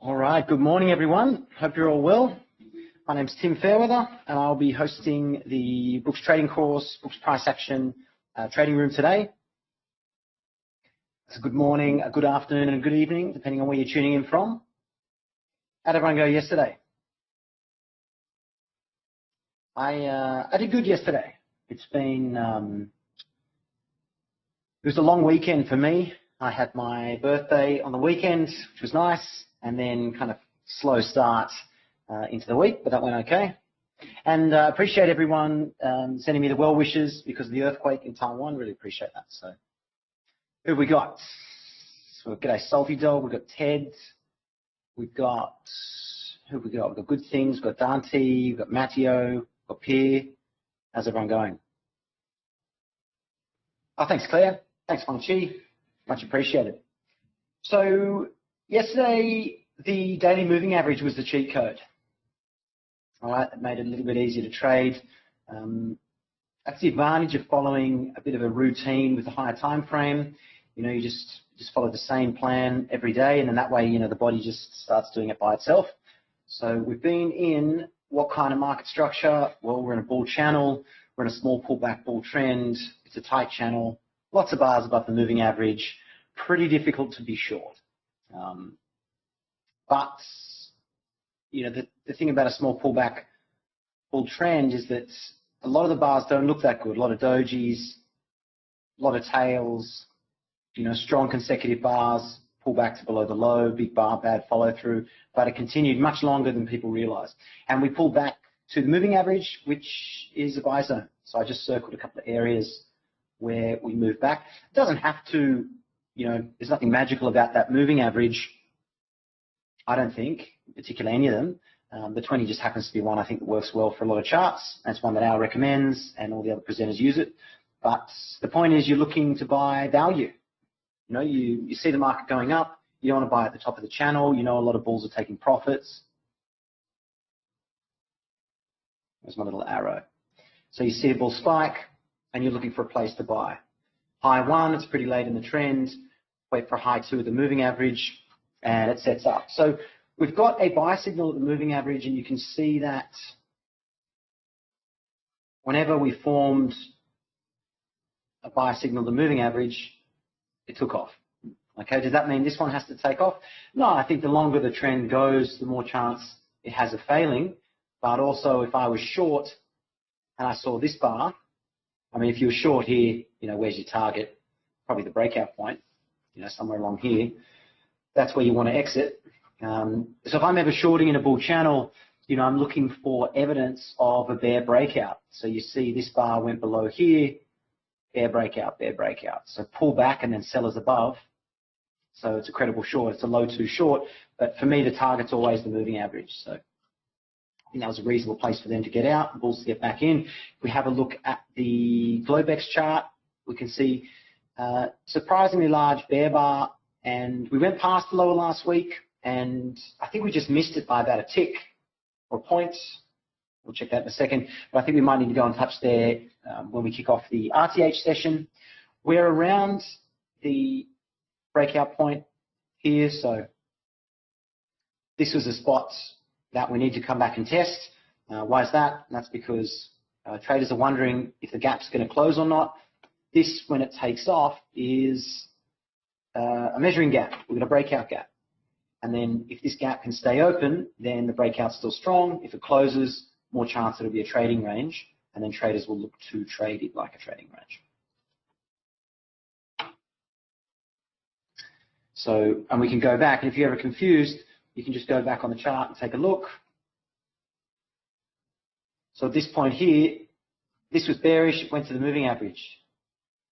All right, good morning everyone. Hope you're all well. My name's Tim Fairweather and I'll be hosting the Books Trading course, Books Price Action Trading Room today. It's a good morning, a good afternoon and a good evening, depending on where you're tuning in from. How'd everyone go yesterday? I did good yesterday. It was a long weekend for me. I had my birthday on the weekend, which was nice, and then kind of slow start into the week, but that went okay. And I appreciate everyone sending me the well wishes because of the earthquake in Taiwan. Really appreciate that. So who have we got? So we've got a Salty Dog, we've got Ted, we've got, who have we got? We've got Good Things, we've got Dante, we've got Matteo, we've got Pierre. How's everyone going? Oh, thanks Claire. Thanks Feng Chi. Much appreciated. So yesterday, the daily moving average was the cheat code. All right, it made it a little bit easier to trade. That's the advantage of following a bit of a routine with a higher time frame. You know, you just follow the same plan every day, and then that way, you know, the body just starts doing it by itself. So we've been in what kind of market structure? Well, we're in a bull channel. We're in a small pullback bull trend. It's a tight channel. Lots of bars above the moving average. Pretty difficult to be short. But, you know, the thing about a small pullback bull trend is that a lot of the bars don't look that good. A lot of dojis, a lot of tails, you know, strong consecutive bars, pull back to below the low, big bar, bad follow through, but it continued much longer than people realize. And we pulled back to the moving average, which is a buy zone. So I just circled a couple of areas where we move back. It doesn't have to, you know, there's nothing magical about that moving average, I don't think, particularly any of them. The 20 just happens to be one I think that works well for a lot of charts. That's one that Al recommends and all the other presenters use it. But the point is you're looking to buy value. You know, you see the market going up, you don't want to buy at the top of the channel. You know a lot of bulls are taking profits. There's my little arrow. So you see a bull spike and you're looking for a place to buy. High 1, it's pretty late in the trend. Wait for high 2 of the moving average and it sets up. So we've got a buy signal at the moving average, and you can see that whenever we formed a buy signal at the moving average, it took off. Okay, does that mean this one has to take off? No, I think the longer the trend goes, the more chance it has of failing. But also if I was short and I saw this bar, I mean, if you were short here, you know, where's your target? Probably the breakout point, you know, somewhere along here. That's where you want to exit. So if I'm ever shorting in a bull channel, you know, I'm looking for evidence of a bear breakout. So you see this bar went below here, bear breakout, bear breakout. So pull back and then sellers above. So it's a credible short. It's a low 2 short. But for me, the target's always the moving average. So I think that was a reasonable place for them to get out, the bulls to get back in. If we have a look at the Globex chart, we can see surprisingly large bear bar. And we went past the lower last week, and I think we just missed it by about a tick or a point. We'll check that in a second. But I think we might need to go and touch there when we kick off the RTH session. We're around the breakout point here. So this was a spot that we need to come back and test. Why is that? And that's because traders are wondering if the gap's going to close or not. This, when it takes off, is a measuring gap. We've got a breakout gap. And then if this gap can stay open, then the breakout's still strong. If it closes, more chance it'll be a trading range. And then traders will look to trade it like a trading range. So, and we can go back. And if you're ever confused, you can just go back on the chart and take a look. So at this point here, this was bearish. It went to the moving average.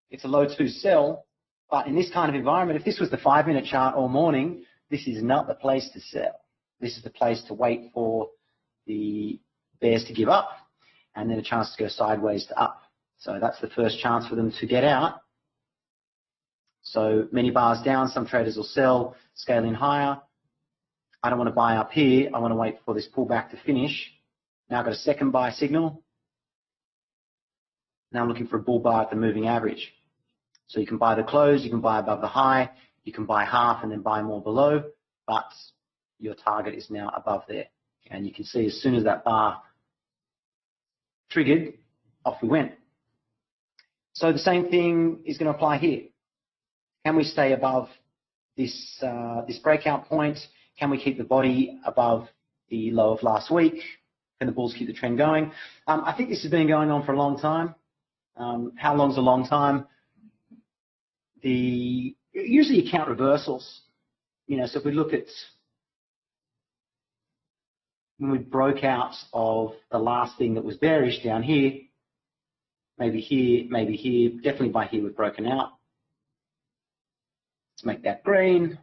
It's a low 2 sell. But in this kind of environment, if this was the 5-minute chart all morning, this is not the place to sell. This is the place to wait for the bears to give up and then a chance to go sideways to up. So that's the first chance for them to get out. So many bars down, some traders will sell, scale in higher. I don't want to buy up here. I want to wait for this pullback to finish. Now I've got a second buy signal. Now I'm looking for a bull bar at the moving average. So you can buy the close, you can buy above the high, you can buy half and then buy more below. But your target is now above there. And you can see as soon as that bar triggered, off we went. So the same thing is going to apply here. Can we stay above this, this breakout point? Can we keep the body above the low of last week? Can the bulls keep the trend going? I think this has been going on for a long time. How long's a long time? Usually you count reversals. You know, so if we look at when we broke out of the last thing that was bearish down here, maybe here, definitely by here we've broken out. Let's make that green.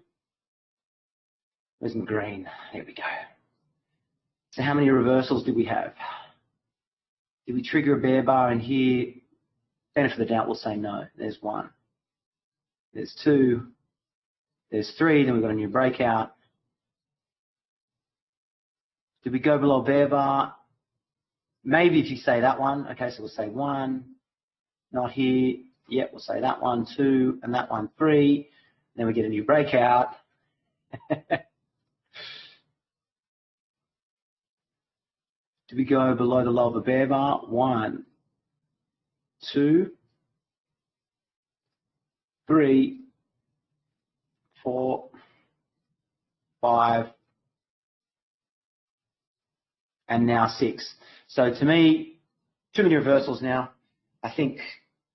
Where's my green? There we go. So how many reversals did we have? Did we trigger a bear bar in here? Benefit of the doubt, we'll say no. There's one. There's two. There's three. Then we've got a new breakout. Did we go below bear bar? Maybe if you say that one. Okay, so we'll say one. Not here. Yep, we'll say that one, two, and that one, three. Then we get a new breakout. Did we go below the low of the bear bar? One, two, three, four, five, and now six. So to me, too many reversals now. I think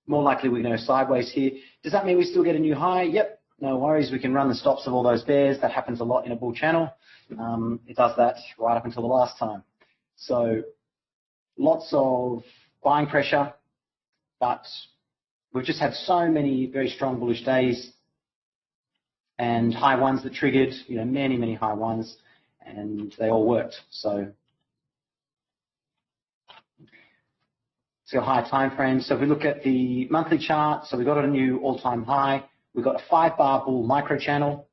more likely we're going to go sideways here. Does that mean we still get a new high? Yep, no worries. We can run the stops of all those bears. That happens a lot in a bull channel. It does that right up until the last time. So lots of buying pressure, but we've just had so many very strong bullish days and high ones that triggered, you know, many, many high ones, and they all worked. So let's go higher time frames. So if we look at the monthly chart, so we've got a new all-time high. We've got a 5-bar bull micro channel,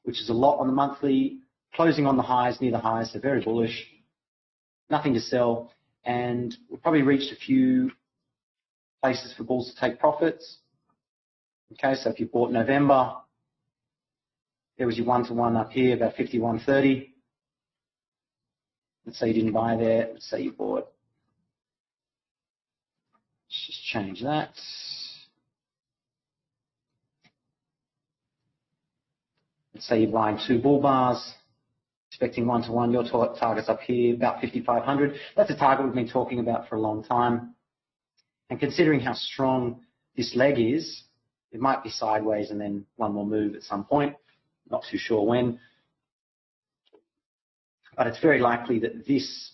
which is a lot on the monthly, closing on the highs, near the highs, so very bullish. Nothing to sell, and we've probably reached a few places for bulls to take profits. Okay, so if you bought November, there was your 1-to-1 up here, about 51.30. Let's say you didn't buy there. Let's say you bought. Let's just change that. Let's say you're buying 2 bull bars. Expecting 1-to-1, your target's up here, about 5,500. That's a target we've been talking about for a long time. And considering how strong this leg is, it might be sideways and then one more move at some point. Not too sure when. But it's very likely that this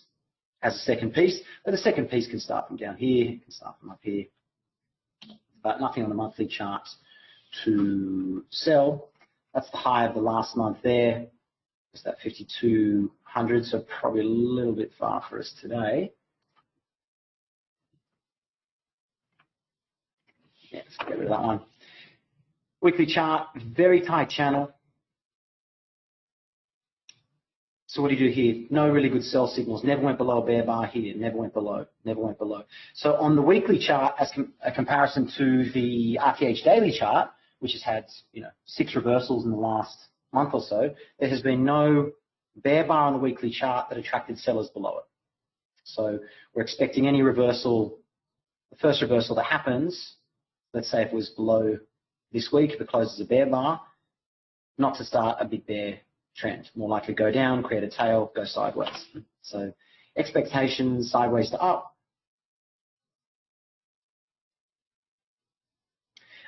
has a second piece. But the second piece can start from down here, it can start from up here. But nothing on the monthly chart to sell. That's the high of the last month there. It's that 5,200, so probably a little bit far for us today. Yeah, let's get rid of that one. Weekly chart, very tight channel. So what do you do here? No really good sell signals. Never went below a bear bar here. Never went below. Never went below. So on the weekly chart, as a comparison to the RTH daily chart, which has had 6 reversals in the last month or so, there has been no bear bar on the weekly chart that attracted sellers below it. So we're expecting any reversal, the first reversal that happens, let's say if it was below this week, if it closes a bear bar, not to start a big bear trend. More likely go down, create a tail, go sideways. So expectations sideways to up.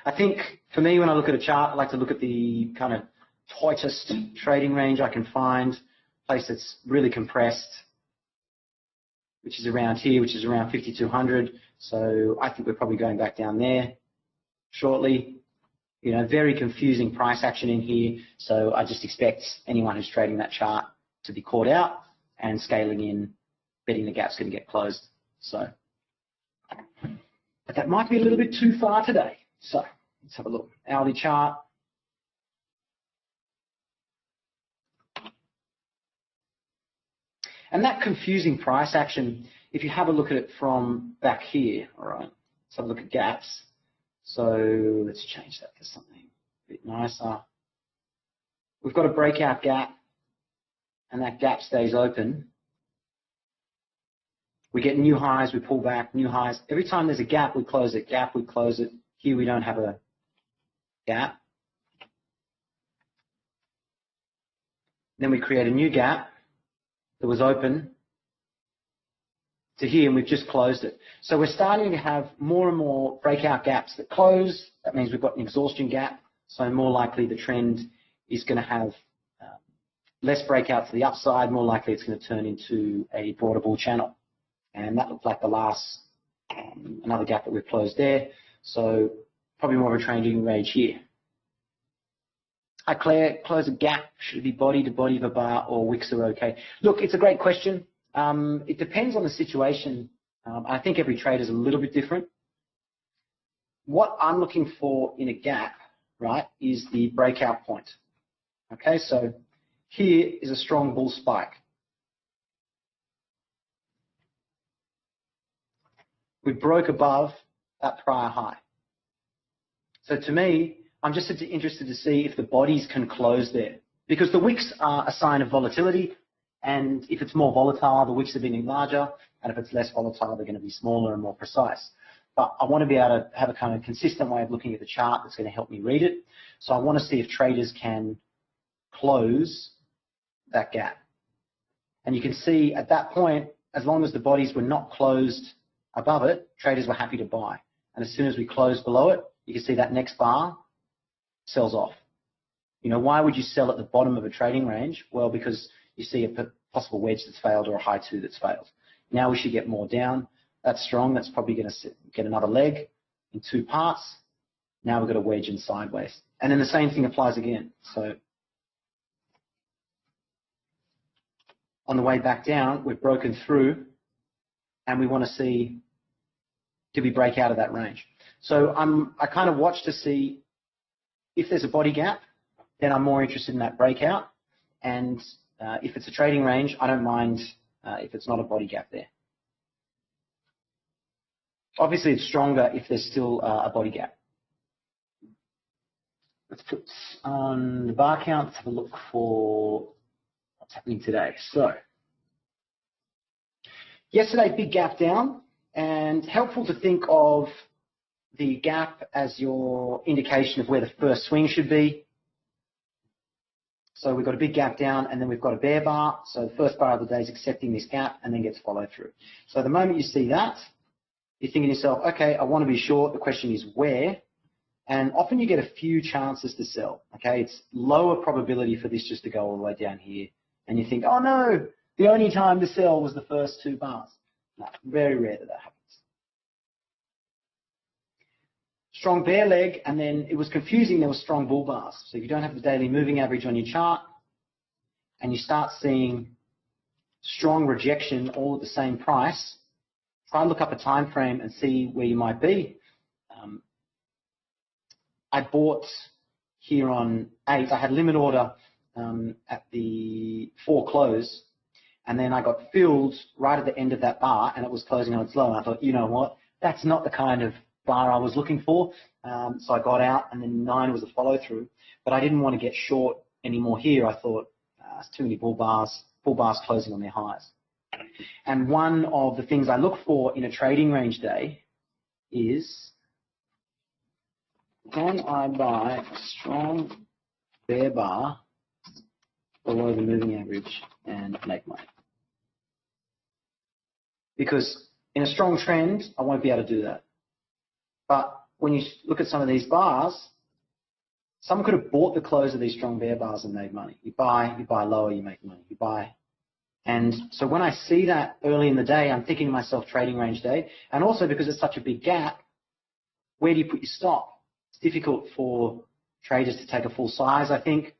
I think for me, when I look at a chart, I like to look at the kind of tightest trading range I can find, place that's really compressed, which is around here, which is around 5,200. So I think we're probably going back down there shortly. Very confusing price action in here. So I just expect anyone who's trading that chart to be caught out and scaling in, betting the gap's going to get closed. So, but that might be a little bit too far today. So let's have a look. Hourly chart. And that confusing price action, if you have a look at it from back here, all right, let's have a look at gaps. So let's change that to something a bit nicer. We've got a breakout gap and that gap stays open, we get new highs, we pull back, new highs. Every time there's a gap, we close it, gap, we close it. Here we don't have a gap. Then we create a new gap that was open to here, and we've just closed it. So we're starting to have more and more breakout gaps that close. That means we've got an exhaustion gap, so more likely the trend is going to have less breakout to the upside, more likely it's going to turn into a broader bull channel. And that looked like the last, another gap that we've closed there. So probably more of a trading range here. Hi Claire, close a gap, should it be body to body of a bar or wicks are okay? Look, it's a great question. It depends on the situation. I think every trade is a little bit different. What I'm looking for in a gap, right, is the breakout point. Okay, so here is a strong bull spike. We broke above that prior high. So to me, I'm just interested to see if the bodies can close there, because the wicks are a sign of volatility, and if it's more volatile, the wicks are being larger, and if it's less volatile, they're going to be smaller and more precise. But I want to be able to have a kind of consistent way of looking at the chart that's going to help me read it. So I want to see if traders can close that gap. And you can see at that point, as long as the bodies were not closed above it, traders were happy to buy. And as soon as we close below it, you can see that next bar sells off. You know, why would you sell at the bottom of a trading range? Well, because you see a possible wedge that's failed or a high two that's failed. Now we should get more down. That's strong. That's probably going to get another leg in two parts. Now we've got a wedge in sideways. And then the same thing applies again. So on the way back down, we've broken through, and we want to see, did we break out of that range? So I kind of watch to see if there's a body gap, then I'm more interested in that breakout. And if it's a trading range, I don't mind if it's not a body gap there. Obviously, it's stronger if there's still a body gap. Let's put on the bar count. Let's have a look for what's happening today. So yesterday, big gap down, and helpful to think of the gap as your indication of where the first swing should be. So we've got a big gap down, and then we've got a bear bar. So the first bar of the day is accepting this gap and then gets followed through. So the moment you see that, you're thinking to yourself, okay, I want to be short. The question is where? And often you get a few chances to sell. Okay, it's lower probability for this just to go all the way down here. And you think, oh no, the only time to sell was the first two bars. No, very rare that happens. Strong bear leg, and then it was confusing, there was strong bull bars. So if you don't have the daily moving average on your chart, and you start seeing strong rejection all at the same price, try and look up a time frame and see where you might be. I bought here on 8, I had limit order at the 4 close, and then I got filled right at the end of that bar, and it was closing on its low, and I thought, you know what, that's not the kind of bar I was looking for. So I got out, and then 9 was a follow through, but I didn't want to get short anymore here. I thought it's too many bull bars closing on their highs. And one of the things I look for in a trading range day is, can I buy a strong bear bar below the moving average and make money? Because in a strong trend, I won't be able to do that. But when you look at some of these bars, someone could have bought the close of these strong bear bars and made money. You buy lower, you make money. You buy. And so when I see that early in the day, I'm thinking to myself, trading range day. And also because it's such a big gap, where do you put your stop? It's difficult for traders to take a full size, I think.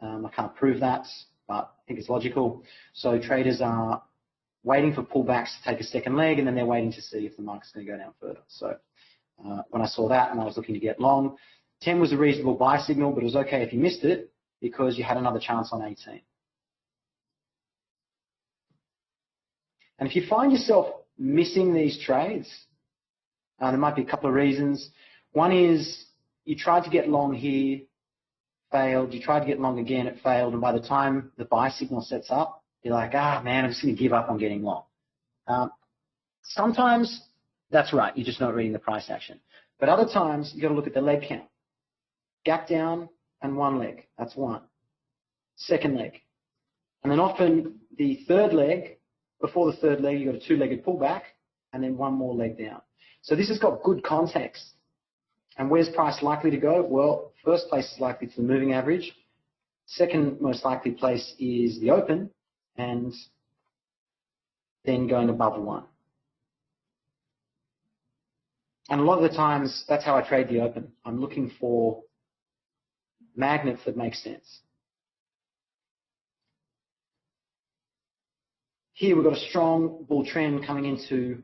I can't prove that, but I think it's logical. So traders are waiting for pullbacks to take a second leg, and then they're waiting to see if the market's going to go down further. So when I saw that and I was looking to get long, 10 was a reasonable buy signal, but it was okay if you missed it because you had another chance on 18. And if you find yourself missing these trades, there might be a couple of reasons. One is you tried to get long here, failed. You tried to get long again, it failed. And by the time the buy signal sets up, You're like, man, I'm just going to give up on getting long. Sometimes that's right. You're just not reading the price action. But other times, you've got to look at the leg count. Gap down and one leg. That's one. Second leg. And then often the third leg, before the third leg, you've got a two-legged pullback and then one more leg down. So this has got good context. And where's price likely to go? Well, first place is likely to the moving average. Second most likely place is the open, and then going above one. And a lot of the times, that's how I trade the open. I'm looking for magnets that make sense. Here we've got a strong bull trend coming into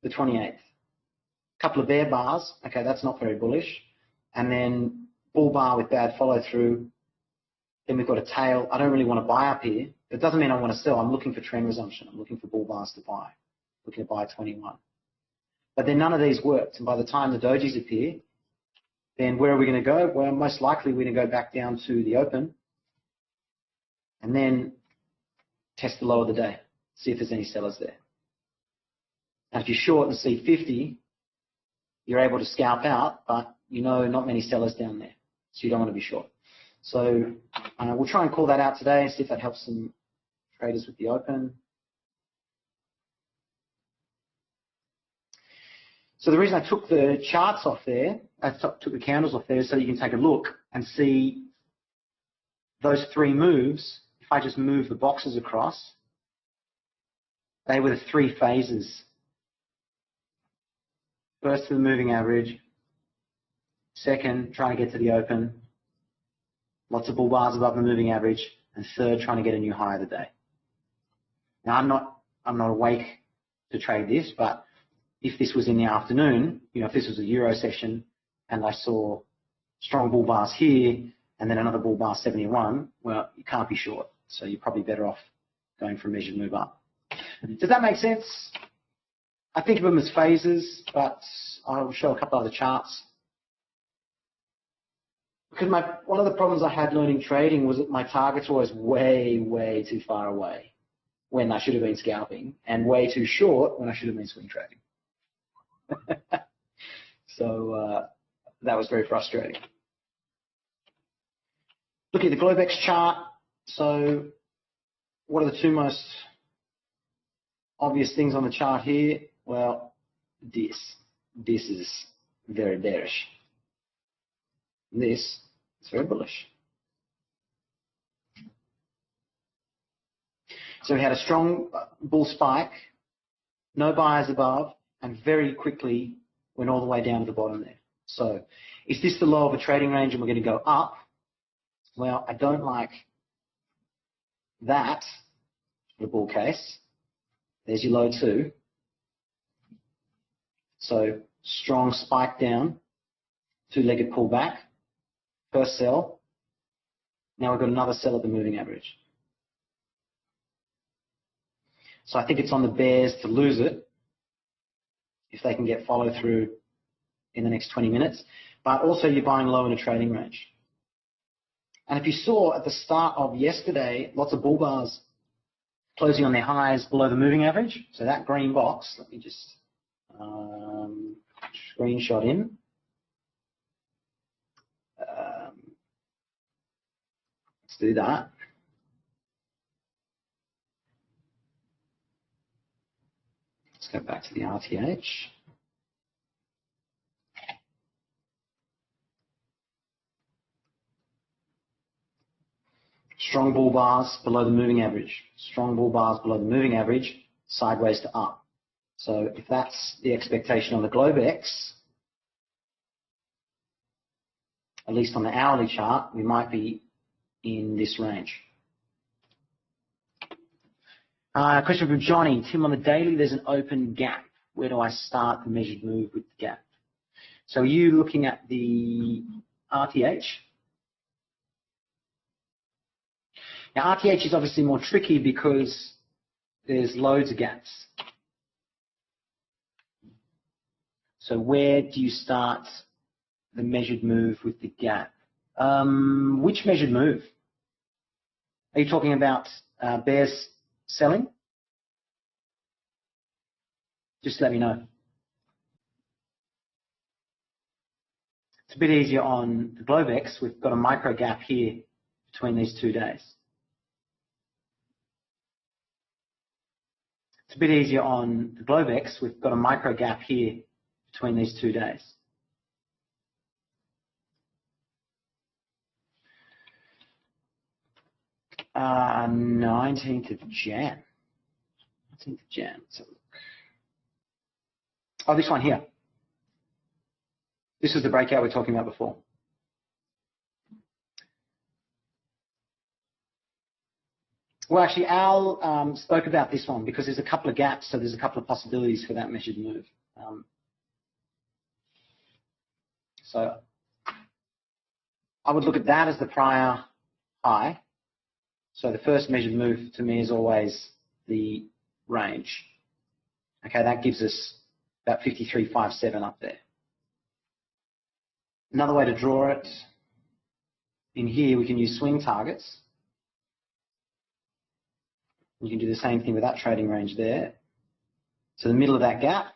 the 28th. A couple of bear bars. Okay, that's not very bullish. And then bull bar with bad follow through. Then we've got a tail. I don't really want to buy up here. It doesn't mean I want to sell. I'm looking for trend resumption. I'm looking for bull bars to buy. Looking to buy 21. But then none of these worked. And by the time the dojis appear, then where are we going to go? Well, most likely we're going to go back down to the open and then test the low of the day. See if there's any sellers there. And if you're short and see 50, you're able to scalp out, but you know not many sellers down there. So you don't want to be short. So we'll try and call that out today and see if that helps some traders with the open. So the reason I took the charts off there, I took the candles off there, so you can take a look and see those three moves. If I just move the boxes across, they were the three phases. First to the moving average. Second, trying to get to the open. Lots of bull bars above the moving average. And third, trying to get a new high of the day. Now, I'm not awake to trade this, but if this was in the afternoon, if this was a Euro session and I saw strong bull bars here and then another bull bar 71, well, you can't be short. So you're probably better off going for a measured move up. Does that make sense? I think of them as phases, but I'll show a couple other charts. Because one of the problems I had learning trading was that my targets were always way, way too far away when I should have been scalping, and way too short when I should have been swing trading. So that was very frustrating. Looking at the Globex chart, so what are the two most obvious things on the chart here? Well, this is very bearish. This is very bullish. So we had a strong bull spike, no buyers above, and very quickly went all the way down to the bottom there. So is this the low of a trading range and we're going to go up? Well, I don't like that, the bull case. There's your low 2. So strong spike down, two-legged pullback, first sell. Now we've got another sell at the moving average. So I think it's on the bears to lose it if they can get follow through in the next 20 minutes. But also you're buying low in a trading range. And if you saw at the start of yesterday, lots of bull bars closing on their highs below the moving average. So that green box, let me just screenshot in. Let's do that. Let's go back to the RTH. Strong bull bars below the moving average. Strong bull bars below the moving average, sideways to up. So if that's the expectation on the Globex, at least on the hourly chart, we might be in this range. Question from Johnny. Tim, on the daily, there's an open gap. Where do I start the measured move with the gap? So are you looking at the RTH? Now, RTH is obviously more tricky because there's loads of gaps. So where do you start the measured move with the gap? Which measured move? Are you talking about bears selling, just let me know. It's a bit easier on the Globex. We've got a micro gap here between these 2 days. It's a bit easier on the Globex. We've got a micro gap here between these 2 days. Uh, 19th of Jan. 19th of Jan. Let's have a look. Oh, this one here. This was the breakout we were talking about before. Well, actually, Al spoke about this one because there's a couple of gaps, so there's a couple of possibilities for that measured move. So I would look at that as the prior high. So the first measured move to me is always the range. Okay, that gives us about 53.57 up there. Another way to draw it, in here we can use swing targets. You can do the same thing with that trading range there. So the middle of that gap,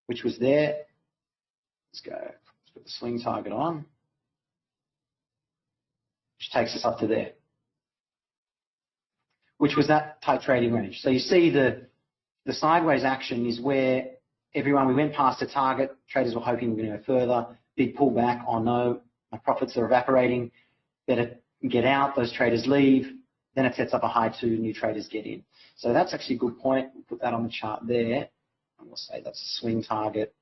which was there, let's go, let's put the swing target on, which takes us up to there, which was that tight trading range. So you see the sideways action is where everyone, we went past the target, traders were hoping we were going to go further, big pullback, oh no, my profits are evaporating, better get out, those traders leave, then it sets up a high to new traders get in. So that's actually a good point. We'll put that on the chart there, and we'll say that's a swing target.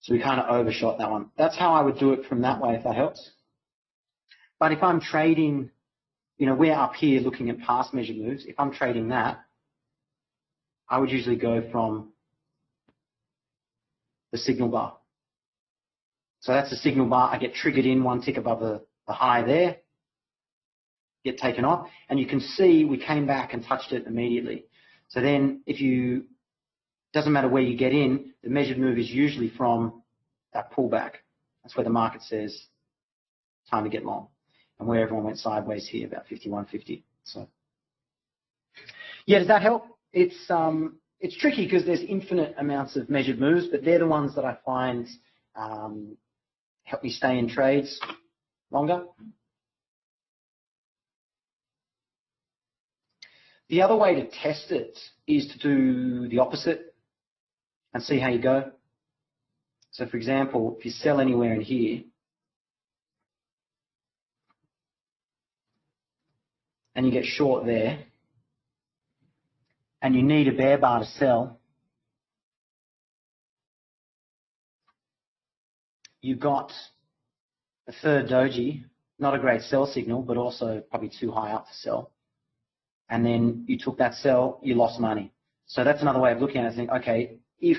So we kind of overshot that one. That's how I would do it from that way, if that helps. But if I'm trading, you know, we're up here looking at past measured moves. If I'm trading that, I would usually go from the signal bar. So that's the signal bar. I get triggered in one tick above the high there, get taken off, and you can see we came back and touched it immediately. So then if you, doesn't matter where you get in, the measured move is usually from that pullback. That's where the market says time to get long, and where everyone went sideways here, about 51.50. So yeah, does that help? It's tricky because there's infinite amounts of measured moves, but they're the ones that I find help me stay in trades longer. The other way to test it is to do the opposite and see how you go. So for example, if you sell anywhere in here and you get short there and you need a bear bar to sell, you've got a third doji, not a great sell signal, but also probably too high up to sell. And then you took that sell, you lost money. So that's another way of looking at it. I think, okay, if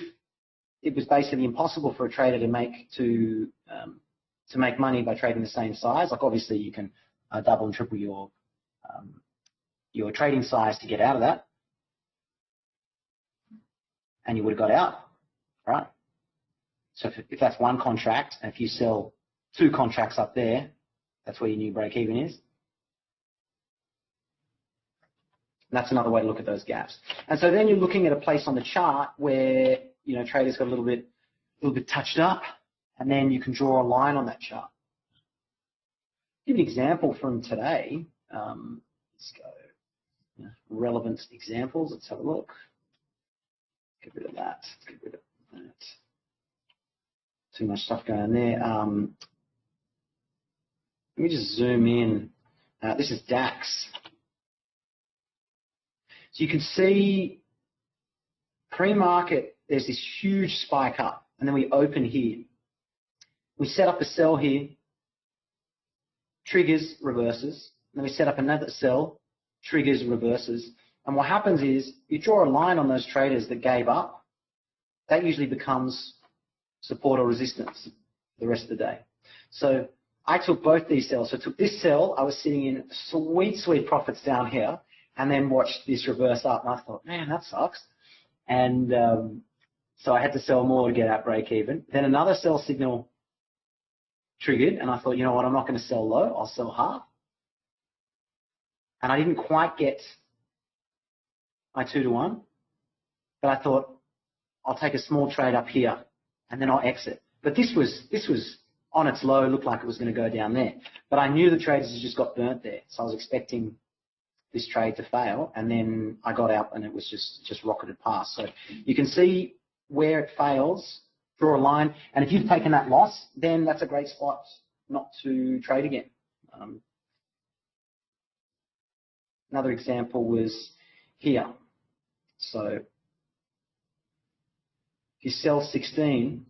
it was basically impossible for a trader to make money by trading the same size, like obviously you can double and triple your trading size to get out of that, and you would have got out, right? So if that's one contract, and if you sell 2 contracts up there, that's where your new break even is. And that's another way to look at those gaps. And so then you're looking at a place on the chart where, you know, traders got a little bit touched up, and then you can draw a line on that chart. Give you an example from today. Let's go, you know, relevant examples. Let's have a look. Get rid of that. Let's get rid of that. Too much stuff going on there. Let me just zoom in. This is DAX. So you can see pre-market, there's this huge spike up, and then we open here. We set up a sell here, triggers, reverses. Then we set up another sell, triggers, reverses. And what happens is you draw a line on those traders that gave up. That usually becomes support or resistance the rest of the day. So I took both these sells. So I took this sell. I was sitting in sweet, sweet profits down here, and then watched this reverse up. And I thought, man, that sucks. And so I had to sell more to get out break even. Then another sell signal triggered, and I thought, you know what, I'm not going to sell low. I'll sell half. and I didn't quite get my 2-to-1, but I thought I'll take a small trade up here and then I'll exit. But this was on its low, looked like it was going to go down there. But I knew the traders had just got burnt there, so I was expecting this trade to fail, and then I got out and it was just rocketed past. So you can see where it fails, draw a line, and if you've taken that loss, then that's a great spot not to trade again. Another example was here. So if you sell 16,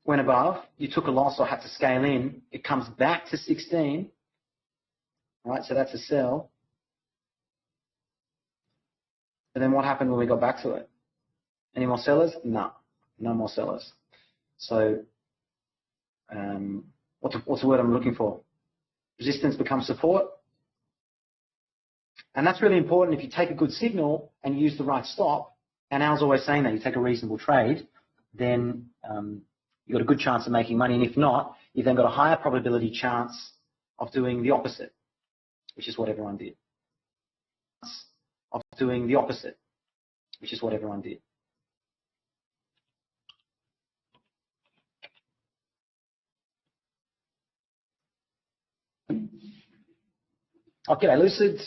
went above, you took a loss or had to scale in, it comes back to 16, right? So that's a sell. And then what happened when we got back to it? Any more sellers? No, no more sellers. So what's the word I'm looking for? Resistance becomes support. And that's really important. If you take a good signal and use the right stop, and Al's always saying that, you take a reasonable trade, then you've got a good chance of making money. And if not, you've then got a higher probability chance of doing the opposite, which is what everyone did. Of doing the opposite, which is what everyone did. Okay, Lucid.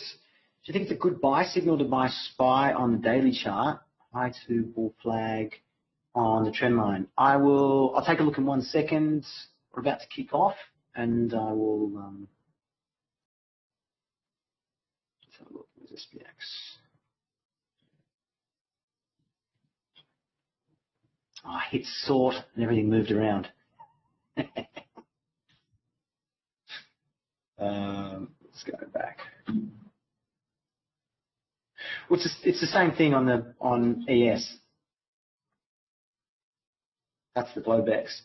Do you think it's a good buy signal to buy SPY on the daily chart? High to bull flag on the trend line. I'll take a look in 1 second. We're about to kick off, and I will let's have a look. Where's SPX? Oh, I hit sort and everything moved around. Let's go back. Well, it's the same thing on ES. That's the Globex.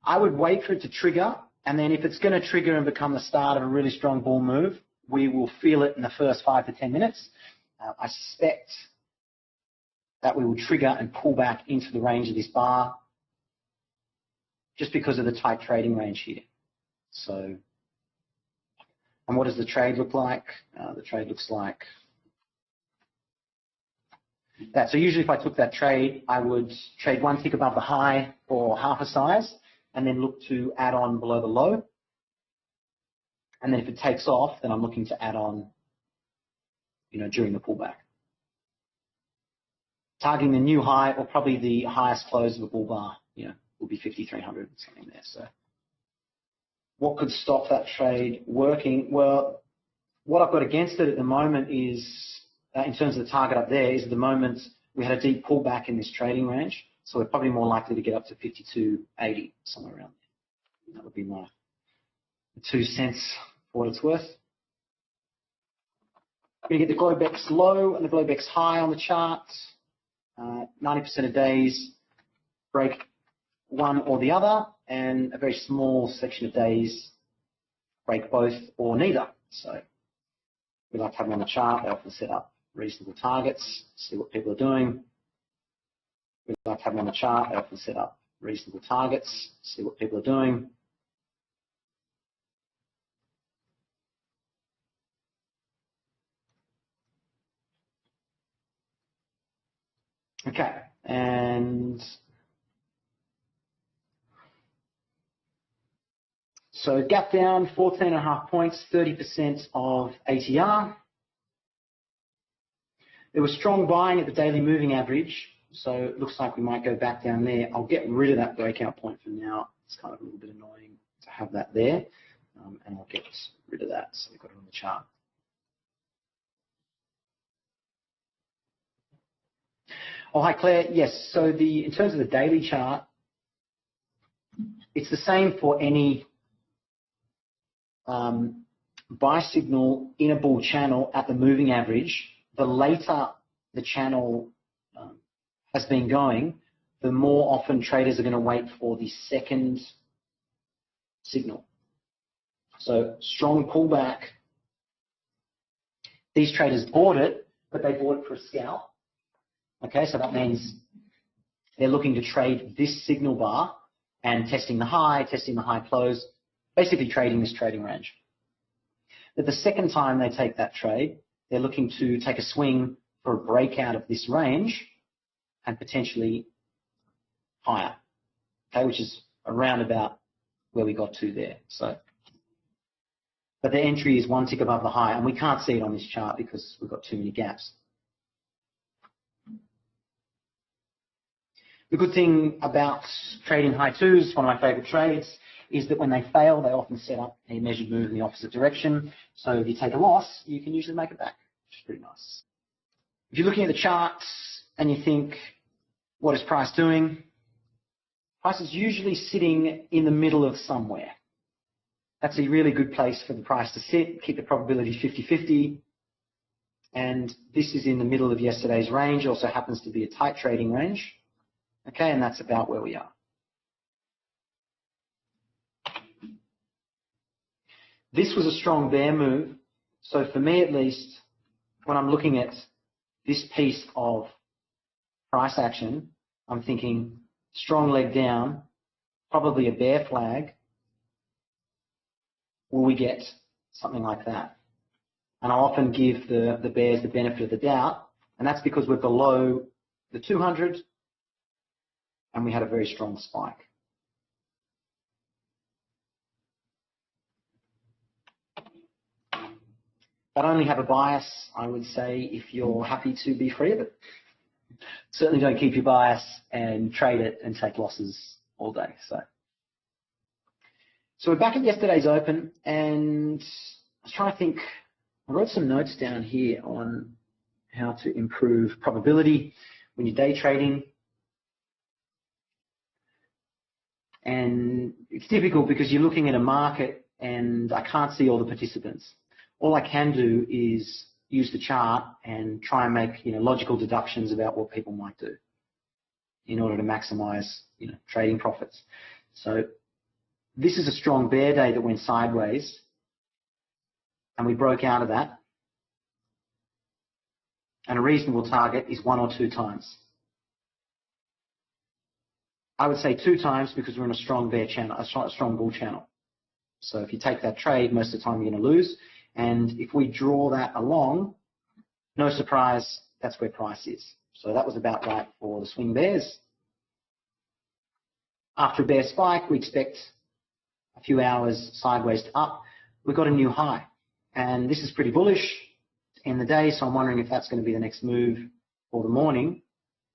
I would wait for it to trigger, and then if it's going to trigger and become the start of a really strong bull move, we will feel it in the first 5 to 10 minutes. I suspect that we will trigger and pull back into the range of this bar just because of the tight trading range here. So, and what does the trade look like? The trade looks like that. So usually if I took that trade, I would trade 1 tick above the high for half a size and then look to add on below the low. And then if it takes off, then I'm looking to add on, during the pullback. Targeting the new high or probably the highest close of a bull bar, will be 5,300, something there. So what could stop that trade working? Well, what I've got against it at the moment is, in terms of the target up there, is at the moment we had a deep pullback in this trading range. So we're probably more likely to get up to 52.80, somewhere around there. That would be my 2 cents for what it's worth. We're going to get the Globex low and the Globex high on the chart. 90% of days break one or the other, and a very small section of days break both or neither. So we like to have them on the chart. They often set up reasonable targets, see what people are doing. We like to have them on the chart. They often set up reasonable targets, see what people are doing. Okay, and so gap down 14.5 points, 30% of ATR. There was strong buying at the daily moving average, so it looks like we might go back down there. I'll get rid of that breakout point for now. It's kind of a little bit annoying to have that there, and I'll get rid of that so we've got it on the chart. Oh, hi Claire. Yes, so in terms of the daily chart, it's the same for any buy signal in a bull channel at the moving average. The later the channel has been going, the more often traders are going to wait for the second signal. So strong pullback. These traders bought it, but they bought it for a scalp. Okay, so that means they're looking to trade this signal bar and testing the high close, basically trading this trading range. that the second time they take that trade, they're looking to take a swing for a breakout of this range and potentially higher, okay, which is around about where we got to there. So, but the entry is one tick above the high, and we can't see it on this chart because we've got too many gaps. The good thing about trading high twos, one of my favorite trades, is that when they fail, they often set up a measured move in the opposite direction. So if you take a loss, you can usually make it back, which is pretty nice. If you're looking at the charts and you think, what is price doing? Price is usually sitting in the middle of somewhere. That's a really good place for the price to sit, keep the probability 50-50. And this is in the middle of yesterday's range, also happens to be a tight trading range. Okay, and that's about where we are. This was a strong bear move. So for me at least, when I'm looking at this piece of price action, I'm thinking strong leg down, probably a bear flag. Will we get something like that? And I'll often give the bears the benefit of the doubt, and that's because we're below the 200 and we had a very strong spike. But only have a bias, I would say, if you're happy to be free of it. Certainly don't keep your bias and trade it and take losses all day. So we're back at yesterday's open, and I was trying to think, I wrote some notes down here on how to improve probability when you're day trading. And it's difficult because you're looking at a market and I can't see all the participants. All I can do is use the chart and try and make logical deductions about what people might do in order to maximize trading profits. So this is a strong bear day that went sideways, and we broke out of that. And a reasonable target is 1 or 2 times. I would say 2 times because we're in a strong bear channel, a strong bull channel. So if you take that trade, most of the time you're going to lose. And if we draw that along, no surprise, that's where price is. So that was about right for the swing bears. After a bear spike, we expect a few hours sideways to up. We've got a new high. And this is pretty bullish in the day, so I'm wondering if that's going to be the next move for the morning.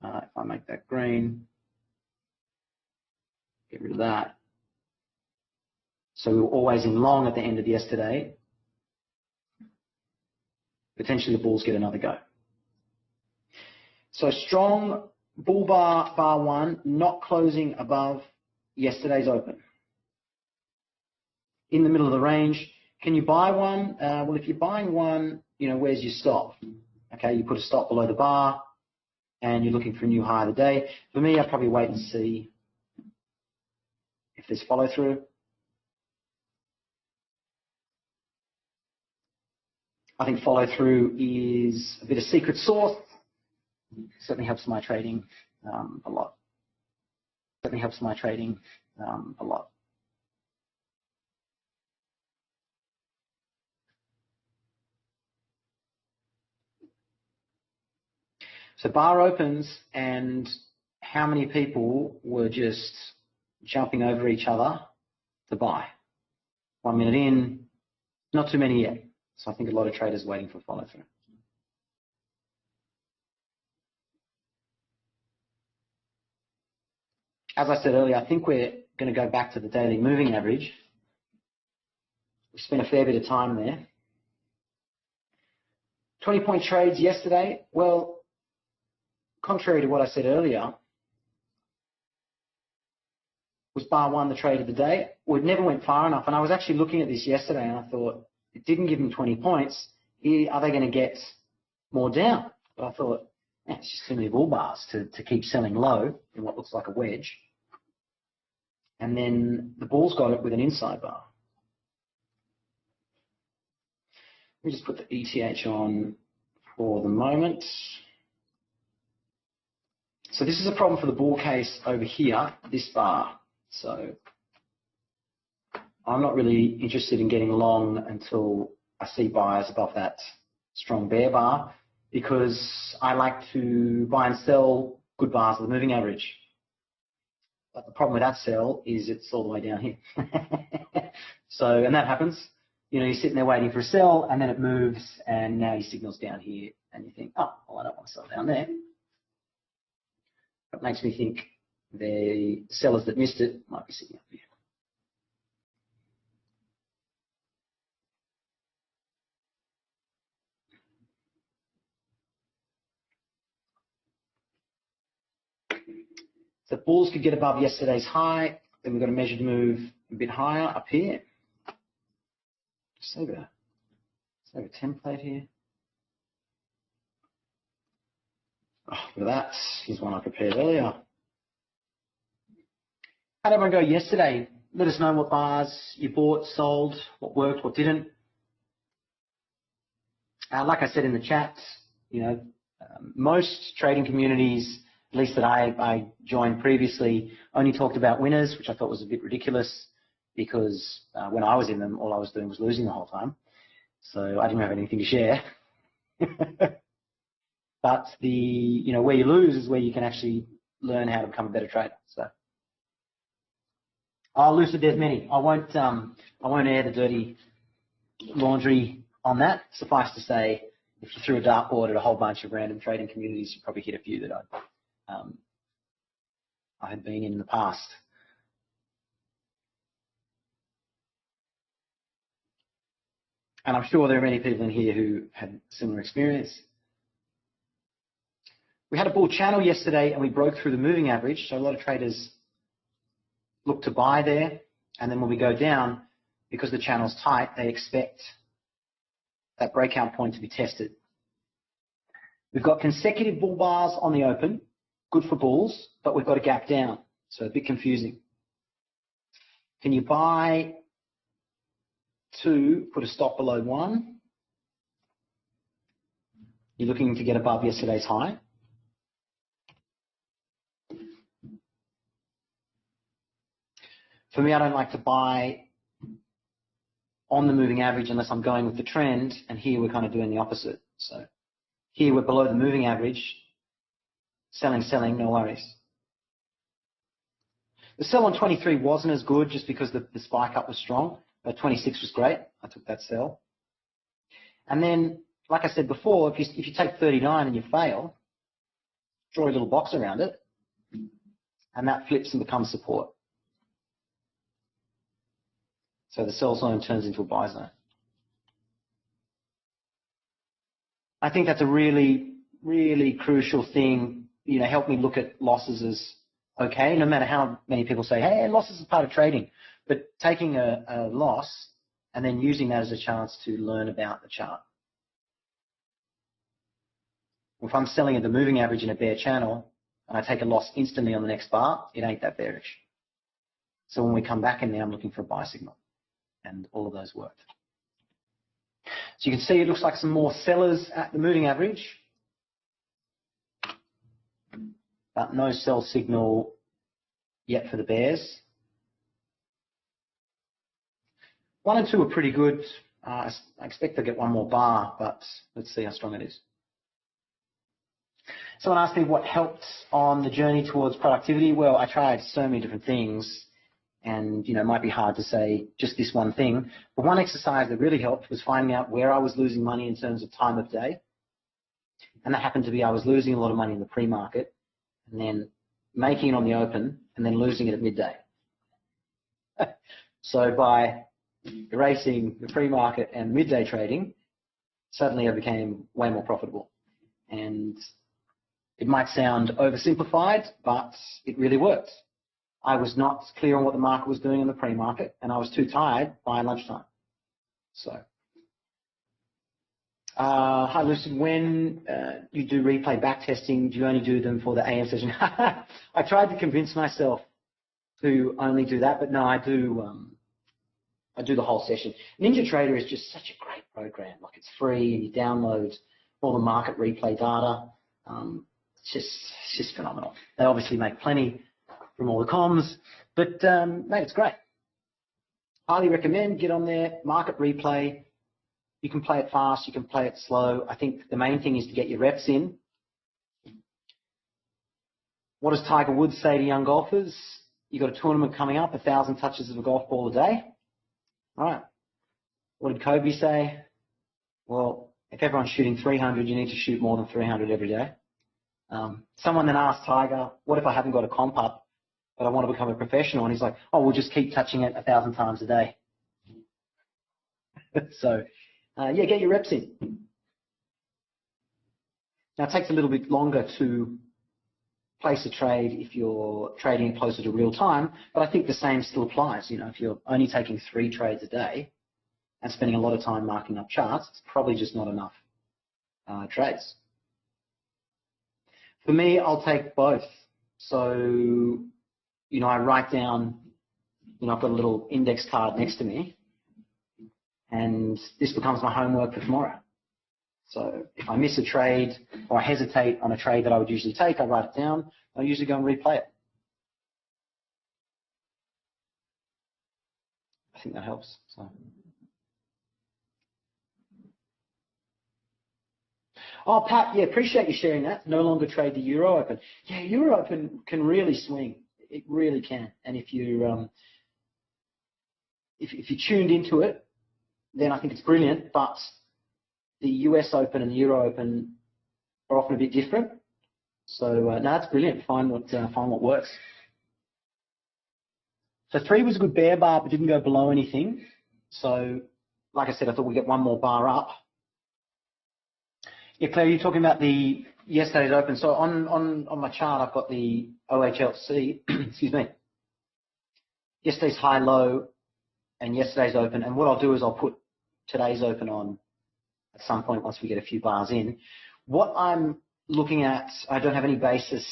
If I make that green, get rid of that. So we were always in long at the end of yesterday. Potentially the bulls get another go. So strong bull bar, bar 1, not closing above yesterday's open. In the middle of the range, can you buy one? Well, if you're buying one, where's your stop? Okay, you put a stop below the bar and you're looking for a new high of the day. For me, I'd probably wait and see if there's follow through. I think follow through is a bit of secret sauce. Certainly helps my trading a lot. Certainly helps my trading a lot. So bar opens, and how many people were just jumping over each other to buy? 1 minute in, not too many yet. So I think a lot of traders waiting for follow through. As I said earlier, I think we're going to go back to the daily moving average. We spent a fair bit of time there. 20-point trades yesterday. Well, contrary to what I said earlier, was bar 1 the trade of the day? Well, it never went far enough. And I was actually looking at this yesterday and I thought, it didn't give them 20 points. Are they going to get more down? But I thought, it's just too many bull bars to keep selling low in what looks like a wedge. And then the bulls got it with an inside bar. Let me just put the ETH on for the moment. So this is a problem for the bull case over here, this bar. So I'm not really interested in getting long until I see buyers above that strong bear bar because I like to buy and sell good bars of the moving average. But the problem with that sell is it's all the way down here. So, and that happens. You know, you're sitting there waiting for a sell, and then it moves, and now your signal's down here, and you think, oh, well, I don't want to sell down there. That makes me think the sellers that missed it might be sitting up here. So bulls could get above yesterday's high, then we've got a measured move a bit higher up here. Save a template here. Oh, look at that. Here's one I prepared earlier. How did everyone go yesterday? Let us know what bars you bought, sold, what worked, what didn't. Like I said in the chat, you know, most trading communities, at least that I joined previously, only talked about winners, which I thought was a bit ridiculous because when I was in them, all I was doing was losing the whole time. So I didn't have anything to share. But you know, where you lose is where you can actually learn how to become a better trader. So, Lucid, there's many. I won't air the dirty laundry on that. Suffice to say, if you threw a dartboard at a whole bunch of random trading communities, you'd probably hit a few that I had been in the past. And I'm sure there are many people in here who had similar experience. We had a bull channel yesterday and we broke through the moving average. So a lot of traders look to buy there. And then when we go down, because the channel's tight, they expect that breakout point to be tested. We've got consecutive bull bars on the open, good for bulls, but we've got a gap down. So a bit confusing. Can you buy 2, put a stop below 1? You're looking to get above yesterday's high. For me, I don't like to buy on the moving average unless I'm going with the trend, and here we're kind of doing the opposite. So here we're below the moving average, selling, no worries. The sell on 23 wasn't as good just because the spike up was strong, but 26 was great. I took that sell. And then, like I said before, if you take 39 and you fail, draw a little box around it, and that flips and becomes support. So the sell zone turns into a buy zone. I think that's a really, really crucial thing. You know, help me look at losses as okay, no matter how many people say, hey, losses is part of trading. But taking a loss and then using that as a chance to learn about the chart. If I'm selling at the moving average in a bear channel and I take a loss instantly on the next bar, it ain't that bearish. So when we come back in there, I'm looking for a buy signal. And all of those worked. So you can see it looks like some more sellers at the moving average, but no sell signal yet for the bears. 1 and 2 are pretty good. I expect to get one more bar, but let's see how strong it is. Someone asked me what helped on the journey towards productivity. Well, I tried so many different things. And, you know, it might be hard to say just this one thing. But one exercise that really helped was finding out where I was losing money in terms of time of day. And that happened to be I was losing a lot of money in the pre-market and then making it on the open and then losing it at midday. So by erasing the pre-market and midday trading, suddenly I became way more profitable. And it might sound oversimplified, but it really worked. I was not clear on what the market was doing in the pre-market, and I was too tired by lunchtime. So, hi Lucid, when you do replay back testing, do you only do them for the AM session? I tried to convince myself to only do that, but no, I do the whole session. Ninja Trader is just such a great program. Like, it's free, and you download all the market replay data. It's just phenomenal. They obviously make plenty from all the comms, but mate, it's great. Highly recommend, get on there, market replay. You can play it fast, you can play it slow. I think the main thing is to get your reps in. What does Tiger Woods say to young golfers? You've got a tournament coming up, 1,000 touches of a golf ball a day. All right. What did Kobe say? Well, if everyone's shooting 300, you need to shoot more than 300 every day. Someone then asked Tiger, what if I haven't got a comp up, but I want to become a professional? And he's like, oh, we'll just keep touching it 1,000 times a day. So, yeah, get your reps in. Now, it takes a little bit longer to place a trade if you're trading closer to real time, but I think the same still applies. You know, if you're only taking 3 trades a day and spending a lot of time marking up charts, it's probably just not enough trades. For me, I'll take both. So, you know, I write down, you know, I've got a little index card next to me, and this becomes my homework for tomorrow. So if I miss a trade or I hesitate on a trade that I would usually take, I write it down. I usually go and replay it. I think that helps. So. Oh, Pat, yeah, appreciate you sharing that. No longer trade the Euro Open. Yeah, Euro Open can really swing. It really can. And if you if you're tuned into it, then I think it's brilliant. But the US Open and the Euro Open are often a bit different. So no, that's brilliant. Find what works. So 3 was a good bear bar, but didn't go below anything. So, like I said, I thought we'd get one more bar up. Yeah, Claire, you're talking about the yesterday's Open. So on my chart, I've got the OHLC. Excuse me. Yesterday's high, low, and yesterday's Open. And what I'll do is I'll put today's Open on at some point once we get a few bars in. What I'm looking at, I don't have any basis,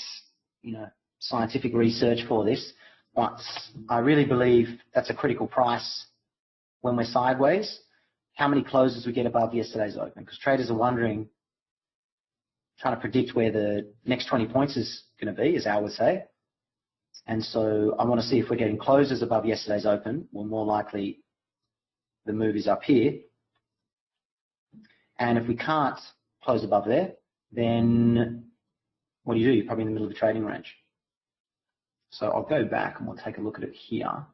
you know, scientific research for this, but I really believe that's a critical price when we're sideways. How many closes we get above yesterday's Open? Because traders are wondering, trying to predict where the next 20 points is going to be, as Al would say. And so I want to see if we're getting closes above yesterday's Open. Well, more likely the move is up here. And if we can't close above there, then what do? You're probably in the middle of the trading range. So I'll go back and we'll take a look at it here.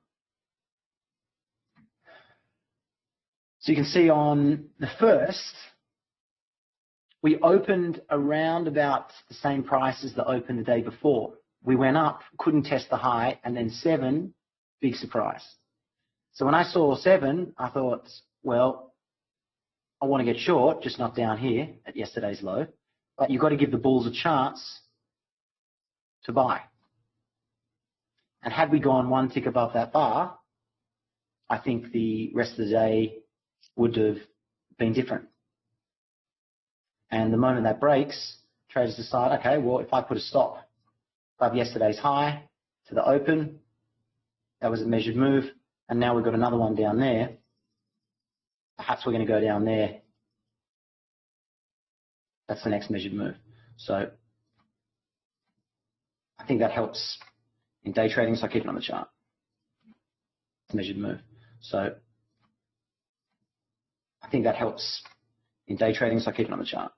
So you can see on the first, we opened around about the same price as the Open the day before. We went up, couldn't test the high, and then 7, big surprise. So when I saw 7, I thought, well, I want to get short, just not down here at yesterday's low. But you've got to give the bulls a chance to buy. And had we gone 1 tick above that bar, I think the rest of the day would have been different. And the moment that breaks, traders decide, okay, well, if I put a stop above yesterday's high to the Open, that was a measured move, and now we've got another one down there. Perhaps we're going to go down there. That's the next measured move. So I think that helps in day trading, so I keep it on the chart. Measured move. So I think that helps in day trading, so I keep it on the chart.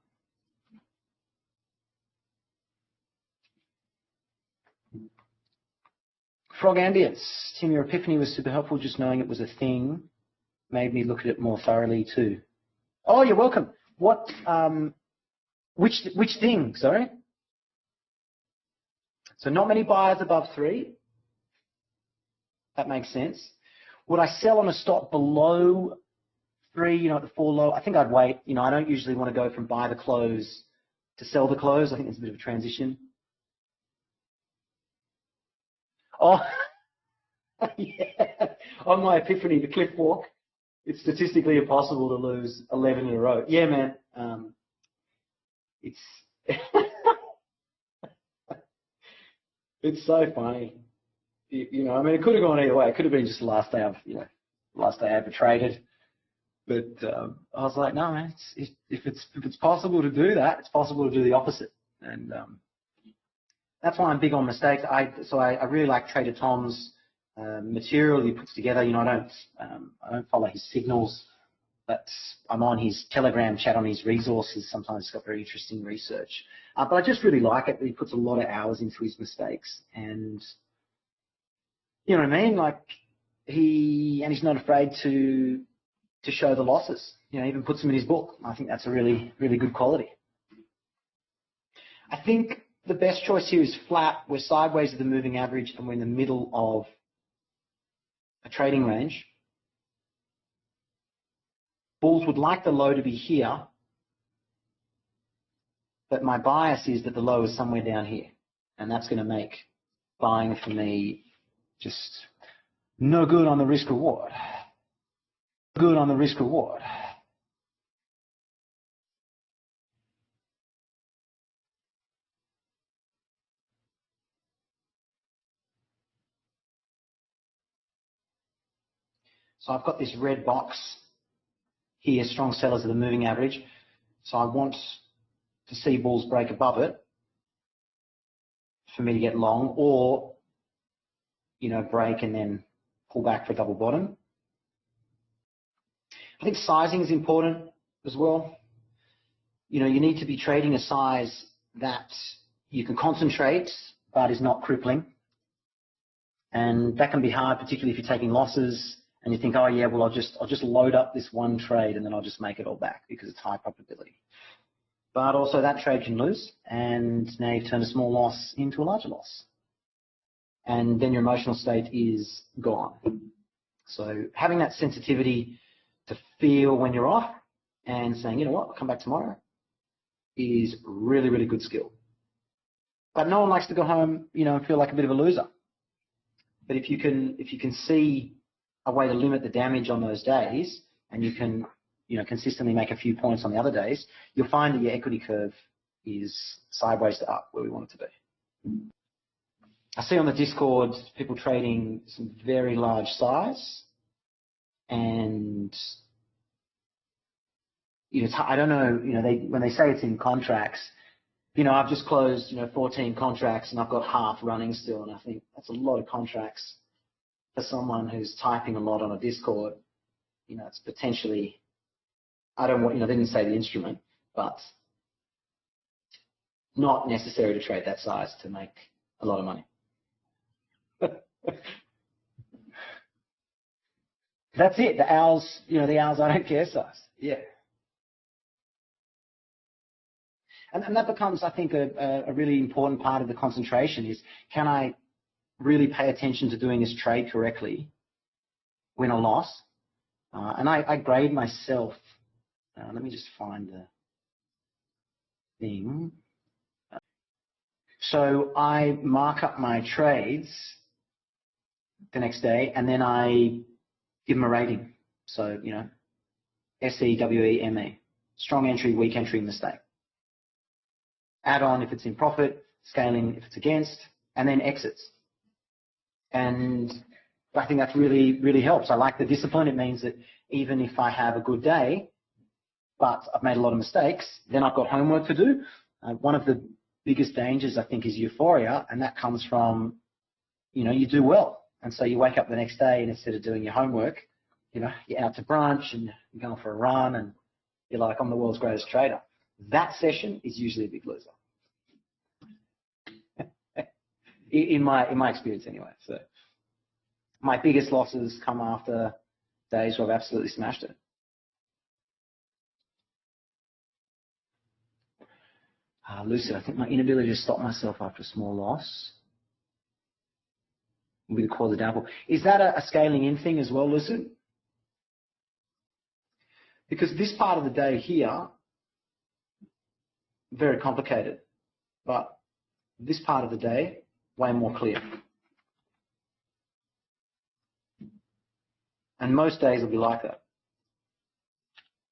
Frog ambience. Tim, your epiphany was super helpful. Just knowing it was a thing made me look at it more thoroughly too. Oh, you're welcome. What? Which thing? Sorry. So not many buyers above 3. That makes sense. Would I sell on a stop below 3? You know, at the 4 low. I think I'd wait. You know, I don't usually want to go from buy the close to sell the close. I think there's a bit of a transition. Oh, yeah. On my epiphany, the cliff walk, it's statistically impossible to lose 11 in a row. Yeah, man. It's it's so funny. You know, I mean, it could have gone either way. It could have been just the last day I ever traded. But I was like, no, man. If it's possible to do that, it's possible to do the opposite. And that's why I'm big on mistakes. I really like Trader Tom's material he puts together. You know, I don't follow his signals. I'm on his Telegram chat on his resources. Sometimes he's got very interesting research. But I just really like it that he puts a lot of hours into his mistakes. And you know what I mean? Like he's not afraid to show the losses. You know, even puts them in his book. I think that's a really, really good quality. I think the best choice here is flat. We're sideways of the moving average and we're in the middle of a trading range. Bulls would like the low to be here, but my bias is that the low is somewhere down here, and that's going to make buying for me just no good on the risk reward. Good on the risk reward. So I've got this red box here, strong sellers of the moving average. So I want to see bulls break above it for me to get long, or, you know, break and then pull back for a double bottom. I think sizing is important as well. You know, you need to be trading a size that you can concentrate, but is not crippling. And that can be hard, particularly if you're taking losses and you think, oh yeah, well I'll just load up this one trade and then I'll just make it all back because it's high probability. But also that trade can lose, and now you've turned a small loss into a larger loss. And then your emotional state is gone. So having that sensitivity to feel when you're off and saying, you know what, I'll come back tomorrow, is really, really good skill. But no one likes to go home, you know, and feel like a bit of a loser. But if you can see a way to limit the damage on those days, and you can, you know, consistently make a few points on the other days, you'll find that your equity curve is sideways to up where we want it to be. I see on the Discord people trading some very large size, and you know, I don't know, you know, when they say it's in contracts, you know, I've just closed, you know, 14 contracts and I've got half running still, and I think that's a lot of contracts for someone who's typing a lot on a Discord. You know, it's potentially, I don't want, you know, they didn't say the instrument, but not necessary to trade that size to make a lot of money. That's it. The owls, you know, the owls I don't care size. Yeah. And that becomes, I think, a really important part of the concentration is, can I really pay attention to doing this trade correctly, win or loss? And I grade myself. Let me just find the thing. So I mark up my trades the next day, and then I give them a rating. So, you know, SE, WE, ME. Strong entry, weak entry, mistake. Add on if it's in profit, scaling if it's against, and then exits. And I think that really, really helps. I like the discipline. It means that even if I have a good day, but I've made a lot of mistakes, then I've got homework to do. One of the biggest dangers, I think, is euphoria, and that comes from, you know, you do well. And so you wake up the next day, and instead of doing your homework, you know, you're out to brunch and you're going for a run and you're like, I'm the world's greatest trader. That session is usually a big loser. in my experience anyway. So my biggest losses come after days where I've absolutely smashed it. Lucid, I think my inability to stop myself after a small loss will be the cause of downfall. Is that a scaling in thing as well, Lucid? Because this part of the day here, very complicated, but this part of the day, way more clear. And most days will be like that.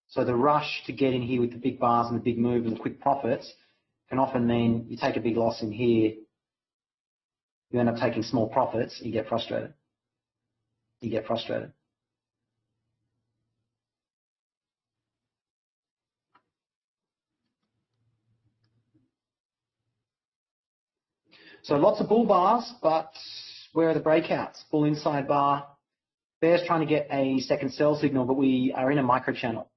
So the rush to get in here with the big bars and the big move and the quick profits can often mean you take a big loss in here, you end up taking small profits, you get frustrated. You get frustrated. So lots of bull bars, but where are the breakouts? Bull inside bar, Bear's trying to get a second sell signal, but we are in a micro channel.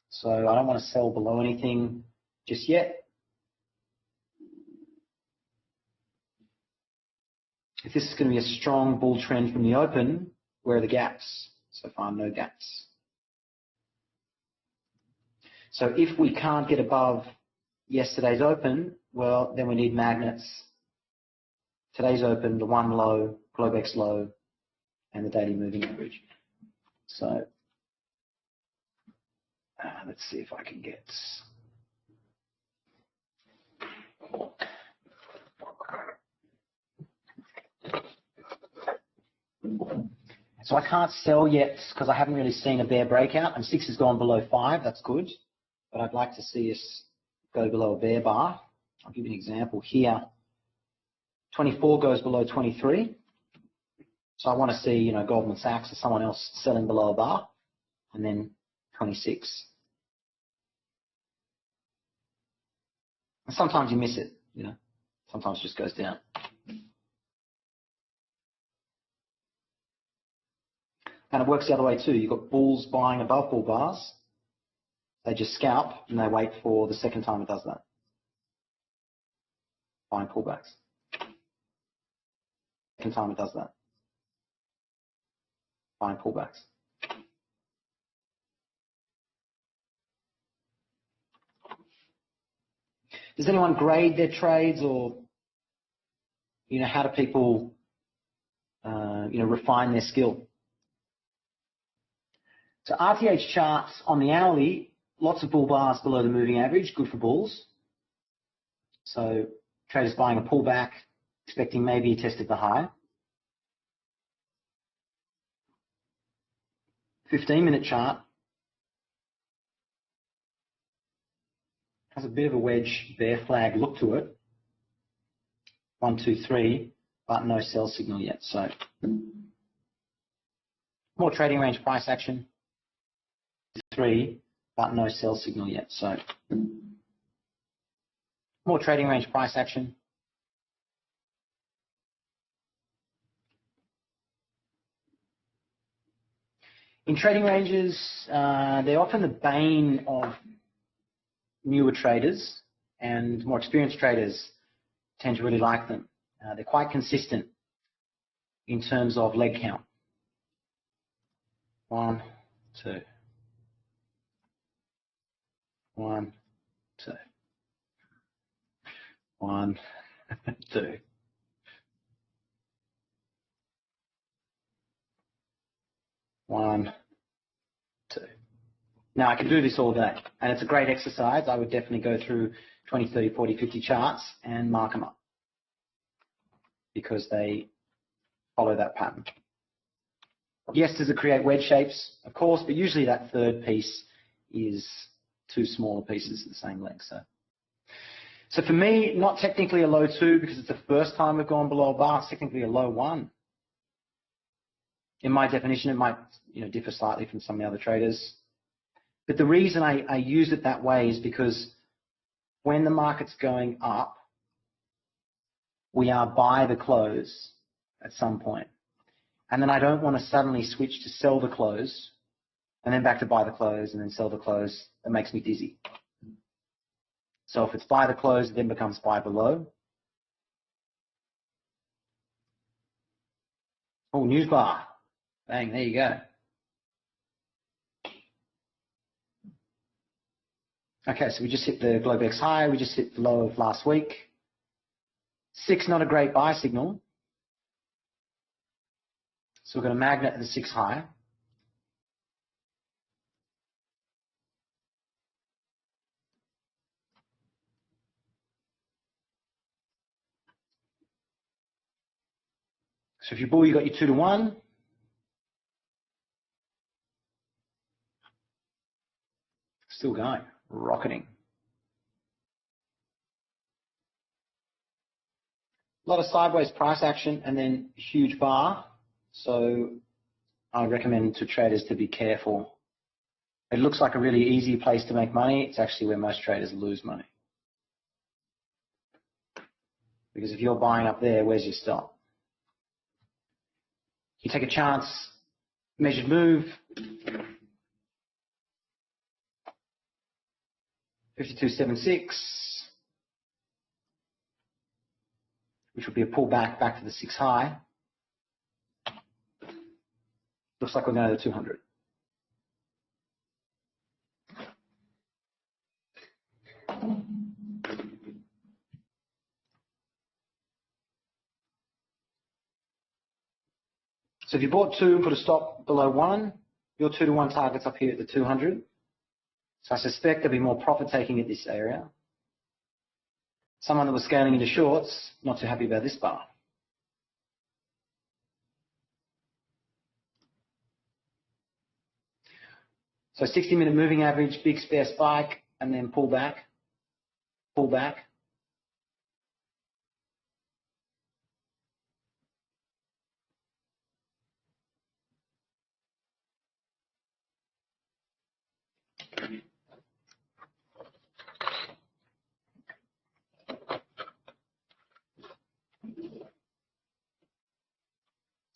So I don't want to sell below anything just yet. If this is going to be a strong bull trend from the open, where are the gaps? So far, no gaps. So if we can't get above yesterday's open, well, then we need magnets. Today's open, the one low, Globex low, and the daily moving average. So let's see if I can get. So I can't sell yet because I haven't really seen a bear breakout, and 6 has gone below 5. That's good, but I'd like to see us go below a bear bar. I'll give you an example here. 24 goes below 23. So I want to see, Goldman Sachs or someone else selling below a bar, and then 26. And sometimes you miss it, Sometimes it just goes down. And it works the other way too. You've got bulls buying above bull bars. They just scalp and they wait for the second time it does that. Buying pullbacks. Second time it does that. Buying pullbacks. Does anyone grade their trades, or how do people refine their skill? So RTH charts on the hourly, lots of bull bars below the moving average, good for bulls. So traders buying a pullback, expecting maybe a test of the high. 15-minute chart has a bit of a wedge bear flag look to it. 1, 2, 3, but no sell signal yet. So more trading range price action. 3, but no sell signal yet. So more trading range price action. In trading ranges, they're often the bane of newer traders, and more experienced traders tend to really like them. They're quite consistent in terms of leg count. 1, 2. 1, 2. 1, 2. 1, 2. Now I can do this all day, and it's a great exercise. I would definitely go through 20, 30, 40, 50 charts and mark them up because they follow that pattern. Yes, does it create wedge shapes? Of course, but usually that third piece is 2 smaller pieces of the same length. So for me, not technically a low 2 because it's the first time we've gone below a bar. It's technically a low 1. In my definition, it might differ slightly from some of the other traders. But the reason I use it that way is because when the market's going up, we are by the close at some point. And then I don't want to suddenly switch to sell the close and then back to buy the close and then sell the close. That makes me dizzy. So if it's buy the close, it then becomes buy below. Oh, news bar. Bang, there you go. Okay, so we just hit the Globex high. We just hit the low of last week. 6, not a great buy signal. So we've got a magnet at the 6 high. So if you're bull, you got your 2 to 1. Still going, rocketing. A lot of sideways price action and then huge bar. So I recommend to traders to be careful. It looks like a really easy place to make money. It's actually where most traders lose money. Because if you're buying up there, where's your stop? You take a chance, measured move, 52.76, which would be a pullback back to the 6 high. Looks like we're going to the 200. So if you bought 2 and put a stop below 1, your 2-to-1 target's up here at the 200. So I suspect there'll be more profit taking at this area. Someone that was scaling into shorts, not too happy about this bar. So 60-minute moving average, big spare spike, and then pull back, pull back.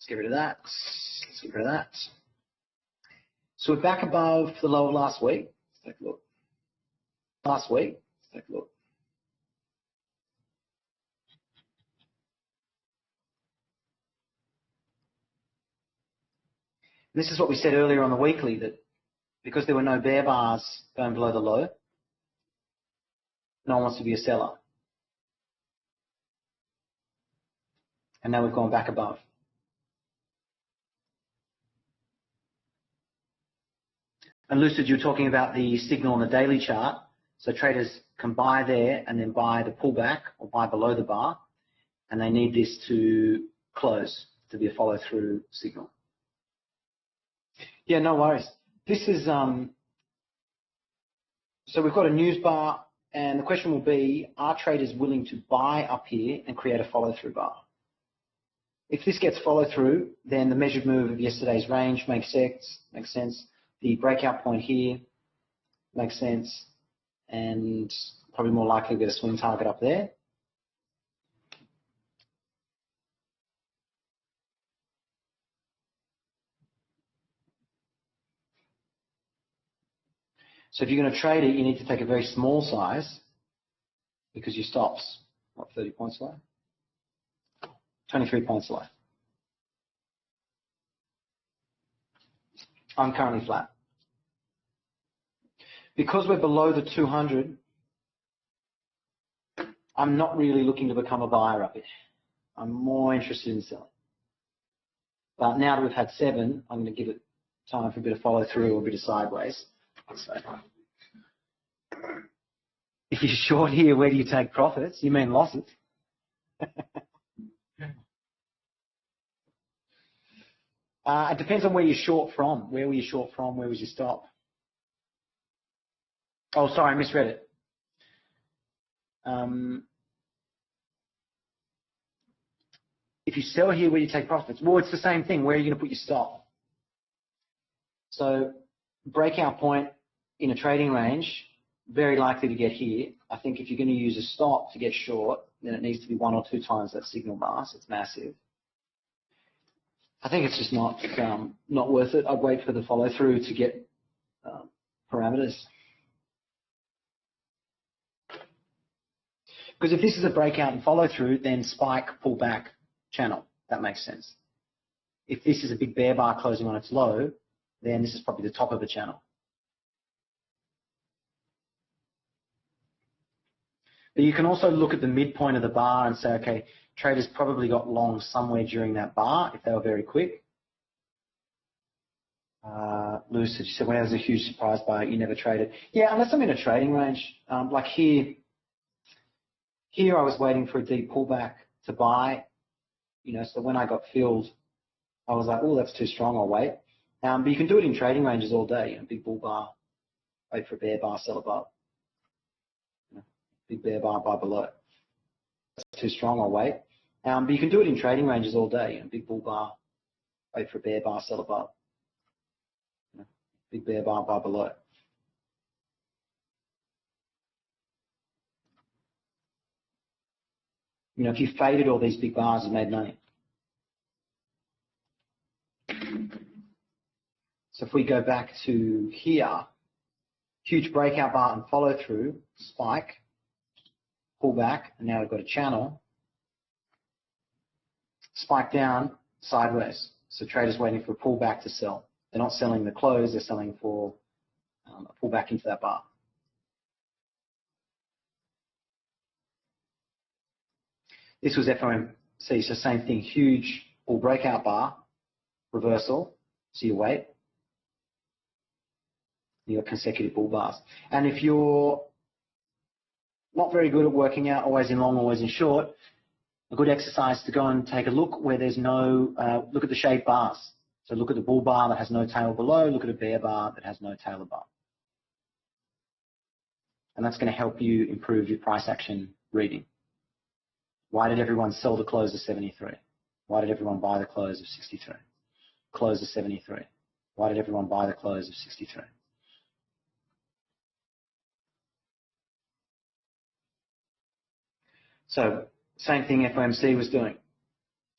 Let's get rid of that. Let's get rid of that. So we're back above the low of last week. Let's take a look. Last week. Let's take a look. And this is what we said earlier on the weekly, that because there were no bear bars going below the low, no one wants to be a seller. And now we've gone back above. And Lucid, you're talking about the signal on the daily chart. So traders can buy there and then buy the pullback or buy below the bar. And they need this to close to be a follow through signal. Yeah, no worries. This is, so we've got a news bar and the question will be, are traders willing to buy up here and create a follow through bar? If this gets follow through, then the measured move of yesterday's range makes sense. The breakout point here makes sense, and probably more likely to get a swing target up there. So if you're going to trade it, you need to take a very small size because your stop's, what, 30 points low? 23 points low. I'm currently flat. Because we're below the 200, I'm not really looking to become a buyer up here. I'm more interested in selling. But now that we've had 7, I'm going to give it time for a bit of follow through or a bit of sideways. So, if you're short here, where do you take profits? You mean losses? It depends on where you're short from. Where were you short from? Where was your stop? Oh, sorry, I misread it. If you sell here, where do you take profits? Well, it's the same thing. Where are you going to put your stop? So breakout point in a trading range, very likely to get here. I think if you're going to use a stop to get short, then it needs to be 1 or 2 times that signal bar. So it's massive. I think it's just not worth it. I'd wait for the follow through to get parameters. Because if this is a breakout and follow through, then spike, pull back, channel. That makes sense. If this is a big bear bar closing on its low, then this is probably the top of the channel. But you can also look at the midpoint of the bar and say, okay, traders probably got long somewhere during that bar if they were very quick. Lucid, you said when there was a huge surprise buy, you never traded. Yeah, unless I'm in a trading range. Like here I was waiting for a deep pullback to buy. So when I got filled, I was like, oh, that's too strong, I'll wait. But you can do it in trading ranges all day. Big bull bar, wait for a bear bar, sell above. Big bear bar, buy below. That's too strong, I'll wait. But you can do it in trading ranges all day. Big bull bar, wait for a bear bar, sell above. Big bear bar, buy below. If you faded all these big bars, you made money. So if we go back to here, huge breakout bar and follow through, spike, pull back, and now we've got a channel, spike down, sideways. So traders waiting for a pullback to sell. They're not selling the close, they're selling for a pullback into that bar. This was FOMC, so same thing, huge bull breakout bar, reversal, so you wait. You got consecutive bull bars. And if you're not very good at working out, always in long, always in short, a good exercise to go and take a look where there's no, look at the shade bars. So look at the bull bar that has no tail below, look at a bear bar that has no tail above. And that's going to help you improve your price action reading. Why did everyone sell the close of 73? Why did everyone buy the close of 63? Close of 73. Why did everyone buy the close of 63? So same thing FOMC was doing.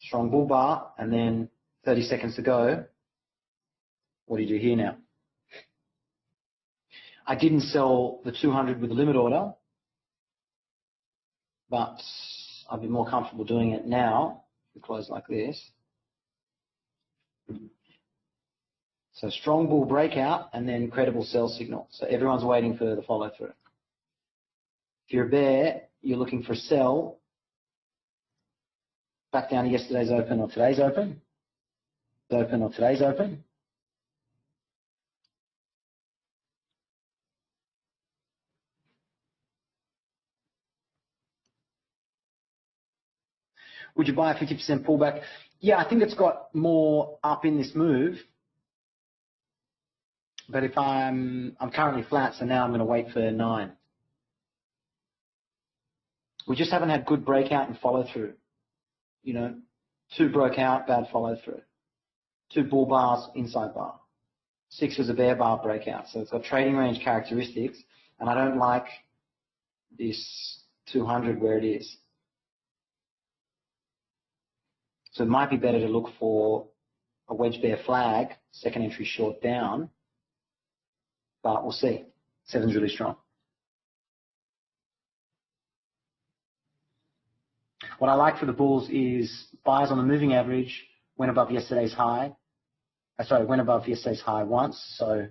Strong bull bar, and then 30 seconds to go. What do you do here now? I didn't sell the 200 with the limit order, but I'd be more comfortable doing it now. We close like this. So strong bull breakout and then credible sell signal. So everyone's waiting for the follow through. If you're a bear, you're looking for a sell back down to yesterday's open or today's open. Open or today's open. Would you buy a 50% pullback? Yeah, I think it's got more up in this move. But if I'm currently flat, so now I'm going to wait for 9. We just haven't had good breakout and follow through. You know, 2 broke out, bad follow through. 2 bull bars, inside bar. 6 was a bear bar breakout. So it's got trading range characteristics, and I don't like this 200 where it is. So it might be better to look for a wedge bear flag, second entry short down, but we'll see. 7's really strong. What I like for the bulls is buyers on the moving average went above yesterday's high. Went above yesterday's high once. So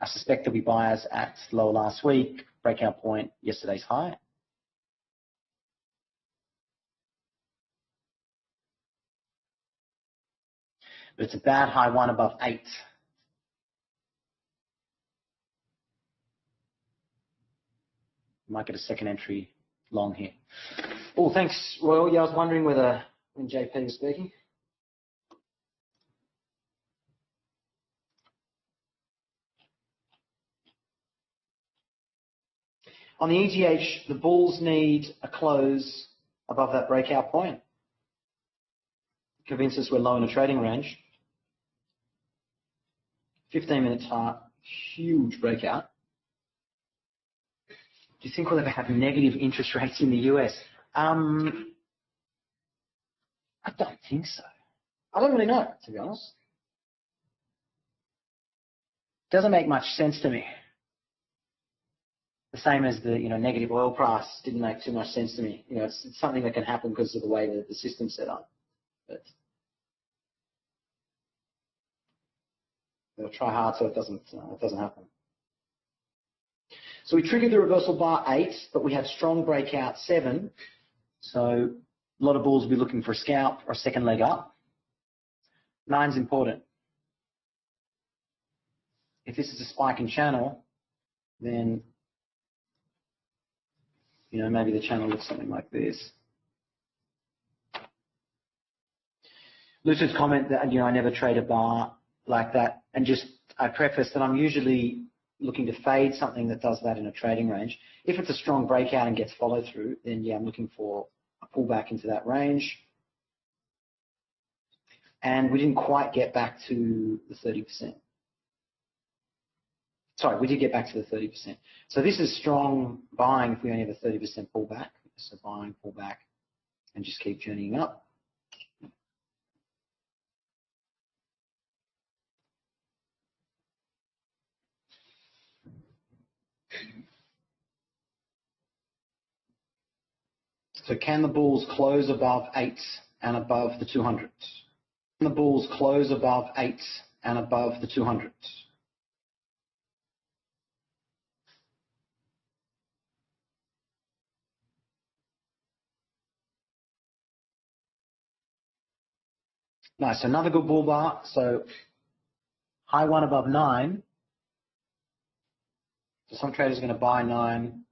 I suspect there'll be buyers at low last week, breakout point, yesterday's high. But it's a bad high one above 8. Might get a second entry long here. Oh, thanks, Royal. Yeah, I was wondering whether when JP was speaking. On the EGH, the bulls need a close above that breakout point. Convince us we're low in a trading range. 15-minute chart, huge breakout. Do you think we'll ever have negative interest rates in the US? I don't think so. I don't really know, to be honest. Doesn't make much sense to me. The same as the negative oil price didn't make too much sense to me. It's something that can happen because of the way that the system's set up. But they'll try hard so it doesn't happen. So we triggered the reversal bar 8, but we had strong breakout 7. So a lot of bulls will be looking for a scalp or a second leg up. 9's important. If this is a spike in channel, then maybe the channel looks something like this. Lucid's comment that I never trade a bar like that, and just I preface that I'm usually looking to fade something that does that in a trading range. If it's a strong breakout and gets follow through, then yeah, I'm looking for a pullback into that range. And we didn't quite get back to the 30%. Sorry, we did get back to the 30%. So this is strong buying if we only have a 30% pullback. So buying, pullback, and just keep journeying up. So can the bulls close above 8 and above the 200? Can the bulls close above 8 and above the 200? Nice, another good bull bar. So high one above 9. So some traders are going to buy 9,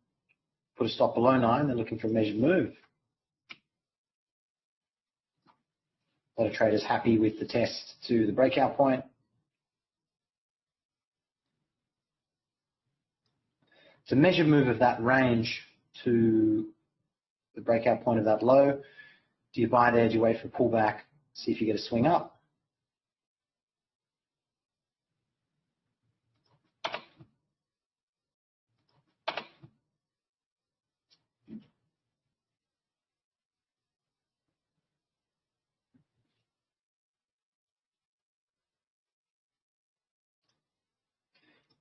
put a stop below 9. They're looking for a measured move. A lot of traders happy with the test to the breakout point. It's a measured move of that range to the breakout point of that low. Do you buy there? Do you wait for a pullback? See if you get a swing up.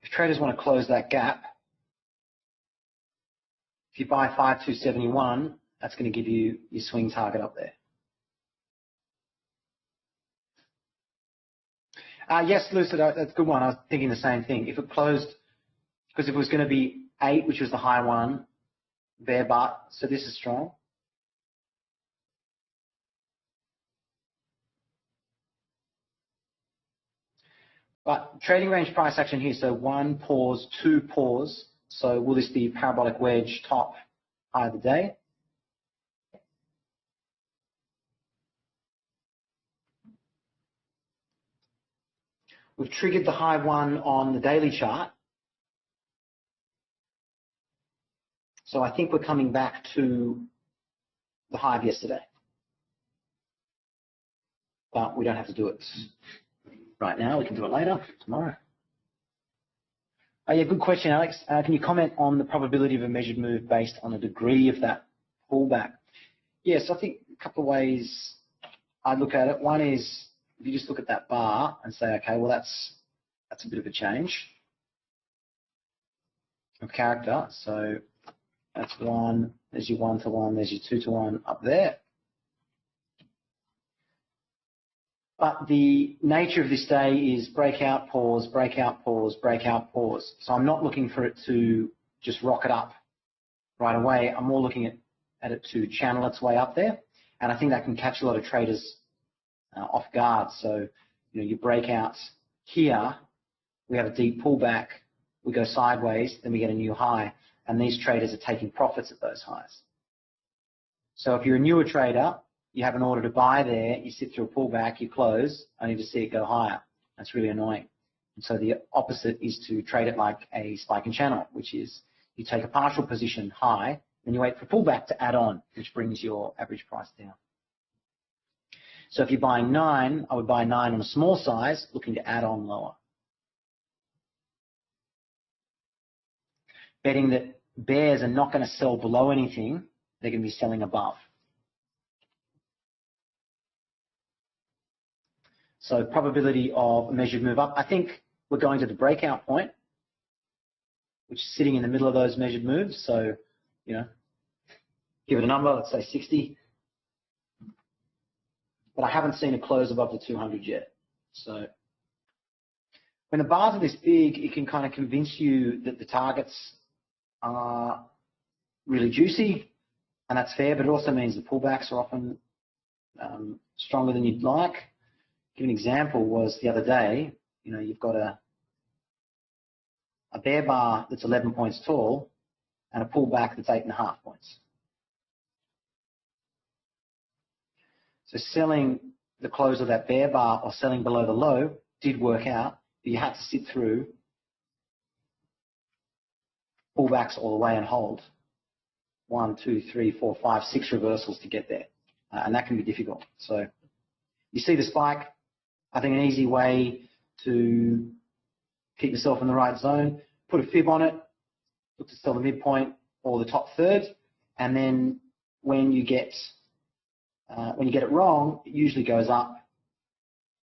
If traders want to close that gap, if you buy 5271, that's going to give you your swing target up there. Yes, Lucid, that's a good one. I was thinking the same thing. If it closed, because if it was going to be 8, which was the high one, bear bar, so this is strong. But trading range price action here, so 1 pause, 2 pause. So will this be parabolic wedge top high of the day? We've triggered the high one on the daily chart. So I think we're coming back to the high of yesterday. But we don't have to do it right now. We can do it later, tomorrow. Oh, yeah, good question, Alex. Can you comment on the probability of a measured move based on the degree of that pullback? Yes, I think a couple of ways I'd look at it. One is if you just look at that bar and say, okay, well, that's a bit of a change of character. So that's 1, there's your 1 to 1, there's your 2 to 1 up there. But the nature of this day is breakout, pause, breakout, pause, breakout, pause. So I'm not looking for it to just rocket up right away. I'm more looking at it to channel its way up there. And I think that can catch a lot of traders off guard. So, you know, your breakouts here, we have a deep pullback, we go sideways, then we get a new high. And these traders are taking profits at those highs. So if you're a newer trader, you have an order to buy there, you sit through a pullback, you close, only to see it go higher. That's really annoying. And so the opposite is to trade it like a spike and channel, which is you take a partial position high, then you wait for a pullback to add on, which brings your average price down. So if you're buying 9, I would buy 9 on a small size, looking to add on lower. Betting that bears are not going to sell below anything, they're going to be selling above. So probability of a measured move up. I think we're going to the breakout point, which is sitting in the middle of those measured moves. So, you know, give it a number, let's say 60. But I haven't seen a close above the 200 yet. So when the bars are this big, it can kind of convince you that the targets are really juicy, and that's fair, but it also means the pullbacks are often stronger than you'd like. Give an example was the other day, you know, you've got a bear bar that's 11 points tall and a pullback that's 8.5 points. So selling the close of that bear bar or selling below the low did work out, but you had to sit through pullbacks all the way and hold 1, 2, 3, 4, 5, 6 reversals to get there, and that can be difficult. So you see the spike. I think an easy way to keep yourself in the right zone, put a fib on it, look to sell the midpoint or the top third, and then when you get it wrong, it usually goes up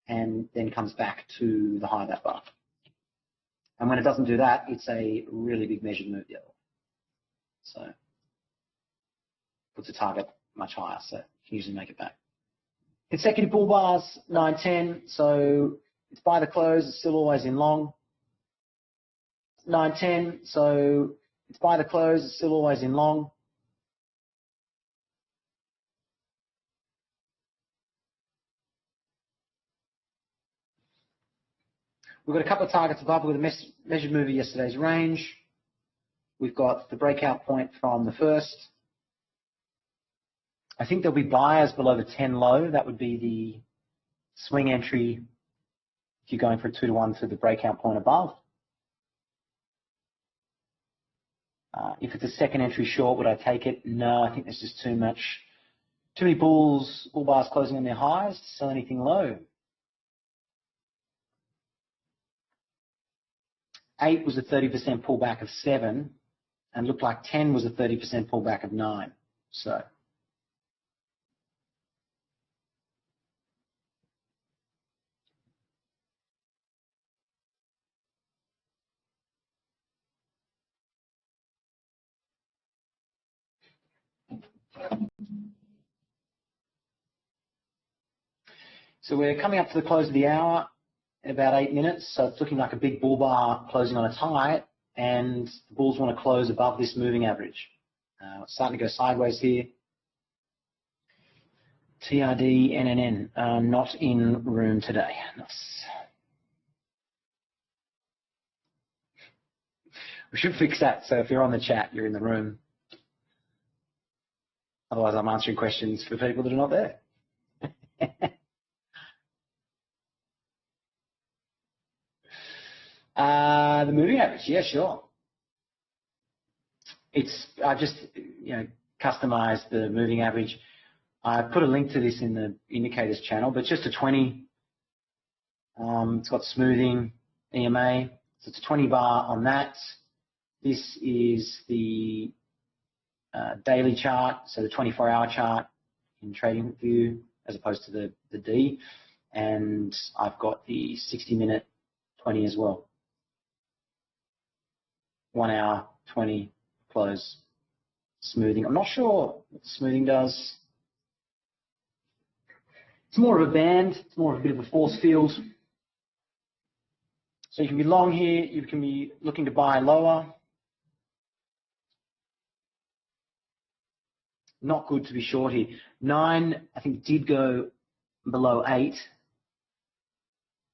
and then comes back to the high of that bar. And when it doesn't do that, it's a really big measured move the other way. So puts a target much higher, so you can usually make it back. Consecutive bull bars, 9-10, so it's by the close, it's still always in long. 9-10, so it's by the close, it's still always in long. We've got a couple of targets above with a measured move of yesterday's range. We've got the breakout point from the first. I think there'll be buyers below the 10 low. That would be the swing entry if you're going for a 2-to-1 to the breakout point above. If it's a second entry short, would I take it? No, I think there's just too many bull bars closing on their highs to sell anything low. 8 was a 30% pullback of 7, and looked like 10 was a 30% pullback of 9. So we're coming up to the close of the hour in about 8 minutes. So it's looking like a big bull bar closing on its high, and the bulls want to close above this moving average. It's starting to go sideways here. TRD, NNN, not in room today. Nice. We should fix that. So if you're on the chat, you're in the room. Otherwise, I'm answering questions for people that are not there. The moving average, yeah, sure. I just customized the moving average. I put a link to this in the indicators channel, but just a 20. It's got smoothing, EMA, so it's a 20 bar on that. This is the daily chart, so the 24-hour chart in TradingView as opposed to the D, and I've got the 60-minute 20 as well. 1 hour, 20, close, smoothing. I'm not sure what smoothing does. It's more of a band. It's more of a bit of a force field. So you can be long here. You can be looking to buy lower. Not good to be short here. 9, I think, did go below 8.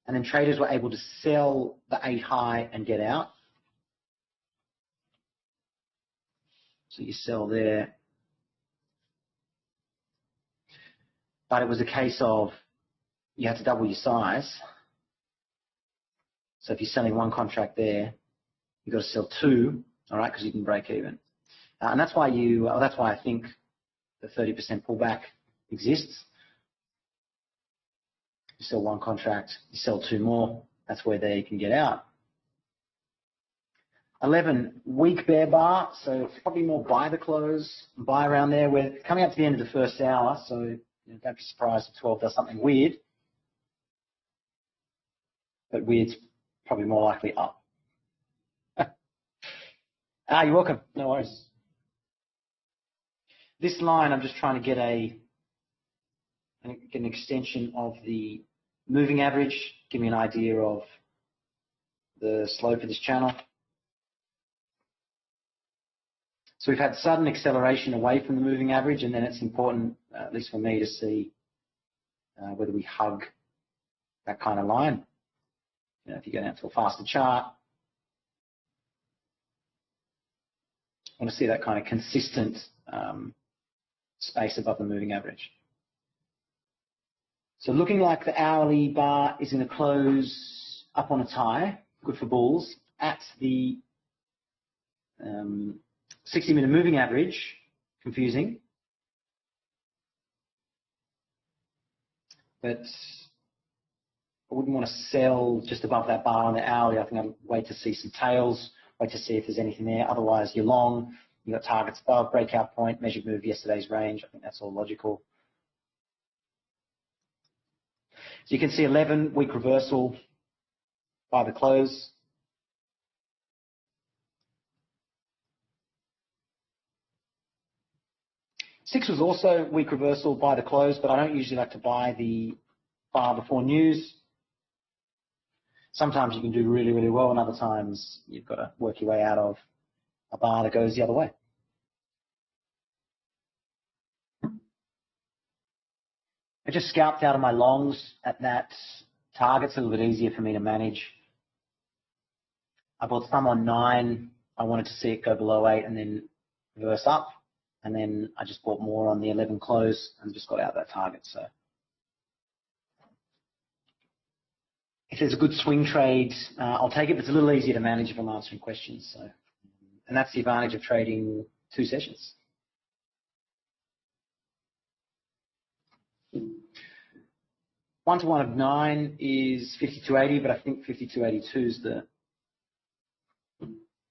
And then traders were able to sell the 8 high and get out. So you sell there. But it was a case of you had to double your size. So if you're selling 1 contract there, you've got to sell 2, all right, because you can break even. And that's why that's why I think the 30% pullback exists. You sell 1 contract, you sell 2 more. That's where they can get out. 11, weak bear bar, so it's probably more buy the close, buy around there. We're coming up to the end of the first hour, so don't be surprised if 12 does something weird. But weird's probably more likely up. You're welcome. No worries. This line, I'm just trying to get an extension of the moving average, give me an idea of the slope of this channel. So we've had sudden acceleration away from the moving average, and then it's important, at least for me, to see whether we hug that kind of line. If you go down to a faster chart, I want to see that kind of consistent space above the moving average. So looking like the hourly bar is going to close up on its high, good for bulls, at the 60-minute moving average, confusing. But I wouldn't want to sell just above that bar on the hourly. I think I'd wait to see some tails, wait to see if there's anything there. Otherwise, you're long. You've got targets above, breakout point, measured move, yesterday's range. I think that's all logical. So you can see 11, weak reversal by the close. 6 was also weak reversal by the close, but I don't usually like to buy the bar before news. Sometimes you can do really, really well, and other times you've got to work your way out of a bar that goes the other way. I just scalped out of my longs at that target. It's a little bit easier for me to manage. I bought some on 9. I wanted to see it go below 8 and then reverse up. And then I just bought more on the 11 close and just got out that target. So if there's a good swing trade, I'll take it. But it's a little easier to manage if I'm answering questions. So, and that's the advantage of trading 2 sessions. One to one of 9 is 52.80, but I think 52.82 is the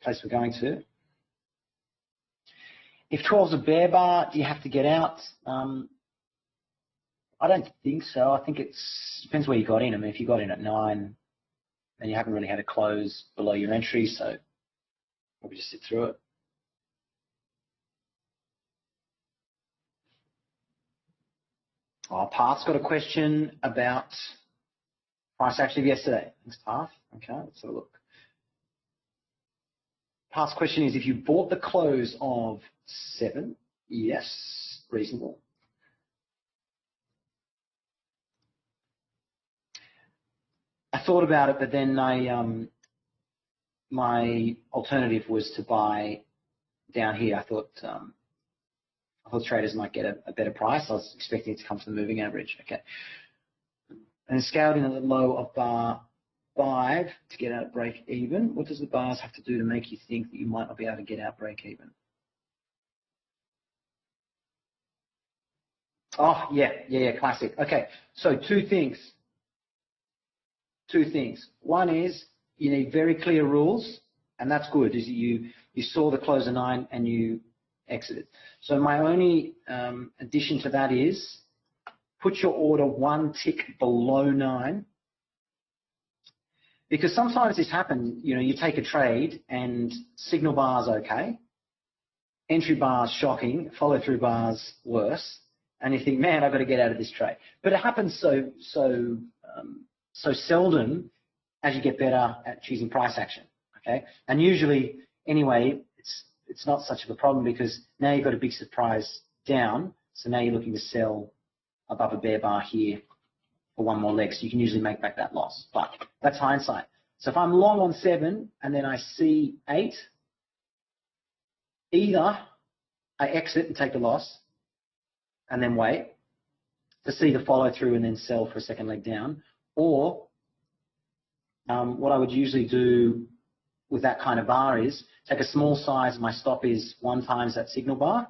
place we're going to. If 12's a bear bar, do you have to get out? I don't think so. I think it depends where you got in. I mean, if you got in at 9, then you haven't really had a close below your entry, so probably just sit through it. Oh, Parth's got a question about price action of yesterday. Thanks, Parth. Okay, let's have a look. Parth's question is, if you bought the close of 7, yes, reasonable. I thought about it, but then my alternative was to buy down here. I thought traders might get a better price. I was expecting it to come to the moving average. Okay, and scaled in at the low of bar 5 to get out at break even. What does the bars have to do to make you think that you might not be able to get out break even? Oh, yeah, classic. Okay, so two things. One is you need very clear rules, and that's good. Is you saw the close of 9 and you exited. So my only addition to that is put your order 1 tick below 9, because sometimes this happens. You know, you take a trade and signal bar's okay, entry bar's shocking, follow through bar's worse, and you think, man, I've got to get out of this trade. But it happens so seldom as you get better at choosing price action. Okay, and usually anyway, it's not such of a problem because now you've got a big surprise down. So now you're looking to sell above a bear bar here for 1 more leg. So you can usually make back that loss. But that's hindsight. So if I'm long on 7 and then I see 8, either I exit and take the loss and then wait to see the follow through and then sell for a second leg down, or what I would usually do with that kind of bar is take a small size. My stop is 1 times that signal bar,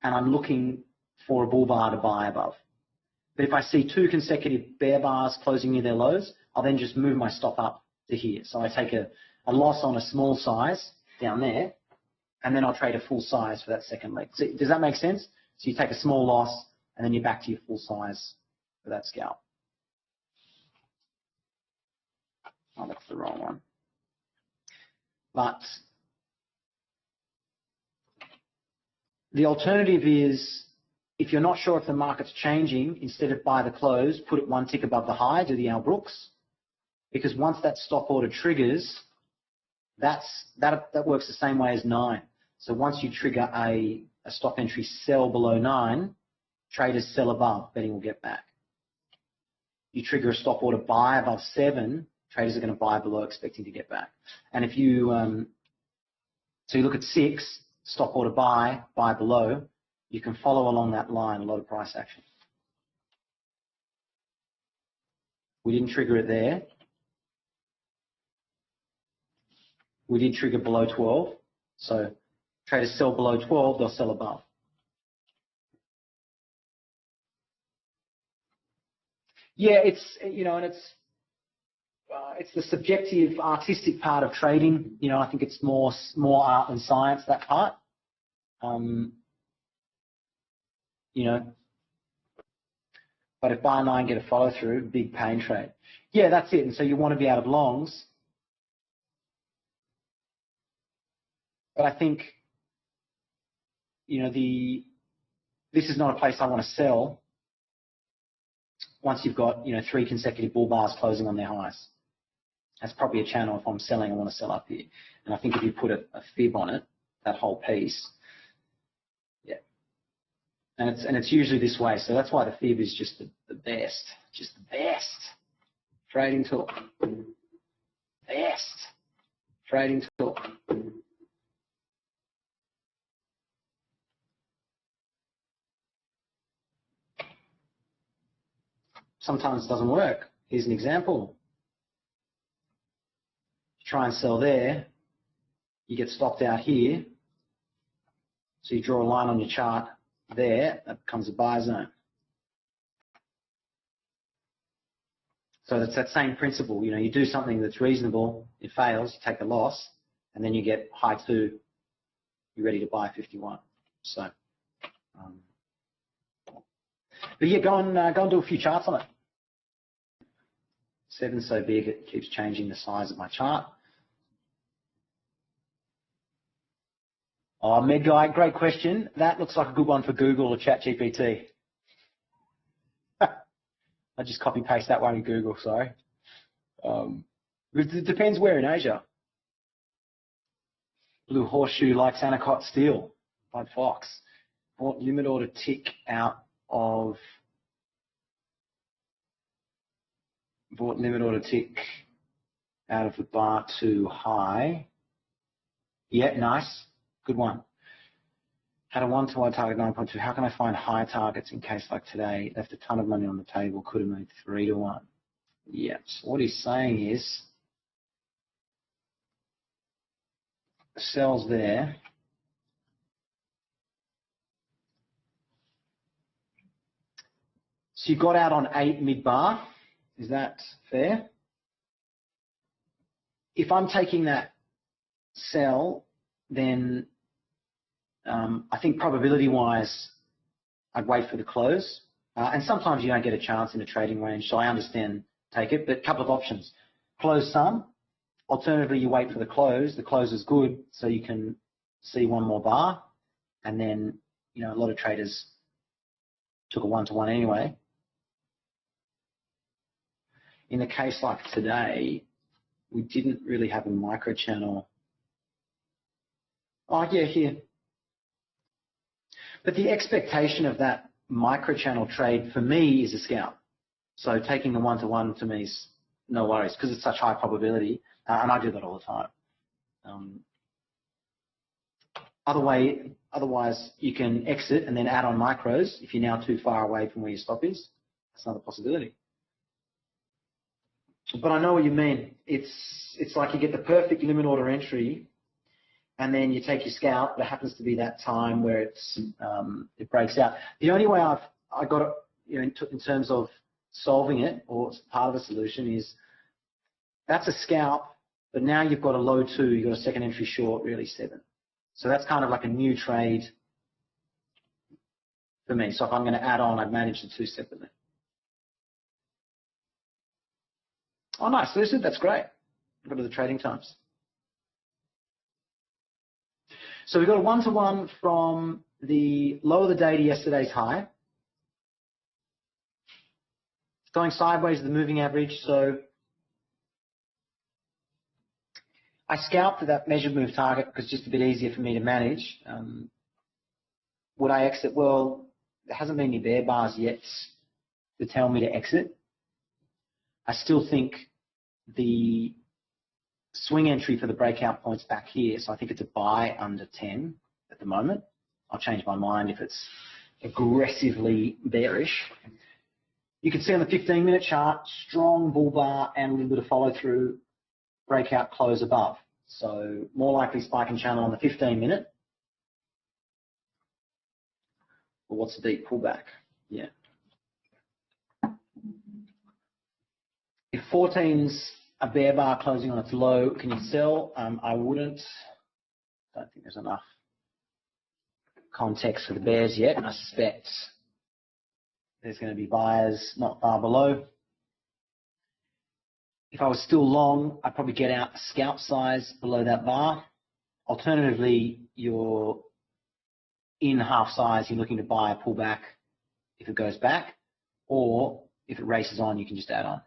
and I'm looking for a bull bar to buy above. But if I see 2 consecutive bear bars closing near their lows, I'll then just move my stop up to here. So I take a loss on a small size down there, and then I'll trade a full size for that second leg. So does that make sense? So you take a small loss, and then you're back to your full size for that scalp. Oh, that's the wrong one. But the alternative is, if you're not sure if the market's changing, instead of buy the close, put it 1 tick above the high, do the Al Brooks. Because once that stop order triggers, that works the same way as 9. So once you trigger a stop entry sell below 9, traders sell above, betting will get back. You trigger a stop order buy above 7, traders are going to buy below, expecting to get back. And if you, so you look at 6, stop order buy below, you can follow along that line, a lot of price action. We didn't trigger it there. We did trigger below 12. So traders sell below 12, they'll sell above. Yeah, it's, you know, and it's the subjective, artistic part of trading. You know, I think it's more art than science, that part. You know, but if bar 9 get a follow through, big pain trade. Yeah, that's it. And so you want to be out of longs. But I think you know, this is not a place I want to sell once you've got, you know, 3 consecutive bull bars closing on their highs. That's probably a channel if I'm selling, I want to sell up here. And I think if you put a fib on it, that whole piece, yeah. And it's usually this way. So that's why the fib is just the best. Just the best trading tool. Best trading tool. Sometimes it doesn't work. Here's an example. You try and sell there, you get stopped out here. So you draw a line on your chart there, that becomes a buy zone. So it's that same principle. You know, you do something that's reasonable, it fails, you take the loss, and then you get high 2, you're ready to buy 51. So, but yeah, go and do a few charts on it. 7's so big it keeps changing the size of my chart. Oh, Med Guy, great question. That looks like a good one for Google or ChatGPT. I just copy paste that one in Google, sorry. It depends where in Asia. Blue Horseshoe likes Anacott Steel by Fox. Bought limit order tick out of the bar too high. Yeah, nice. Good one. Had a 1-to-1 target 9.2. How can I find high targets in case like today? Left a ton of money on the table. Could have made 3-to-1. Yeah. So what he's saying is sells there. So you got out on 8 mid-bar. Is that fair? If I'm taking that sell, then I think probability-wise, I'd wait for the close. And sometimes you don't get a chance in a trading range, so I understand take it. But a couple of options. Close some. Alternatively, you wait for the close. The close is good, so you can see one more bar. And then, you know, a lot of traders took a 1-to-1 anyway. In a case like today, we didn't really have a micro channel. Oh, yeah, here. But the expectation of that micro channel trade for me is a scalp. So taking the 1-to-1 to me is no worries because it's such high probability, and I do that all the time. Otherwise, you can exit and then add on micros if you're now too far away from where your stop is. That's another possibility. But I know what you mean. It's like you get the perfect limit order entry, and then you take your scalp. There happens to be that time where it breaks out. The only way I got it, you know, in terms of solving it, or part of the solution, is that's a scalp, but now you've got a low 2, you've got a second entry short, really 7. So that's kind of like a new trade for me. So if I'm going to add on, I'd manage the 2 separately. Oh, nice. That's great. Go to the trading times. So we've got a 1-to-1 from the low of the day to yesterday's high. It's going sideways to the moving average. So I scalped that measured move target because it's just a bit easier for me to manage. Would I exit? Well, there hasn't been any bear bars yet to tell me to exit. I still think the swing entry for the breakout point's back here, so I think it's a buy under 10 at the moment. I'll change my mind if it's aggressively bearish. You can see on the 15-minute chart, strong bull bar and a little bit of follow through, breakout close above. So more likely spike and channel on the 15-minute. Well, what's the deep pullback? Yeah. If 14's a bear bar closing on its low, can you sell? I wouldn't. Don't think there's enough context for the bears yet. I suspect there's going to be buyers not far below. If I was still long, I'd probably get out a scalp size below that bar. Alternatively, your in half size, you're looking to buy a pullback if it goes back, or if it races on, you can just add on.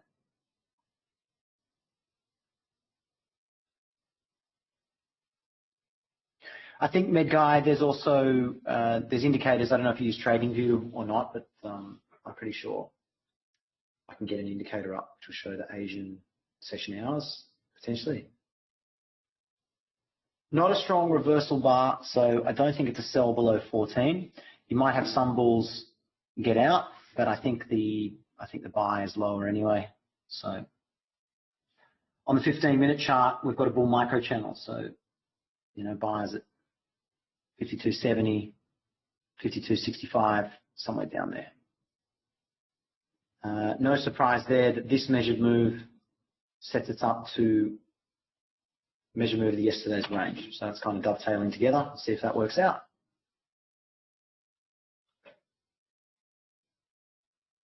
I think MedGuide, there's also there's indicators. I don't know if you use TradingView or not, but I'm pretty sure I can get an indicator up to show the Asian session hours potentially. Not a strong reversal bar, so I don't think it's a sell below 14. You might have some bulls get out, but I think the buy is lower anyway. So on the 15-minute chart, we've got a bull micro channel, so buyers at 52.70, 52.65, somewhere down there. No surprise there that this measured move sets us up to measure move of yesterday's range. So it's kind of dovetailing together. Let's see if that works out.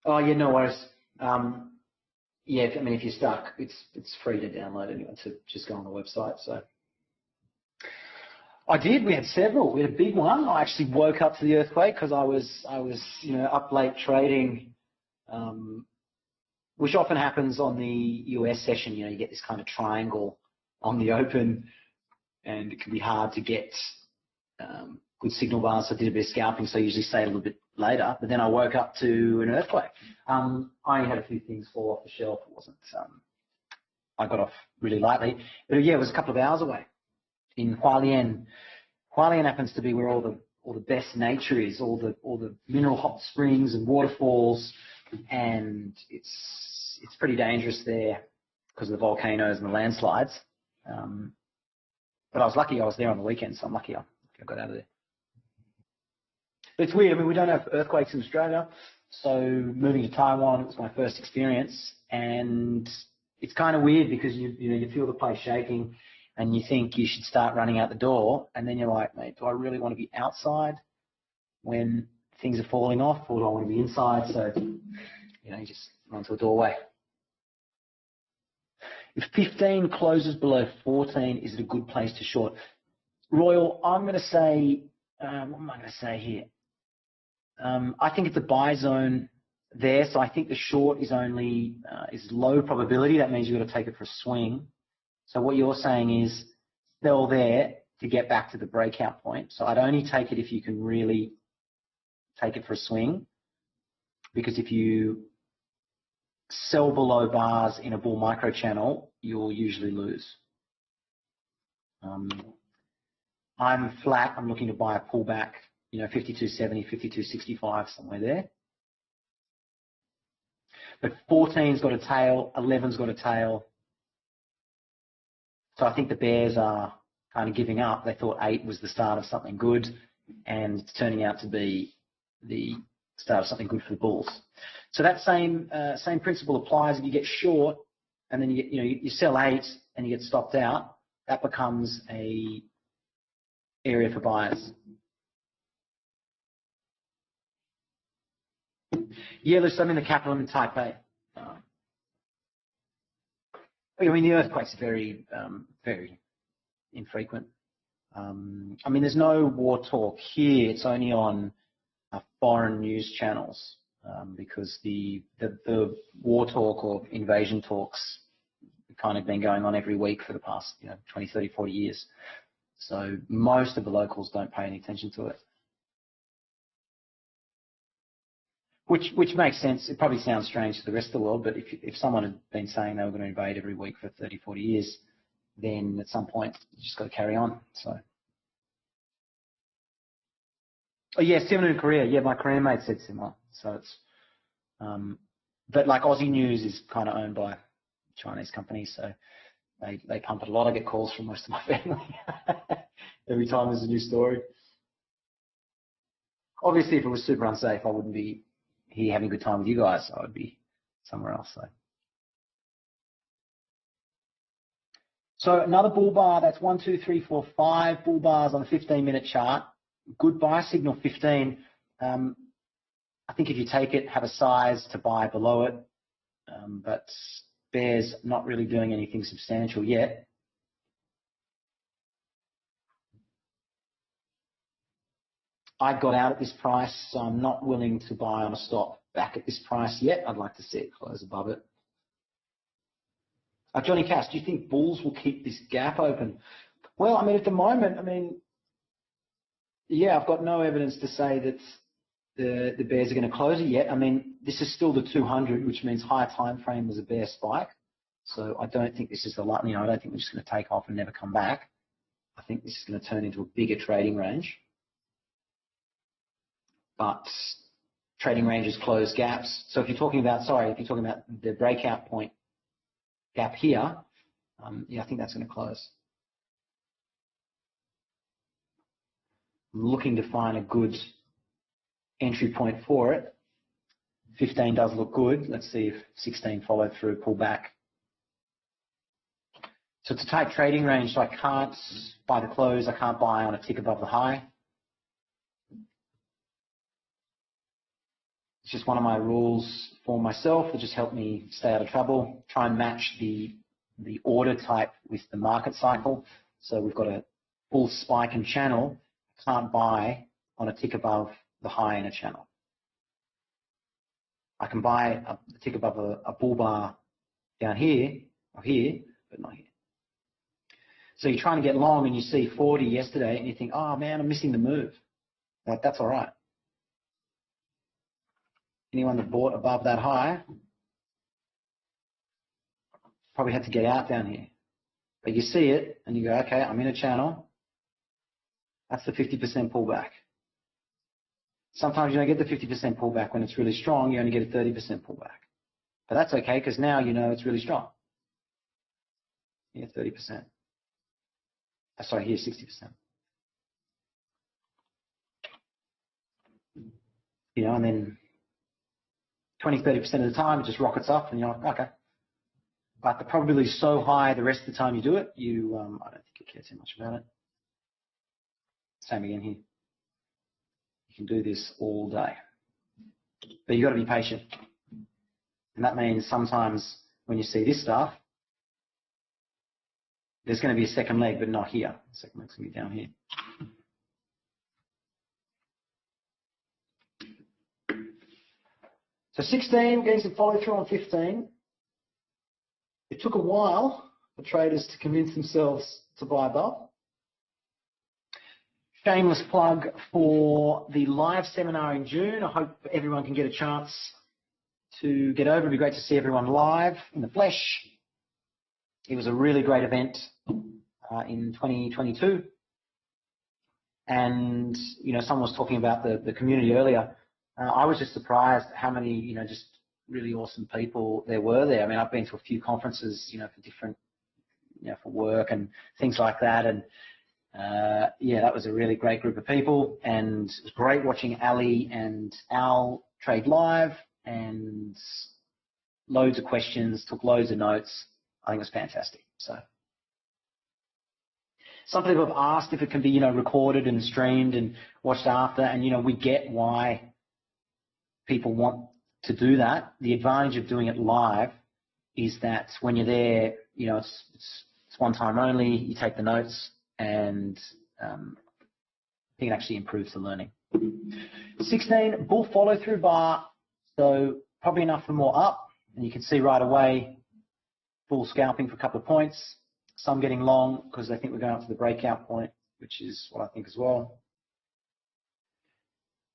Oh yeah, no worries. Yeah, I mean if you're stuck, it's free to download anyway. To just go on the website. So I did. We had several. We had a big one. I actually woke up to the earthquake because I was up late trading, which often happens on the US session. You get this kind of triangle on the open, and it can be hard to get good signal bars. So I did a bit of scalping, so I usually stay a little bit later. But then I woke up to an earthquake. I had a few things fall off the shelf. It wasn't. I got off really lightly, but yeah, it was a couple of hours away in Hualien. Hualien happens to be where all the best nature is, all the mineral hot springs and waterfalls, and it's pretty dangerous there because of the volcanoes and the landslides. But I was lucky I was there on the weekend, so I'm lucky I got out of there. But it's weird. I mean, we don't have earthquakes in Australia, so moving to Taiwan, it was my first experience, and it's kind of weird because you feel the place shaking, and you think you should start running out the door, and then you're like, mate, do I really want to be outside when things are falling off, or do I want to be inside? So you just run to a doorway. If 15 closes below 14, is it a good place to short? Royal, I'm going to say, what am I going to say here? I think it's a buy zone there, so I think the short is only is low probability. That means you've got to take it for a swing. So what you're saying is sell there to get back to the breakout point. So I'd only take it if you can really take it for a swing, because if you sell below bars in a bull micro channel, you'll usually lose. I'm flat. I'm looking to buy a pullback, 52.70, 52.65, somewhere there. But 14's got a tail, 11's got a tail. So I think the bears are kind of giving up. They thought 8 was the start of something good, and it's turning out to be the start of something good for the bulls. So that same principle applies. If you get short and then you sell 8 and you get stopped out, that becomes a area for buyers. Yeah, listen, I'm in the capital. I'm in Taipei. I mean, the earthquakes are very, very infrequent. I mean, there's no war talk here. It's only on foreign news channels because the war talk or invasion talks have kind of been going on every week for the past 20, 30, 40 years. So most of the locals don't pay any attention to it. Which makes sense. It probably sounds strange to the rest of the world, but if someone had been saying they were going to invade every week for 30, 40 years, then at some point you just got to carry on. So, oh yeah, similar in Korea. Yeah, my Korean mate said similar. So it's, but like Aussie News is kind of owned by Chinese companies, so they pump it a lot. I get calls from most of my family every time there's a new story. Obviously, if it was super unsafe, I wouldn't be here having a good time with you guys. I would be somewhere else. So another bull bar, that's 1, 2, 3, 4, 5 bull bars on the 15-minute chart. Good buy signal 15. I think if you take it, have a size to buy below it, but bears not really doing anything substantial yet. I got out at this price, so I'm not willing to buy on a stop back at this price yet. I'd like to see it close above it. Johnny Cass, do you think bulls will keep this gap open? Well, I mean, at the moment, yeah, I've got no evidence to say that the bears are going to close it yet. I mean, this is still the 200, which means higher time frame was a bear spike. So I don't think this is the lightning. I don't think we're just going to take off and never come back. I think this is going to turn into a bigger trading range. But trading ranges close gaps. So if you're talking about, the breakout point gap here, yeah, I think that's going to close. I'm looking to find a good entry point for it. 15 does look good. Let's see if 16 followed through, pull back. So it's a tight trading range, so I can't buy the close, I can't buy on a tick above the high. It's just one of my rules for myself that just help me stay out of trouble. Try and match the order type with the market cycle. So we've got a full spike and channel. I can't buy on a tick above the high in a channel. I can buy a tick above a bull bar down here or here, but not here. So you're trying to get long and you see 40 yesterday and you think, oh man, I'm missing the move. That's all right. Anyone that bought above that high probably had to get out down here. But you see it and you go, okay, I'm in a channel. That's the 50% pullback. Sometimes you don't get the 50% pullback when it's really strong. You only get a 30% pullback. But that's okay because now you know it's really strong. Yeah, 30%. Sorry, here's 60%. You know, and then 20, 30% of the time it just rockets up and you're like, okay. But the probability is so high the rest of the time you do it, I don't think you care too much about it. Same again here. You can do this all day. But you've got to be patient. And that means sometimes when you see this stuff, there's going to be a second leg, but not here. The second leg's going to be down here. So 16, getting some follow through on 15. It took a while for traders to convince themselves to buy above. Shameless plug for the live seminar in June. I hope everyone can get a chance to get over. It'd be great to see everyone live in the flesh. It was a really great event in 2022. And, you know, someone was talking about the community earlier. I was just surprised how many, you know, just really awesome people there were there. I mean, I've been to a few conferences, you know, for different, you know, for work and things like that. And, yeah, that was a really great group of people. And it was great watching Ali and Al trade live and loads of questions, took loads of notes. I think it was fantastic. So some people have asked if it can be, you know, recorded and streamed and watched after. And, you know, we get why people want to do that. The advantage of doing it live is that when you're there, you know, it's one time only. You take the notes and I think it actually improves the learning. 16, bull follow through bar. So probably enough for more up. And you can see right away, bull scalping for a couple of points. Some getting long because they think we're going up to the breakout point, which is what I think as well.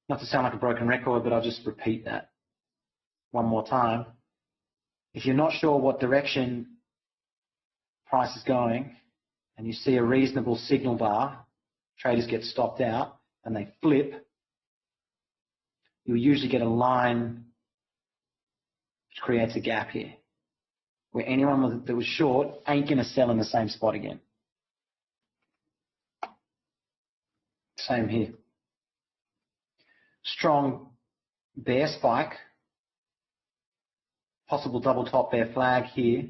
Not to sound like a broken record, but I'll just repeat that one more time. If you're not sure what direction price is going and you see a reasonable signal bar, traders get stopped out and they flip, you'll usually get a line which creates a gap here, where anyone that was short ain't going to sell in the same spot again. Same here. Strong bear spike, possible double top bear flag here.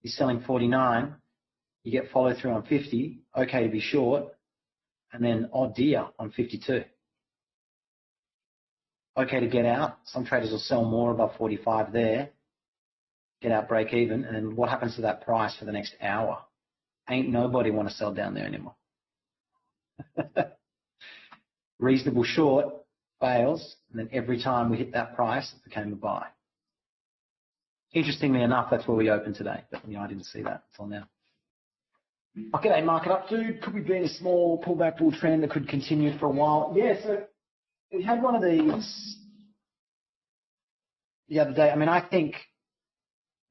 You're selling 49, you get follow through on 50, okay to be short, and then odd dear on 52. Okay to get out. Some traders will sell more above 45 there, get out break even, and then what happens to that price for the next hour? Ain't nobody want to sell down there anymore. reasonable short fails, and then every time we hit that price, it became a buy. Interestingly enough, that's where we opened today, but I didn't see that until now. Okay, market updo. Could we be in a small pullback bull trend that could continue for a while? Yeah, so we had one of these the other day. I think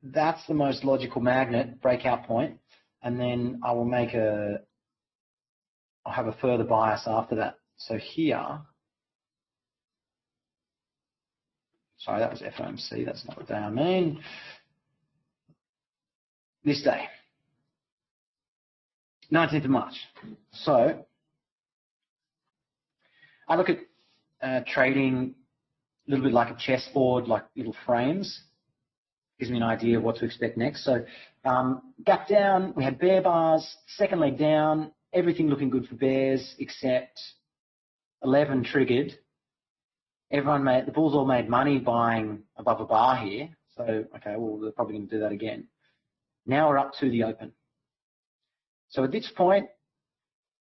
that's the most logical magnet breakout point, and then I'll have a further bias after that. So here, sorry, that was FOMC, that's not the day I mean. This day, 19th of March. So I look at trading a little bit like a chessboard, like little frames. Gives me an idea of what to expect next. So gap down, we had bear bars, second leg down, everything looking good for bears except 11 triggered. The bulls all made money buying above a bar here. So, okay, well, they're probably going to do that again. Now we're up to the open. So at this point,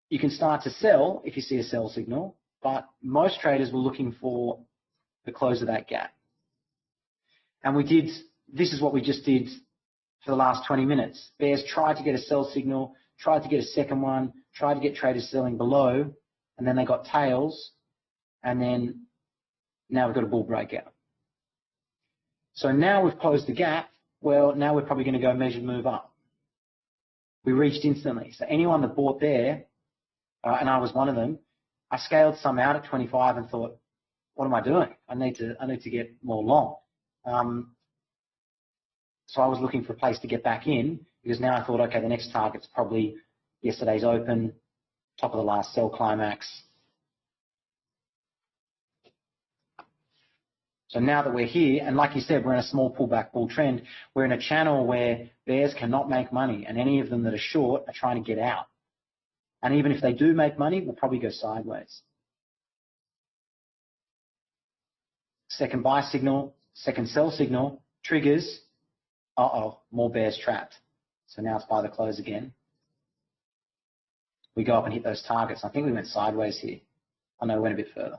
you can start to sell if you see a sell signal, but most traders were looking for the close of that gap. And this is what we just did for the last 20 minutes. Bears tried to get a sell signal, tried to get a second one, tried to get traders selling below, and then they got tails, and then now we've got a bull breakout. So now we've closed the gap. Well, now we're probably going to go measured move up. We reached instantly. So anyone that bought there, and I was one of them, I scaled some out at 25 and thought, what am I doing? I need to get more long. So I was looking for a place to get back in because now I thought, okay, the next target's probably yesterday's open, top of the last sell climax. So now that we're here, and like you said, we're in a small pullback bull trend, we're in a channel where bears cannot make money, and any of them that are short are trying to get out. And even if they do make money, we'll probably go sideways. Second buy signal, second sell signal, triggers. Uh-oh, more bears trapped. So now it's by the close again. We go up and hit those targets. I think we went sideways here. I know we went a bit further.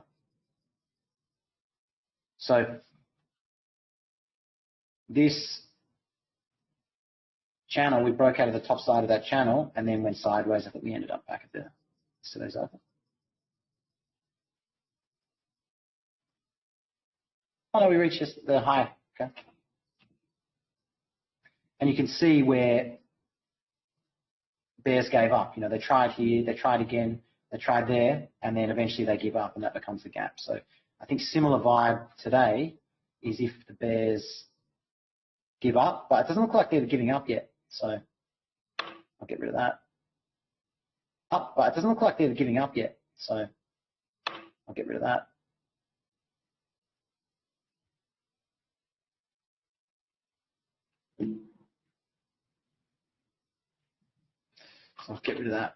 So this channel, we broke out of the top side of that channel and then went sideways. I think we ended up back at yesterday's open. Oh no, we reached the high. Okay. And you can see where bears gave up. They tried here, they tried again, they tried there, and then eventually they give up, and that becomes the gap. So I think similar vibe today is if the bears give up, but it doesn't look like they're giving up yet. So I'll get rid of that. Up, but it doesn't look like they're giving up yet. So I'll get rid of that. I'll get rid of that,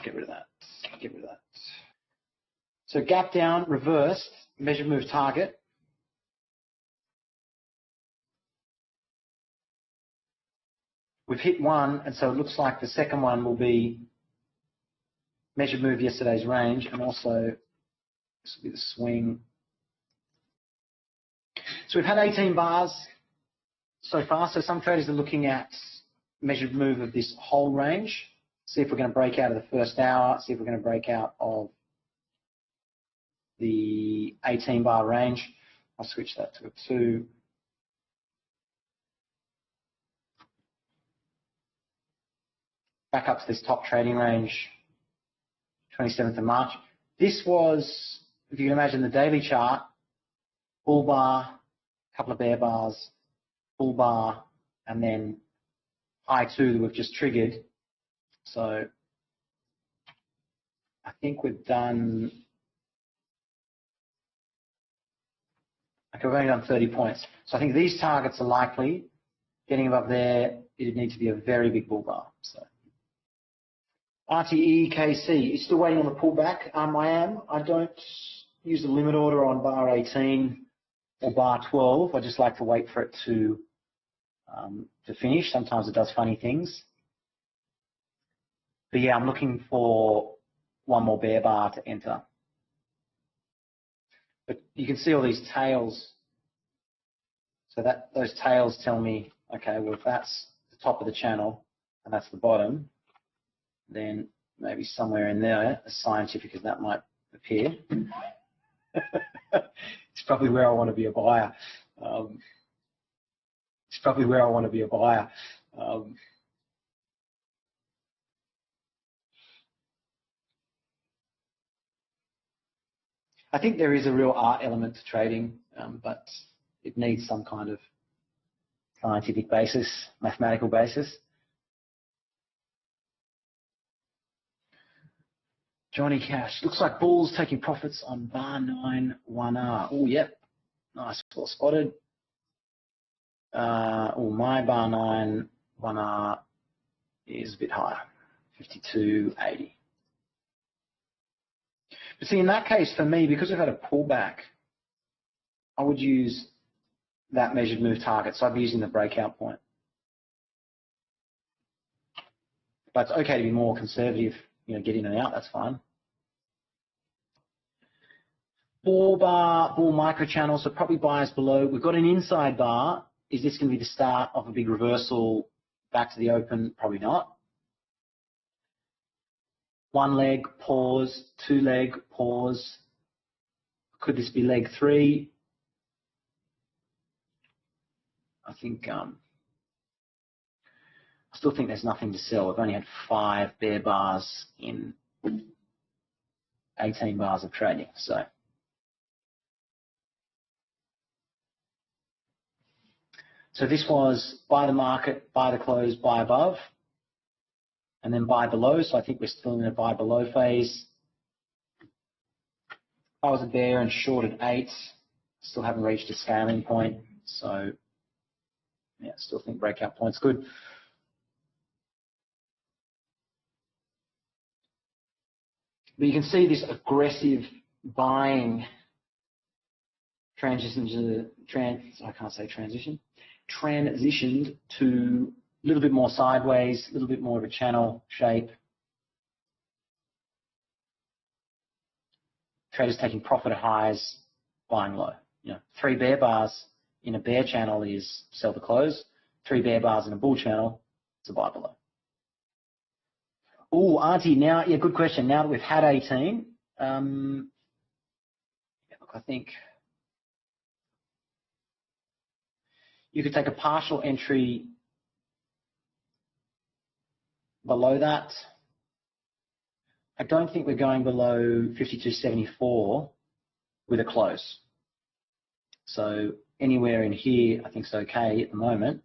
get rid of that, get rid of that. So gap down, reversed, measured move target. We've hit one, and so it looks like the second one will be measured move yesterday's range, and also this will be the swing. So we've had 18 bars so far, so some traders are looking at measured move of this whole range. See if we're going to break out of the first hour, see if we're going to break out of the 18 bar range. I'll switch that to a 2. Back up to this top trading range, 27th of March. This was, if you can imagine the daily chart, bull bar, a couple of bear bars, bull bar, and then high 2 that we've just triggered. So I think we've done, okay, we've only done 30 points. So I think these targets are likely. Getting above there, it'd need to be a very big bull bar. So RTE KC is still waiting on the pullback. I am. I don't use the limit order on bar 18 or bar 12. I just like to wait for it to finish. Sometimes it does funny things. But yeah, I'm looking for one more bear bar to enter. But you can see all these tails. So that those tails tell me, okay, well, if that's the top of the channel and that's the bottom, then maybe somewhere in there, as scientific as that might appear, it's probably where I want to be a buyer. It's probably where I want to be a buyer. I think there is a real art element to trading, but it needs some kind of scientific basis, mathematical basis. Johnny Cash, looks like bulls taking profits on bar 9 1R. Oh, yep, nice, well spotted. My bar 9 1R is a bit higher, 52.80. But see, in that case, for me, because we've had a pullback, I would use that measured move target. So I'd be using the breakout point. But it's okay to be more conservative, get in and out, that's fine. Bull bar, bull micro channel, so probably buyers below. We've got an inside bar. Is this going to be the start of a big reversal back to the open? Probably not. One leg, pause, two leg, pause. Could this be leg 3? I still think there's nothing to sell. We've only had 5 bear bars in 18 bars of trading. So this was buy the market, buy the close, buy above, and then buy below. So I think we're still in a buy below phase. I was a bear and shorted 8. Still haven't reached a scaling point. So yeah, still think breakout point's good. But you can see this aggressive buying transitioned to a little bit more sideways, a little bit more of a channel shape. Traders taking profit at highs, buying low. 3 bear bars in a bear channel is sell the close. 3 bear bars in a bull channel, it's a buy below. Oh, Auntie, now, yeah, good question. Now that we've had 18, look, I think you could take a partial entry below that. I don't think we're going below 52.74 with a close. So anywhere in here, I think is okay at the moment.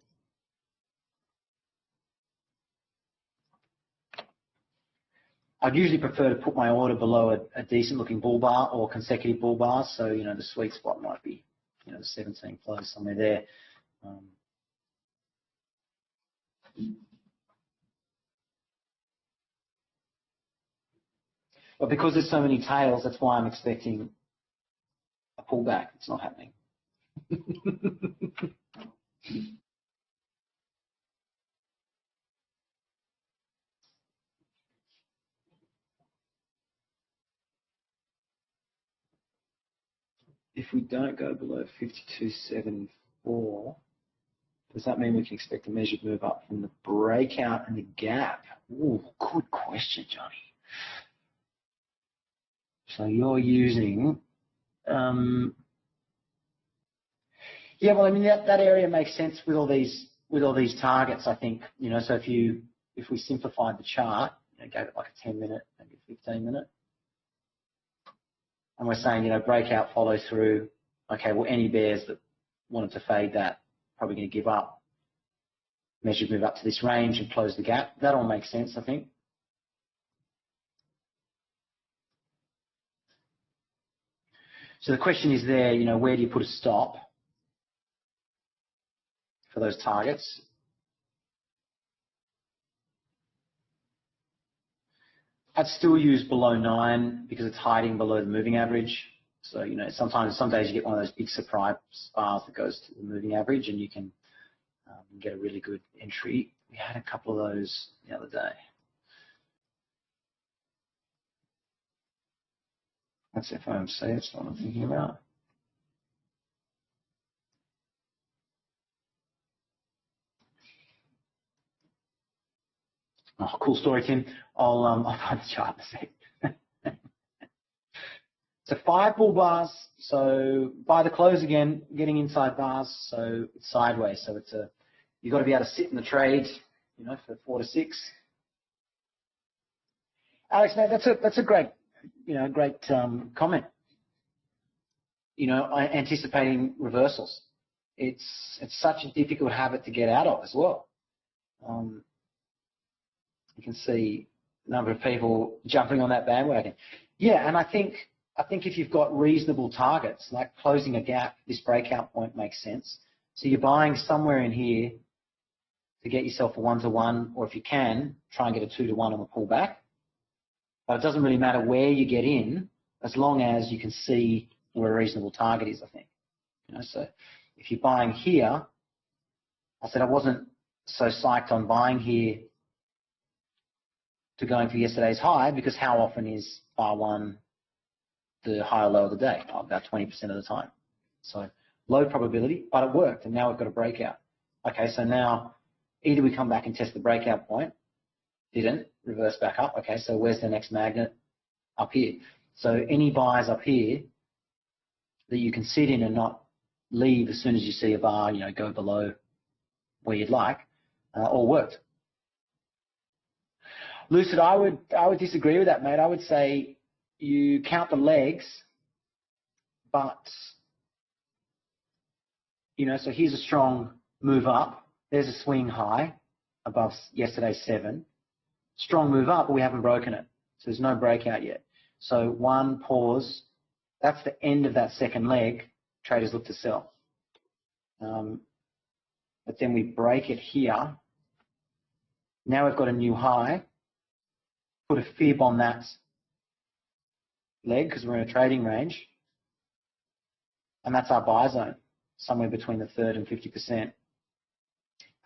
I'd usually prefer to put my order below a decent looking bull bar or consecutive bull bars. So, the sweet spot might be, the 17 close, somewhere there. But because there's so many tails, that's why I'm expecting a pullback. It's not happening. If we don't go below 52.74, does that mean we can expect a measured move up from the breakout and the gap? Ooh, good question, Johnny. So you're using, yeah, well, I mean, that area makes sense with all these targets, I think. So if we simplified the chart, gave it like a 10-minute, maybe a 15-minute, and we're saying, breakout follow through. Okay, well, any bears that wanted to fade that probably going to give up. Measured move up to this range and close the gap. That all makes sense, I think. So the question is there, where do you put a stop for those targets? I'd still use below 9 because it's hiding below the moving average. So, some days you get one of those big surprise bars that goes to the moving average and you can get a really good entry. We had a couple of those the other day. That's FOMC, that's what I'm thinking about. Oh, cool story, Tim. I'll find the chart in a sec. So 5 bull bars. So by the close again, getting inside bars. So it's sideways. So it's you've got to be able to sit in the trade, you know, for 4 to 6. Alex, mate, that's a great, you know, great comment. You know, anticipating reversals. It's such a difficult habit to get out of as well. You can see a number of people jumping on that bandwagon. Yeah, and I think if you've got reasonable targets, like closing a gap, this breakout point makes sense. So you're buying somewhere in here to get yourself a 1-to-1, or if you can, try and get a 2-to-1 on the pullback. But it doesn't really matter where you get in, as long as you can see where a reasonable target is, I think. You know, so if you're buying here, I said I wasn't so psyched on buying here to going for yesterday's high, because how often is bar 1 the high or low of the day? Oh, about 20% of the time. So low probability, but it worked, and now we've got a breakout. Okay, so now either we come back and test the breakout point, didn't, reverse back up. Okay, so where's the next magnet? Up here. So any buys up here that you can sit in and not leave as soon as you see a bar, you know, go below where you'd like, all worked. Lucid, I would disagree with that, mate. I would say you count the legs, but, you know, so here's a strong move up. There's a swing high above yesterday's 7. Strong move up, but we haven't broken it. So there's no breakout yet. So 1, pause. That's the end of that second leg. Traders look to sell. But then we break it here. Now we've got a new high. Put a fib on that leg because we're in a trading range. And that's our buy zone, somewhere between the 3rd and 50%.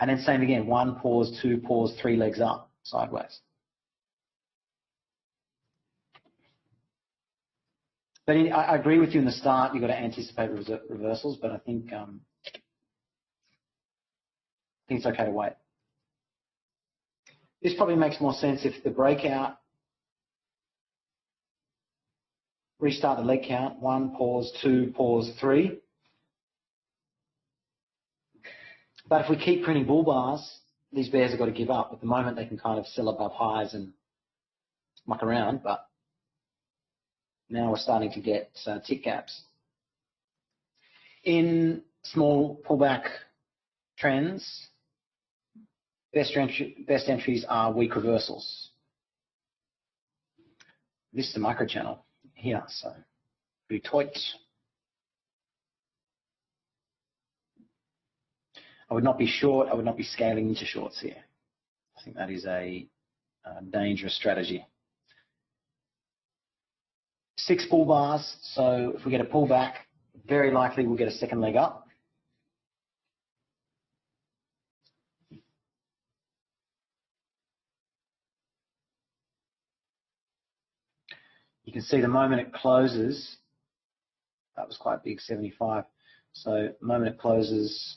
And then same again, 1, pause, 2, pause, 3 legs up, sideways. But I agree with you in the start, you've got to anticipate reversals, but I think it's okay to wait. This probably makes more sense if the breakout, restart the leg count, 1, pause, 2, pause, 3. But if we keep printing bull bars, these bears have got to give up. At the moment, they can kind of sell above highs and muck around, but now we're starting to get tick gaps. In small pullback trends, best entries are weak reversals. This is the micro channel here, so pretty tight. I would not be short. I would not be scaling into shorts here. I think that is a dangerous strategy. 6 bull bars. So if we get a pullback, very likely we'll get a second leg up. You can see the moment it closes, that was quite big, 75. So the moment it closes,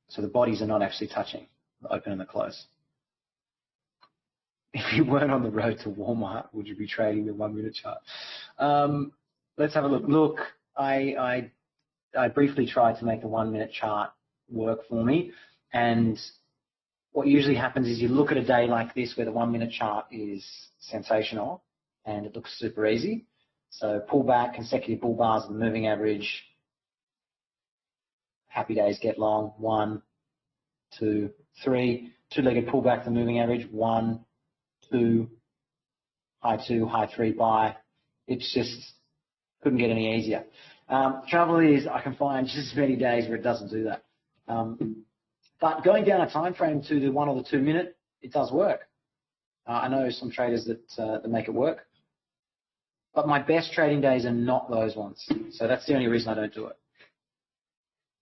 so the bodies are not actually touching, the open and the close. If you weren't on the road to Walmart, would you be trading the 1 minute chart? Let's have a look. Look, I briefly tried to make the 1 minute chart work for me. And what usually happens is you look at a day like this where the 1 minute chart is sensational and it looks super easy. So pull back, consecutive bull bars of the moving average. Happy days get long. 1, 2, 3. Two-legged pullback, the moving average. 1, 2, high 2, high 3 buy. It's just couldn't get any easier. Trouble is I can find just as many days where it doesn't do that. But going down a time frame to the 1 or the 2 minute, it does work. I know some traders that make it work. But my best trading days are not those ones. So that's the only reason I don't do it.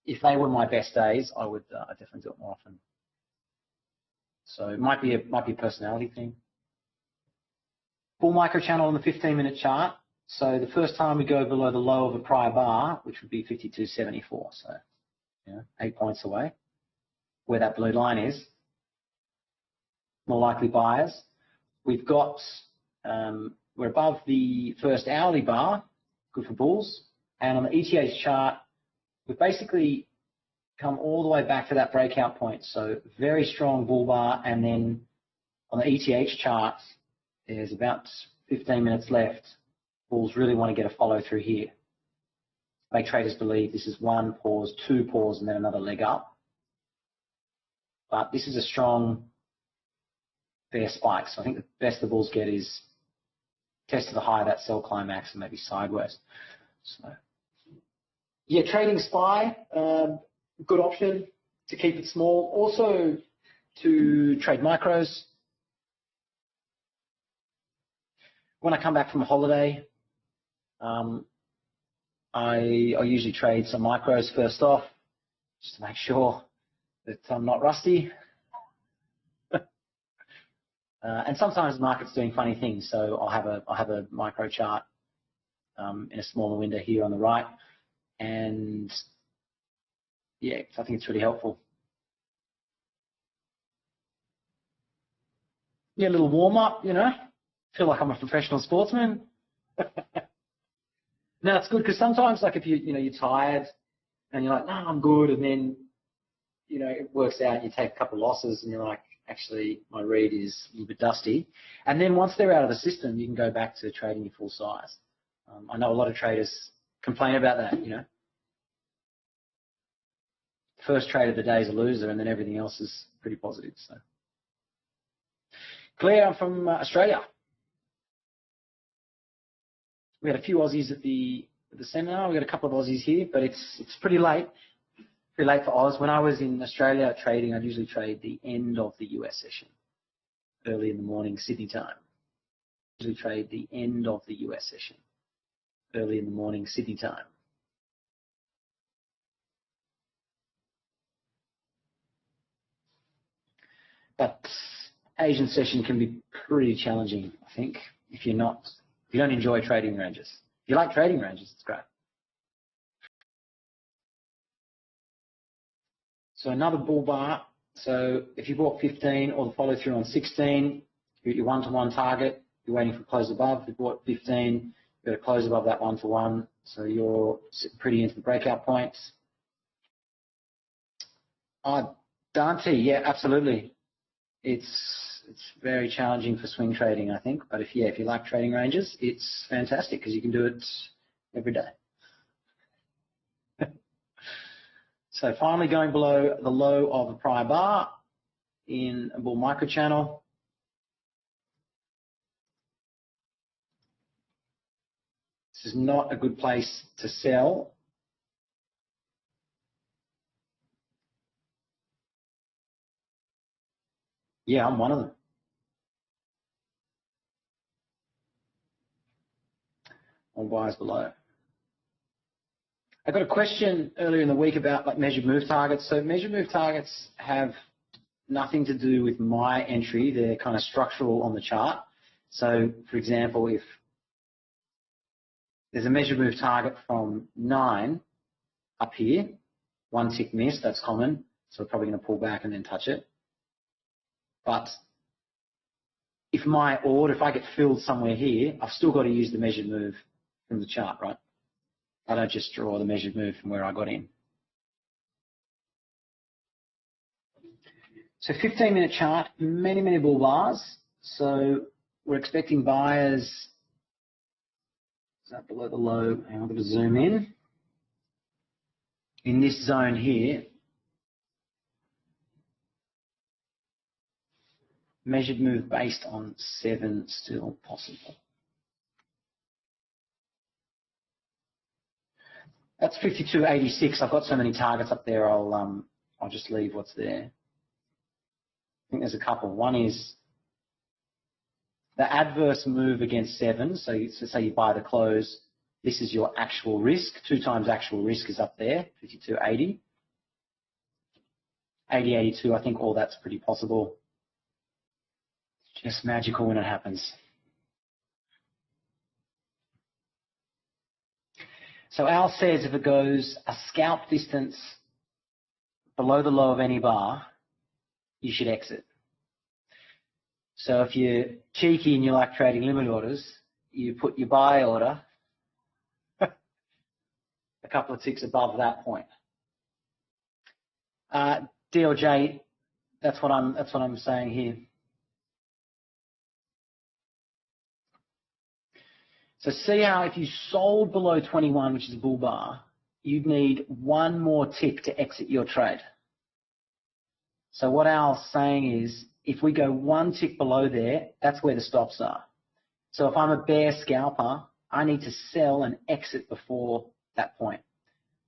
If they were my best days, I would I'd definitely do it more often. So it might be a personality thing. Bull micro channel on the 15-minute chart. So the first time we go below the low of a prior bar, which would be 52.74. So 8 points away, where that blue line is. more likely buyers. We've got, we're above the first hourly bar, good for bulls. And on the ETH chart, we've basically come all the way back to that breakout point. So very strong bull bar. And then on the ETH chart, there's about 15 minutes left. Bulls really want to get a follow through here. Make traders believe this is one pause, two pause, and then another leg up. But this is a strong bear spike. So I think the best the bulls get is test to the high of that sell climax and maybe sideways. So yeah, trading SPY, good option to keep it small. Also to trade micros. When I come back from a holiday, I usually trade some micros first off, just to make sure that I'm not rusty. And sometimes the market's doing funny things, so I'll have a micro chart in a smaller window here on the right, and yeah, I think it's really helpful. Yeah, a little warm up, you know. Feel like I'm a professional sportsman. No, it's good because sometimes, like if you're tired and you're like, no, I'm good, and then it works out and you take a couple of losses and you're like, actually my read is a little bit dusty. And then once they're out of the system, you can go back to trading your full size. I know a lot of traders complain about that. First trade of the day is a loser, and then everything else is pretty positive. So, Claire, I'm from Australia. We had a few Aussies at the seminar. We got a couple of Aussies here, but it's pretty late. Pretty late for Oz. When I was in Australia trading, I'd usually trade the end of the US session, early in the morning Sydney time. Usually trade the end of the US session, early in the morning Sydney time. But Asian session can be pretty challenging, I think, if you don't enjoy trading ranges. If you like trading ranges, it's great. So another bull bar. So if you bought 15 or the follow through on 16, you're at your one-to-one target. You're waiting for close above. If you bought 15, you've got to close above that one-to-one. So you're pretty into the breakout points. Dante, yeah, absolutely. It's very challenging for swing trading, I think. But if you like trading ranges, it's fantastic because you can do it every day. So finally going below the low of the prior bar in a bull micro channel. This is not a good place to sell. Yeah, I'm one of them. All buyers below. I got a question earlier in the week about like measured move targets. So measured move targets have nothing to do with my entry. They're kind of structural on the chart. So for example, if there's a measured move target from 9 up here, one tick miss, that's common. So we're probably going to pull back and then touch it. But if I get filled somewhere here, I've still got to use the measured move from the chart, right? I don't just draw the measured move from where I got in. So 15-minute chart, many bull bars. So we're expecting buyers. Is that below the low? I'm going to zoom in. In this zone here, measured move based on 7 still possible. That's 52.86. I've got so many targets up there. I'll just leave what's there. I think there's a couple. One is the adverse move against 7. So say you buy the close. This is your actual risk. 2 times actual risk is up there. 52.80. 80.82. I think all that's pretty possible. It's just magical when it happens. So Al says if it goes a scalp distance below the low of any bar, you should exit. So if you're cheeky and you like trading limit orders, you put your buy order a couple of ticks above that point. DLJ, that's what I'm saying here. So see how if you sold below 21, which is a bull bar, you'd need one more tick to exit your trade. So what Al's saying is, if we go one tick below there, that's where the stops are. So if I'm a bear scalper, I need to sell and exit before that point.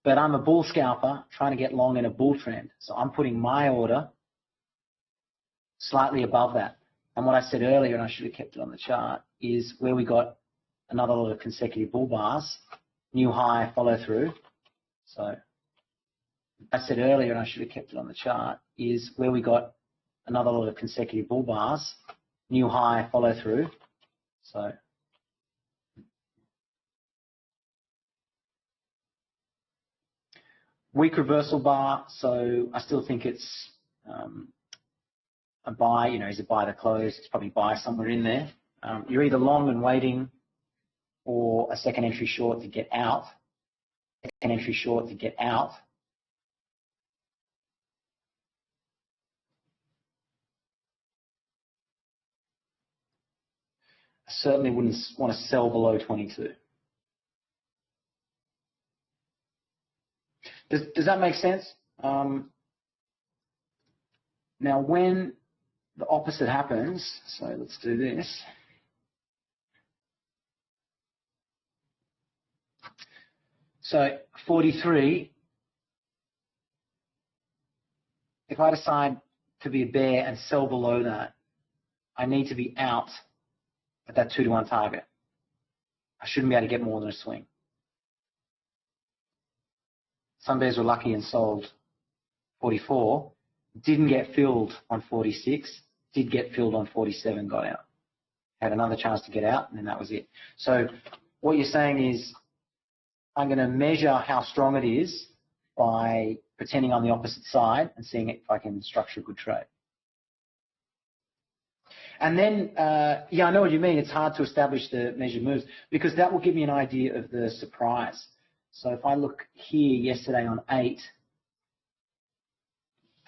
But I'm a bull scalper trying to get long in a bull trend. So I'm putting my order slightly above that. And what I said earlier, and I should have kept it on the chart, is where we got another lot of consecutive bull bars, new high follow through. So I said earlier, and I should have kept it on the chart, is where we got another lot of consecutive bull bars, new high follow through. So weak reversal bar, so I still think it's a buy. You know, is it buy the close? It's probably buy somewhere in there. You're either long and waiting, or a second entry short to get out. Second entry short to get out. I certainly wouldn't want to sell below 22. Does that make sense? Now, when the opposite happens, so let's do this. So 43, if I decide to be a bear and sell below that, I need to be out at that 2-to-1 target. I shouldn't be able to get more than a swing. Some bears were lucky and sold 44, didn't get filled on 46, did get filled on 47, got out. Had another chance to get out, and then that was it. So what you're saying is, I'm going to measure how strong it is by pretending on the opposite side and seeing if I can structure a good trade. And then, yeah, I know what you mean. It's hard to establish the measured moves because that will give me an idea of the surprise. So if I look here yesterday on 8,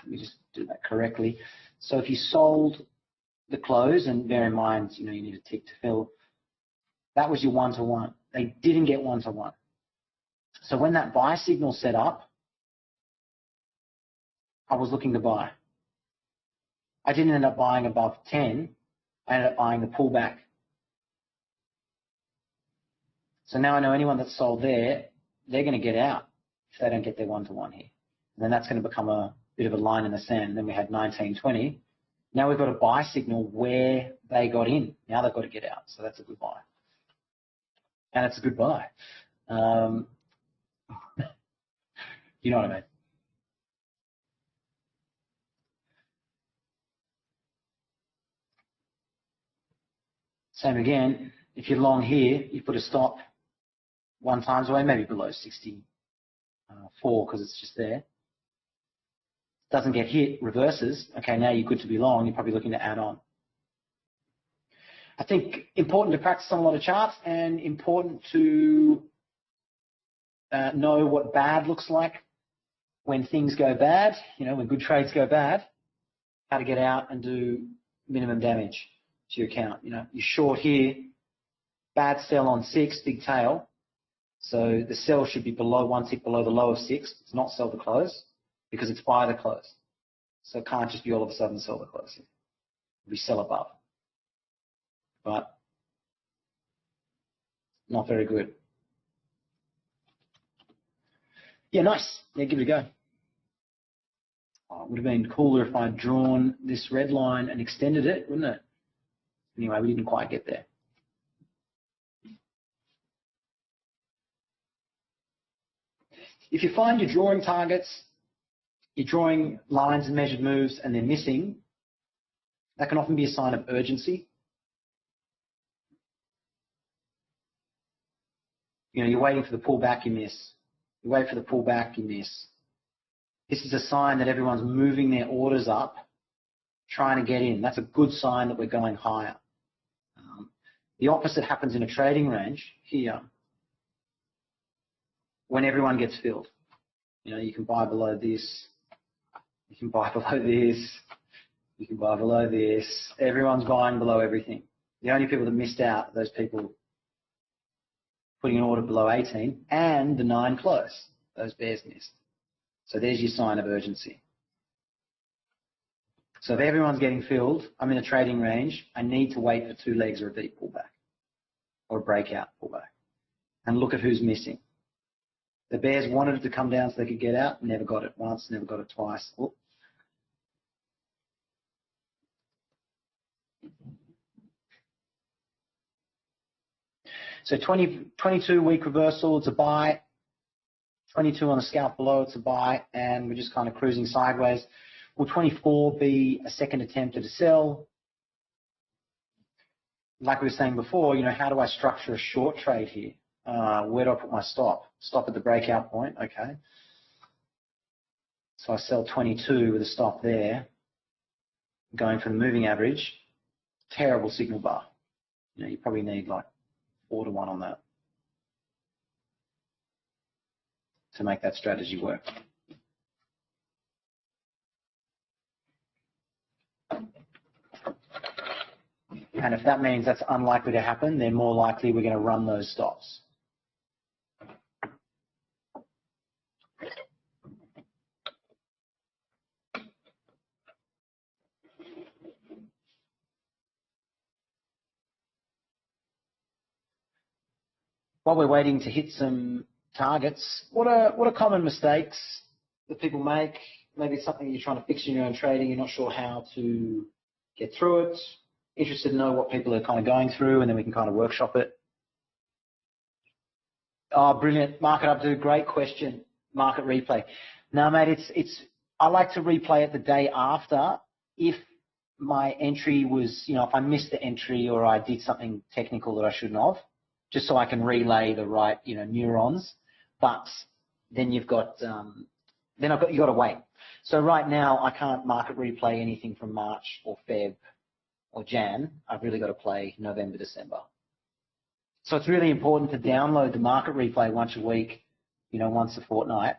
let me just do that correctly. So if you sold the close, and bear in mind, you know, you need a tick to fill, that was your 1-to-1. They didn't get 1-to-1. So when that buy signal set up, I was looking to buy. I didn't end up buying above 10. I ended up buying the pullback. So now I know anyone that's sold there, they're going to get out if they don't get their 1-to-1 here. And then that's going to become a bit of a line in the sand. And then we had 1920. Now we've got a buy signal where they got in. Now they've got to get out. So that's a good buy. And it's a good buy. You know what I mean? Same again, if you're long here, you put a stop 1 times away, maybe below 64 because it's just there. Doesn't get hit, reverses. Okay, now you're good to be long. You're probably looking to add on. I think important to practice on a lot of charts and important to know what bad looks like when things go bad, you know, when good trades go bad, how to get out and do minimum damage to your account. You know, you're short here, bad sell on 6, big tail. So the sell should be below 1 tick below the low of 6. It's not sell the close because it's buy the close. So it can't just be all of a sudden sell the close. It'll be sell above. But not very good. Yeah, nice. Yeah, give it a go. Oh, it would have been cooler if I'd drawn this red line and extended it, wouldn't it? Anyway, we didn't quite get there. If you find you're drawing targets, you're drawing lines and measured moves and they're missing, that can often be a sign of urgency. You know, you're waiting for the pullback, you miss. You wait for the pullback, you miss. This is a sign that everyone's moving their orders up, trying to get in. That's a good sign that we're going higher. The opposite happens in a trading range here when everyone gets filled. You know, you can buy below this, you can buy below this, you can buy below this. Everyone's buying below everything. The only people that missed out are those people putting an order below 18 and the 9 close. Those bears missed. So there's your sign of urgency. So if everyone's getting filled, I'm in a trading range, I need to wait for 2 legs or a deep pullback or a breakout pullback and look at who's missing. The bears wanted it to come down so they could get out, never got it once, never got it twice. Oh. So 22-week reversal, it's a buy. 22 on the scalp below, it's a buy, and we're just kind of cruising sideways. Will 24 be a second attempt at a sell? Like we were saying before, you know, how do I structure a short trade here? Where do I put my stop? Stop at the breakout point, okay. So I sell 22 with a stop there, going for the moving average. Terrible signal bar. You know, you probably need like 4 to 1 on that to make that strategy work. And if that means that's unlikely to happen, then more likely we're going to run those stops. While we're waiting to hit some targets, what are common mistakes that people make? Maybe it's something you're trying to fix in your own trading, you're not sure how to get through it. Interested to know what people are kind of going through, and then we can kind of workshop it. Oh, brilliant. Market updo, great question. Market replay. Now, mate, I like to replay it the day after if my entry was, you know, if I missed the entry or I did something technical that I shouldn't have, just so I can relay the right, you know, neurons. But then you've got, you've got to wait. So right now I can't market replay anything from March or Feb or Jan. I've really got to play November, December. So it's really important to download the market replay once a week, you know, once a fortnight,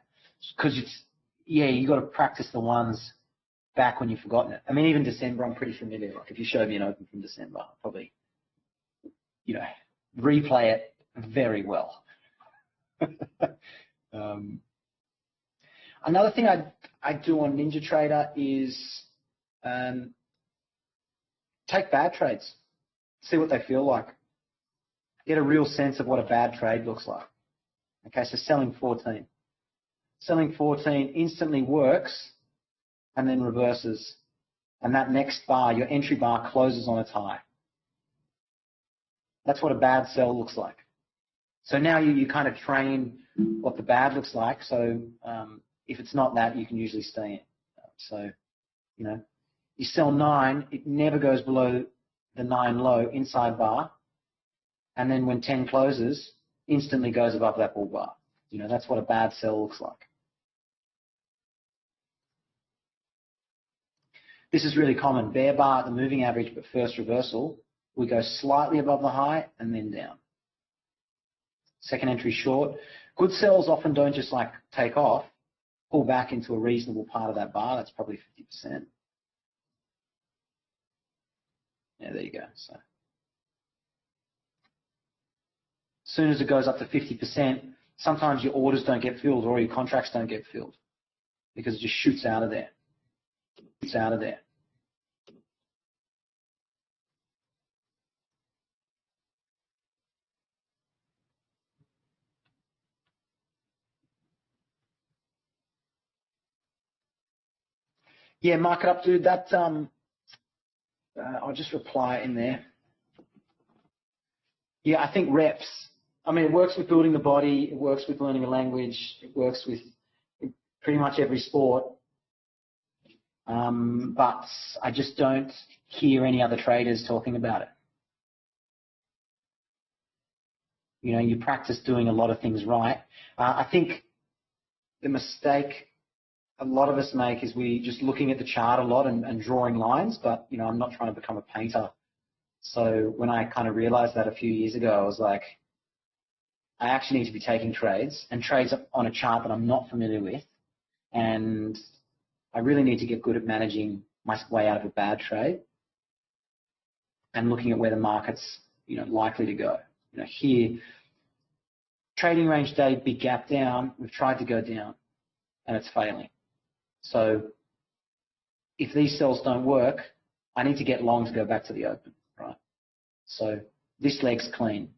because it's, yeah, you got to practice the ones back when you've forgotten it. I mean, even December, I'm pretty familiar. Like if you showed me an open from December, I'll probably, you know, replay it very well. Another thing I do on NinjaTrader is take bad trades, see what they feel like, get a real sense of what a bad trade looks like. Okay, so selling 14. Selling 14 instantly works and then reverses. And that next bar, your entry bar, closes on its high. That's what a bad sell looks like. So now you kind of train what the bad looks like. So if it's not that, you can usually stay in. So, you know, you sell 9, it never goes below the 9 low inside bar. And then when 10 closes, instantly goes above that bull bar. You know, that's what a bad sell looks like. This is really common. Bear bar at the moving average, but first reversal. We go slightly above the high and then down. Second entry short. Good sells often don't just like take off, pull back into a reasonable part of that bar. That's probably 50%. Yeah, there you go. So as soon as it goes up to 50%, sometimes your orders don't get filled or your contracts don't get filled because it just shoots out of there. Shoots out of there. Yeah, market up, dude. That I'll just reply in there. Yeah, I think reps. I mean, it works with building the body. It works with learning a language. It works with pretty much every sport. But I just don't hear any other traders talking about it. You know, you practice doing a lot of things right. I think the mistake a lot of us make is we just looking at the chart a lot and drawing lines, but you know, I'm not trying to become a painter. So when I kind of realized that a few years ago, I was like, I actually need to be taking trades and trades on a chart that I'm not familiar with. And I really need to get good at managing my way out of a bad trade and looking at where the market's, you know, likely to go. You know, here, trading range day, big gap down. We've tried to go down and it's failing. So if these sells don't work, I need to get long to go back to the open, right? So this leg's clean.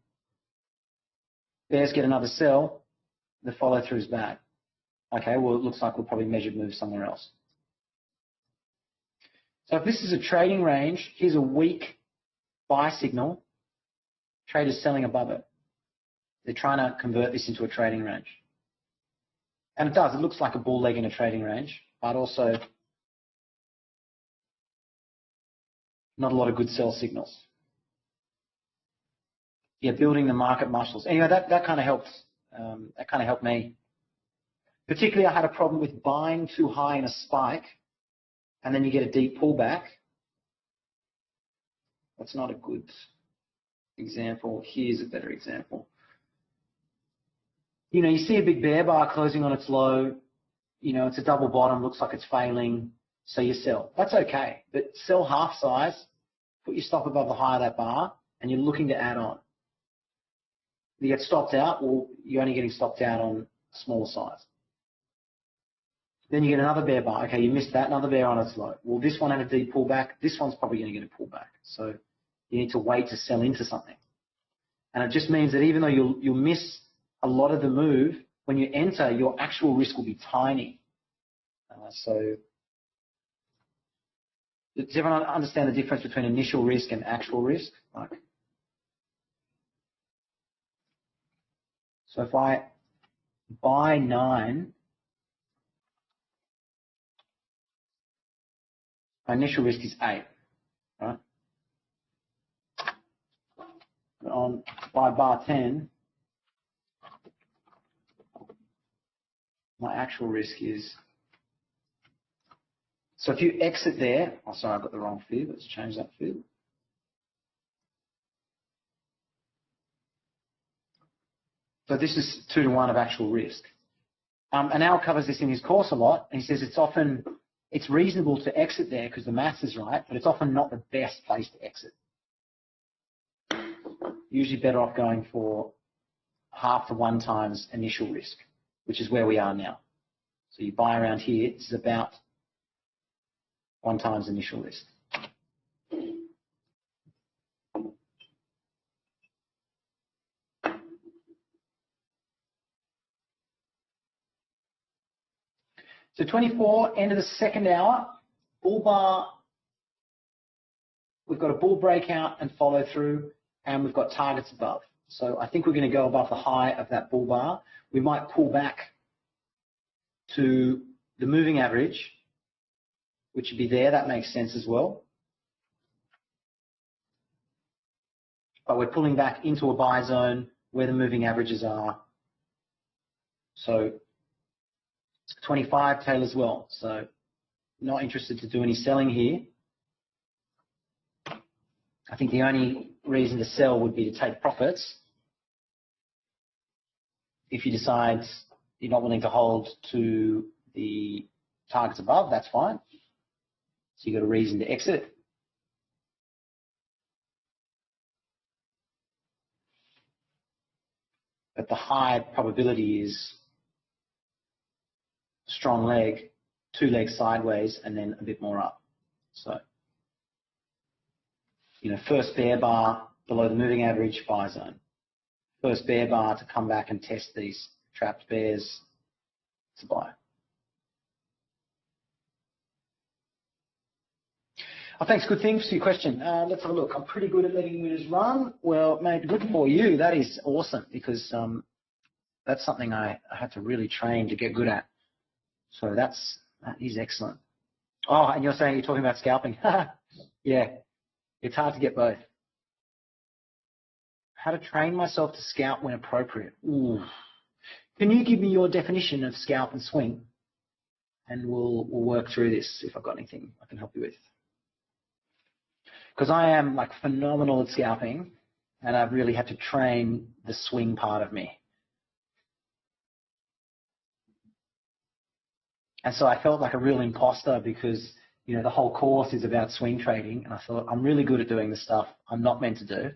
Bears get another sell, the follow through is bad. Okay, well, it looks like we'll probably measure move somewhere else. So if this is a trading range, here's a weak buy signal. Traders selling above it. They're trying to convert this into a trading range. And it does. It looks like a bull leg in a trading range, but also not a lot of good sell signals. Yeah, building the market muscles. Anyway, that kind of helps. That kind of helped me. Particularly, I had a problem with buying too high in a spike, and then you get a deep pullback. That's not a good example. Here's a better example. You know, you see a big bear bar closing on its low. You know, it's a double bottom, looks like it's failing, so you sell. That's okay, but sell half size, put your stop above the high of that bar, and you're looking to add on. You get stopped out, well, you're only getting stopped out on a smaller size. Then you get another bear bar. Okay, you missed that, another bear on its low. Well, this one had a deep pullback. This one's probably going to get a pullback. So you need to wait to sell into something. And it just means that even though you'll miss a lot of the move, when you enter, your actual risk will be tiny. So does everyone understand the difference between initial risk and actual risk? Like, so if I buy 9, my initial risk is 8, right? But on buy bar 10, my actual risk is. So if you exit there, oh sorry, I got the wrong fib. Let's change that fib. So this is 2 to 1 of actual risk. And Al covers this in his course a lot, and he says it's reasonable to exit there because the maths is right, but it's often not the best place to exit. Usually better off going for half to 1 times initial risk, which is where we are now. So you buy around here, this is about 1 times initial risk. So 24, end of the second hour, bull bar. We've got a bull breakout and follow through, and we've got targets above. So I think we're going to go above the high of that bull bar. We might pull back to the moving average, which would be there. That makes sense as well. But we're pulling back into a buy zone where the moving averages are. So 25 tail as well. So not interested to do any selling here. I think the only reason to sell would be to take profits. If you decide you're not willing to hold to the targets above, that's fine. So you've got a reason to exit. But the high probability is strong leg, 2 legs sideways, and then a bit more up. So, you know, first bear bar below the moving average, buy zone. First bear bar to come back and test these trapped bears, it's a buy. Oh, thanks, good things for your question. Let's have a look. I'm pretty good at letting winners run. Well, mate, good for you. That is awesome because that's something I had to really train to get good at. So that is excellent. Oh, and you're saying you're talking about scalping. Yeah, it's hard to get both. How to train myself to scalp when appropriate. Ooh. Can you give me your definition of scalp and swing? and we'll work through this if I've got anything I can help you with. Because I am like phenomenal at scalping, and I've really had to train the swing part of me. And so I felt like a real imposter because, you know, the whole course is about swing trading, and I thought I'm really good at doing the stuff I'm not meant to do.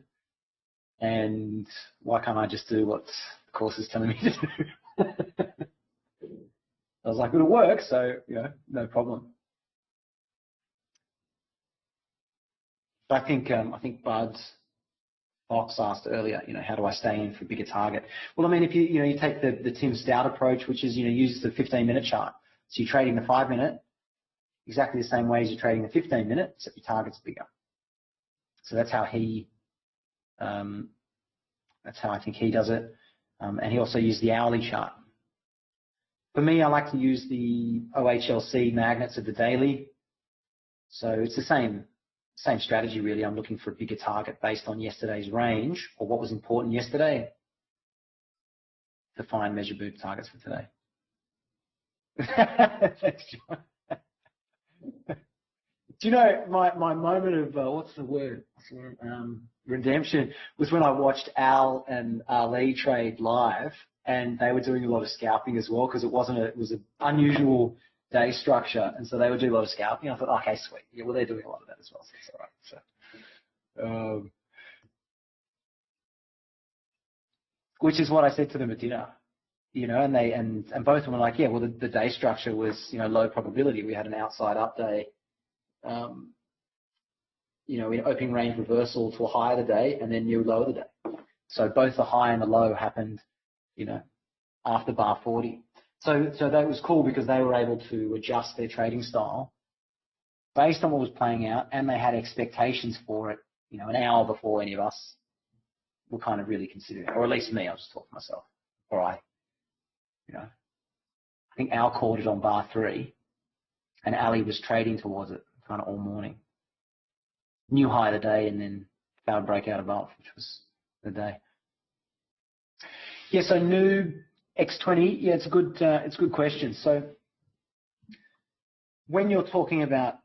And why can't I just do what the course is telling me to do? I was like, it'll work, so, you know, no problem. But I think Bud Fox asked earlier, you know, how do I stay in for a bigger target? Well, I mean, if you take the Tim Stout approach, which is, you know, use the 15-minute chart. So you're trading the 5-minute exactly the same way as you're trading the 15-minute, except your target's bigger. So that's how I think he does it. And he also used the hourly chart. For me, I like to use the OHLC magnets of the daily. So it's the same strategy, really. I'm looking for a bigger target based on yesterday's range or what was important yesterday to find measure move targets for today. Thanks, John. Do you know my moment of what's the word? Redemption was when I watched Al and Ali trade live, and they were doing a lot of scalping as well because it was an unusual day structure, and so they would do a lot of scalping. I thought, okay, sweet, yeah, well they're doing a lot of that as well, so it's all right. So, which is what I said to them at dinner, you know, and they and both of them were like, yeah, well the day structure was, you know, low probability. We had an outside up day. You know, in opening range reversal to a high of the day and then new low of the day. So both the high and the low happened, you know, after bar 40. So that was cool because they were able to adjust their trading style based on what was playing out, and they had expectations for it, you know, an hour before any of us were kind of really considering it, or at least me. I'll just talk for myself. You know, I think Al caught it on bar 3, and Ali was trading towards it kind of all morning. New high of the day and then failed breakout above, which was the day. Yeah, so new X20, yeah, it's a good question. So when you're talking about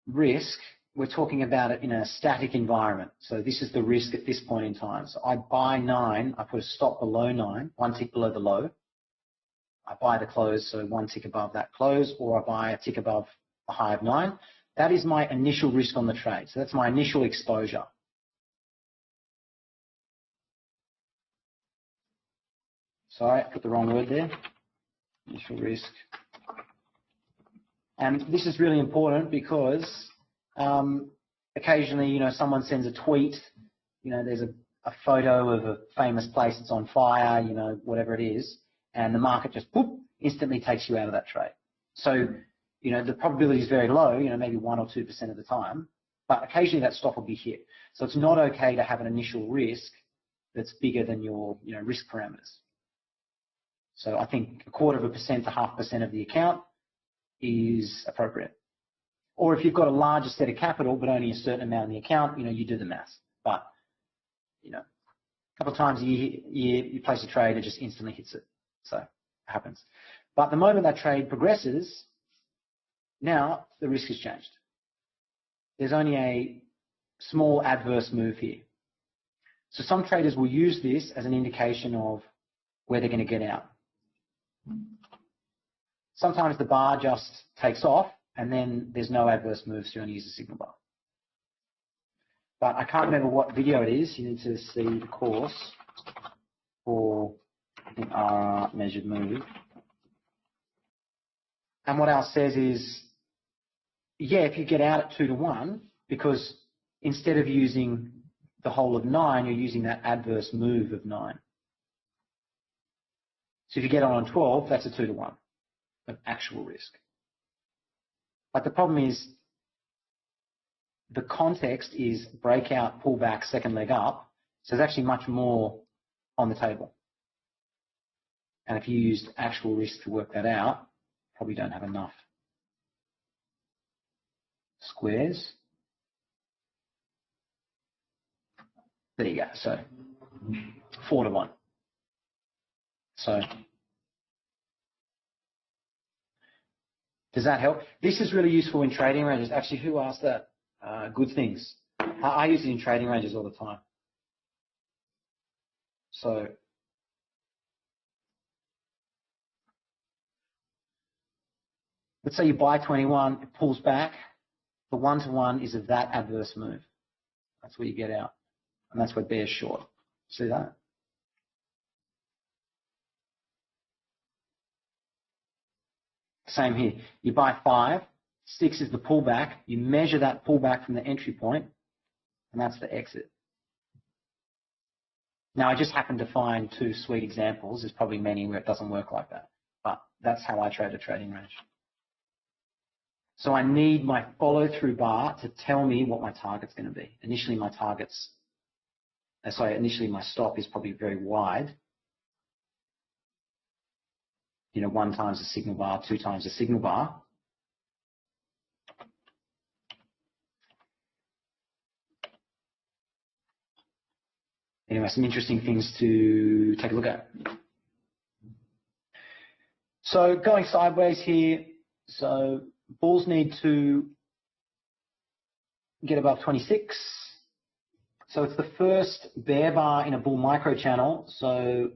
risk, we're talking about it in a static environment. So this is the risk at this point in time. So I buy 9, I put a stop below 9, 1 tick below the low. I buy the close, so 1 tick above that close, or I buy a tick above a high of 9. That is my initial risk on the trade. So that's my initial exposure. Sorry, I put the wrong word there. Initial risk. And this is really important because occasionally, you know, someone sends a tweet, you know, there's a photo of a famous place that's on fire, you know, whatever it is, and the market just whoop, instantly takes you out of that trade. So, you know, the probability is very low, you know, maybe 1 or 2% of the time, but occasionally that stop will be hit. So it's not okay to have an initial risk that's bigger than your, you know, risk parameters. So I think 1/4% to 0.5% of the account is appropriate. Or if you've got a larger set of capital but only a certain amount in the account, you know, you do the math. But, you know, a couple of times a year you place a trade, it just instantly hits it. So it happens. But the moment that trade progresses, now the risk has changed. There's only a small adverse move here. So some traders will use this as an indication of where they're going to get out. Sometimes the bar just takes off and then there's no adverse moves, so you only use a signal bar. But I can't remember what video it is. You need to see the course for the measured move. And what Al says is, yeah, if you get out at 2 to 1, because instead of using the whole of 9, you're using that adverse move of 9. So if you get on 12, that's a 2 to 1 of actual risk. But the problem is the context is breakout, pullback, second leg up. So there's actually much more on the table. And if you used actual risk to work that out, probably don't have enough squares. There you go. So 4 to 1. So Does that help? This is really useful in trading ranges. Actually, who asked that? Good things. I use it in trading ranges all the time. So let's say you buy 21, it pulls back. The 1-to-1 is of that adverse move. That's where you get out. And that's where bear's short. See that? Same here. You buy 5, 6 is the pullback. You measure that pullback from the entry point, and that's the exit. Now, I just happened to find 2 sweet examples. There's probably many where it doesn't work like that, but that's how I trade a trading range. So I need my follow-through bar to tell me what my target's going to be. Initially, my stop is probably very wide. 1 times the signal bar, 2 times the signal bar. Anyway, some interesting things to take a look at. So going sideways here, so bulls need to get above 26. So it's the first bear bar in a bull micro channel. So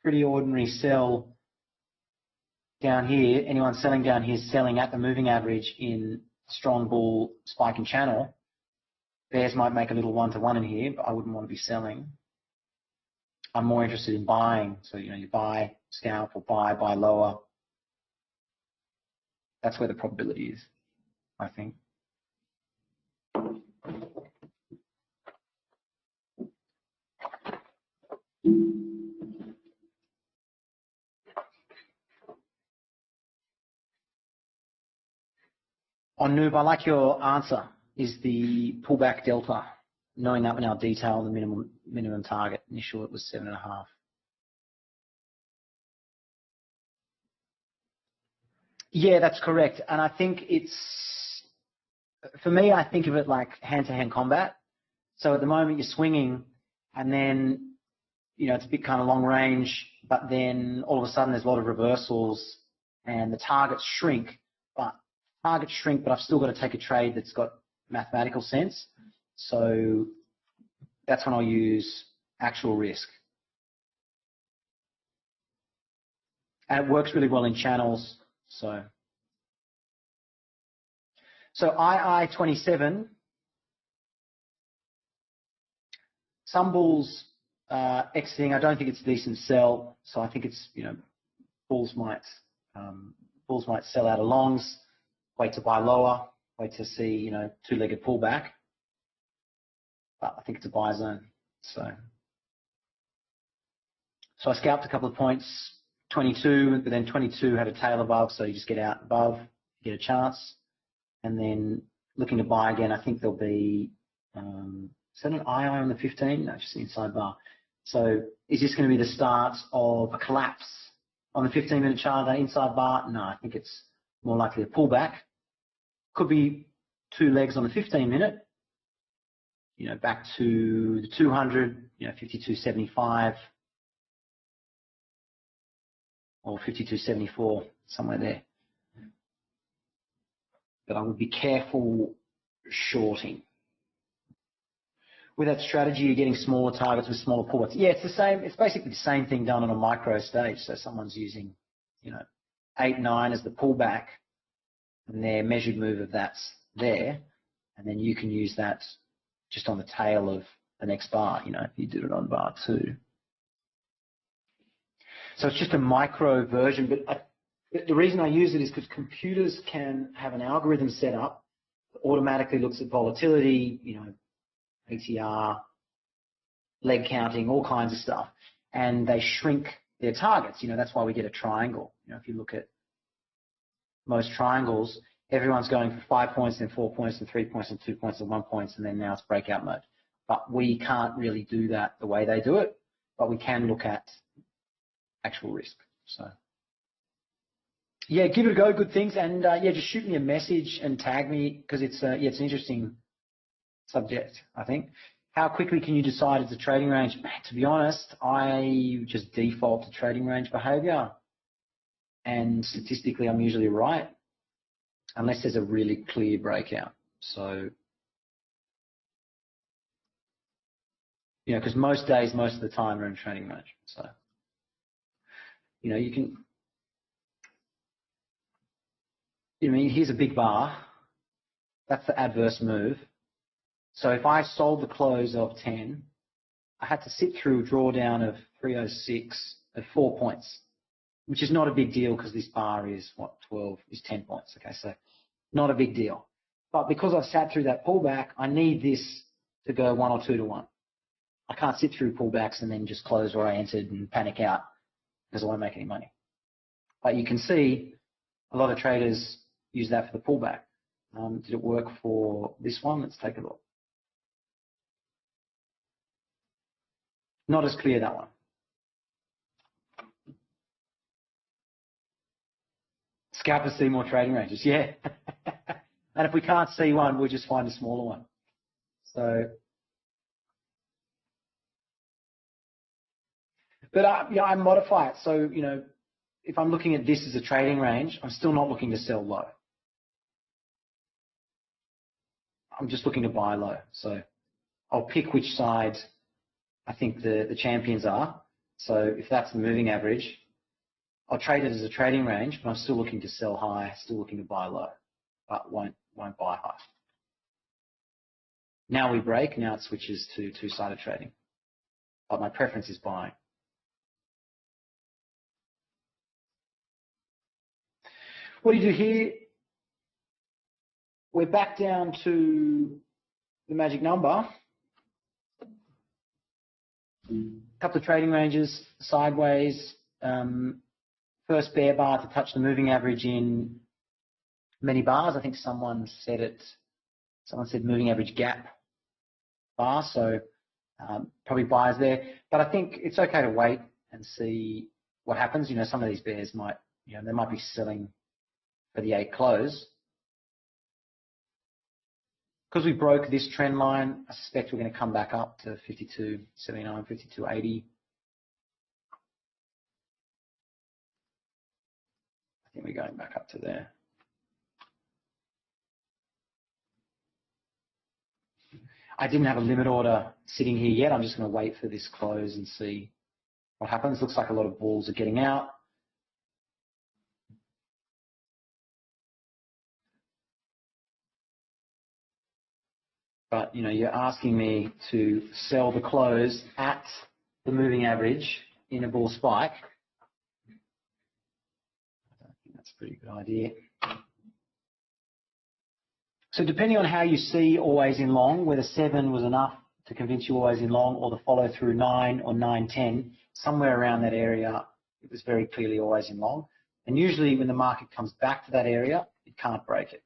pretty ordinary sell down here. Anyone selling down here is selling at the moving average in strong bull spike and channel. Bears might make a little 1-to-1 in here, but I wouldn't want to be selling. I'm more interested in buying. So, you buy, scalp, or buy lower. That's where the probability is, I think. On Noob, I like your answer. Is the pullback delta, knowing that in our detail, the minimum target. Initial it was 7.5. Yeah, that's correct. And I think for me, I think of it like hand-to-hand combat. So at the moment you're swinging, and then, it's a bit kind of long range, but then all of a sudden there's a lot of reversals and the targets shrink, but I've still got to take a trade that's got mathematical sense. So that's when I'll use actual risk. And it works really well in channels. So II27, some bulls exiting. I don't think it's a decent sell. So I think it's, bulls might sell out of longs, wait to buy lower, wait to see, 2-legged pullback. But I think it's a buy zone. So I scalped a couple of points, 22, but then 22 had a tail above, so you just get out above, you get a chance. And then looking to buy again, I think there'll be, is that an II on the 15? No, just the inside bar. So is this going to be the start of a collapse on the 15-minute chart, that inside bar? No, I think it's more likely a pullback. Could be 2 legs on the 15-minute, back to the 200, 52.75 or 52.74, somewhere there. But I would be careful shorting. With that strategy, you're getting smaller targets with smaller pullbacks. Yeah, it's the same. It's basically the same thing done on a micro stage. So someone's using, 8-9 as the pullback, and their measured move of that's there, and then you can use that just on the tail of the next bar. If you did it on bar 2. So it's just a micro version, but the reason I use it is because computers can have an algorithm set up that automatically looks at volatility, ATR, leg counting, all kinds of stuff, and they shrink their targets. That's why we get a triangle. If you look at most triangles, everyone's going for 5 points, then 4 points, then 3 points, and 2 points, and 1 point, and then now it's breakout mode. But we can't really do that the way they do it, but we can look at actual risk. So yeah, give it a go. Good things, and just shoot me a message and tag me, because it's an interesting subject, I think. How quickly can you decide it's a trading range? To be honest, I just default to trading range behavior, and statistically I'm usually right. unless there's a really clear breakout. So, you know, because most days, most of the time, are in training range. So, you know, you can, I mean, here's a big bar. That's the adverse move. So if I sold the close of 10, I had to sit through a drawdown of 306 at 4 points, which is not a big deal because this bar is, what, 12, is 10 points. Okay, so not a big deal. But because I've sat through that pullback, I need this to go 1 or 2 to 1. I can't sit through pullbacks and then just close where I entered and panic out because I won't make any money. But you can see a lot of traders use that for the pullback. Did it work for this one? Let's take a look. Not as clear, that one. Scalpers see more trading ranges, yeah. And if we can't see one, we'll just find a smaller one. So, but I modify it. So, you know, if I'm looking at this as a trading range, I'm still not looking to sell low. I'm just looking to buy low. So I'll pick which side I think the champions are. So if that's the moving average, I'll trade it as a trading range, but I'm still looking to sell high, still looking to buy low, but won't buy high. Now we break, now it switches to two-sided trading. But my preference is buying. What do you do here? We're back down to the magic number. A couple of trading ranges, sideways. First bear bar to touch the moving average in many bars. I think someone said moving average gap bar, so probably buyers there. But I think it's okay to wait and see what happens. You know, some of these bears might, you know, they might be selling for the 8 close. Because we broke this trend line, I suspect we're going to come back up to 52.79, 52.80. I think we're going back up to there. I didn't have a limit order sitting here yet. I'm just going to wait for this close and see what happens. Looks like a lot of bulls are getting out. But, you know, you're asking me to sell the close at the moving average in a bull spike. I don't think that's a pretty good idea. So depending on how you see always in long, whether 7 was enough to convince you always in long or the follow through 9 or 9.10, somewhere around that area, it was very clearly always in long. And usually when the market comes back to that area, it can't break it.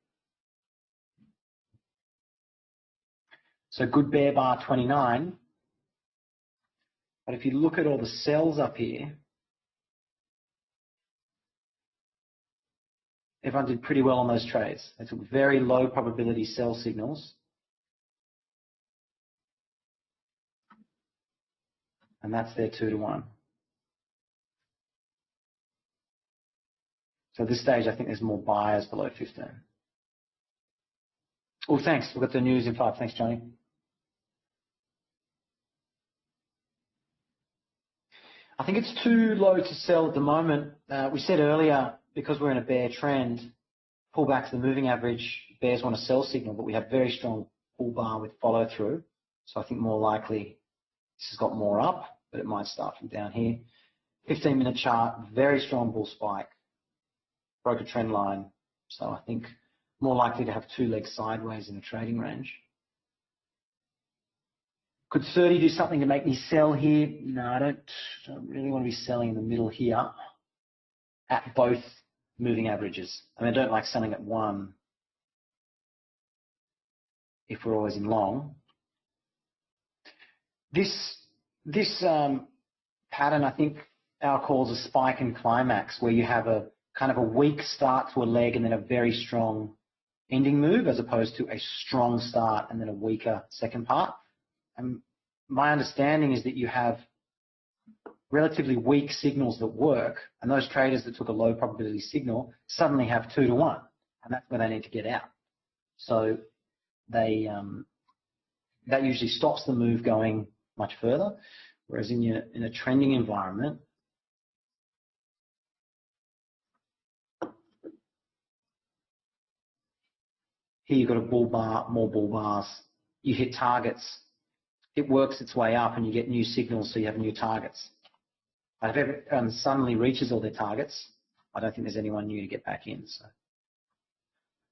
So good bear bar 29. But if you look at all the sells up here, everyone did pretty well on those trades. They took very low probability sell signals. And that's their 2 to 1. So at this stage, I think there's more buyers below 15. Oh, thanks. We've got the news in 5. Thanks, Johnny. I think it's too low to sell at the moment. We said earlier, because we're in a bear trend, pull back to the moving average, bears want a sell signal, but we have very strong pull bar with follow through. So I think more likely this has got more up, but it might start from down here. 15-minute chart, very strong bull spike, broke a trend line. So I think more likely to have 2 legs sideways in the trading range. Could 30 do something to make me sell here? No, I don't really want to be selling in the middle here at both moving averages. I mean, I don't like selling at 1 if we're always in long. This pattern, I think our calls a spike and climax, where you have a kind of a weak start to a leg and then a very strong ending move, as opposed to a strong start and then a weaker second part. And my understanding is that you have relatively weak signals that work, and those traders that took a low probability signal suddenly have 2 to 1. and that's where they need to get out. So they that usually stops the move going much further. Whereas in a trending environment, here you've got a bull bar, more bull bars. You hit targets. It works its way up, and you get new signals, so you have new targets. But if everyone suddenly reaches all their targets, I don't think there's anyone new to get back in. So,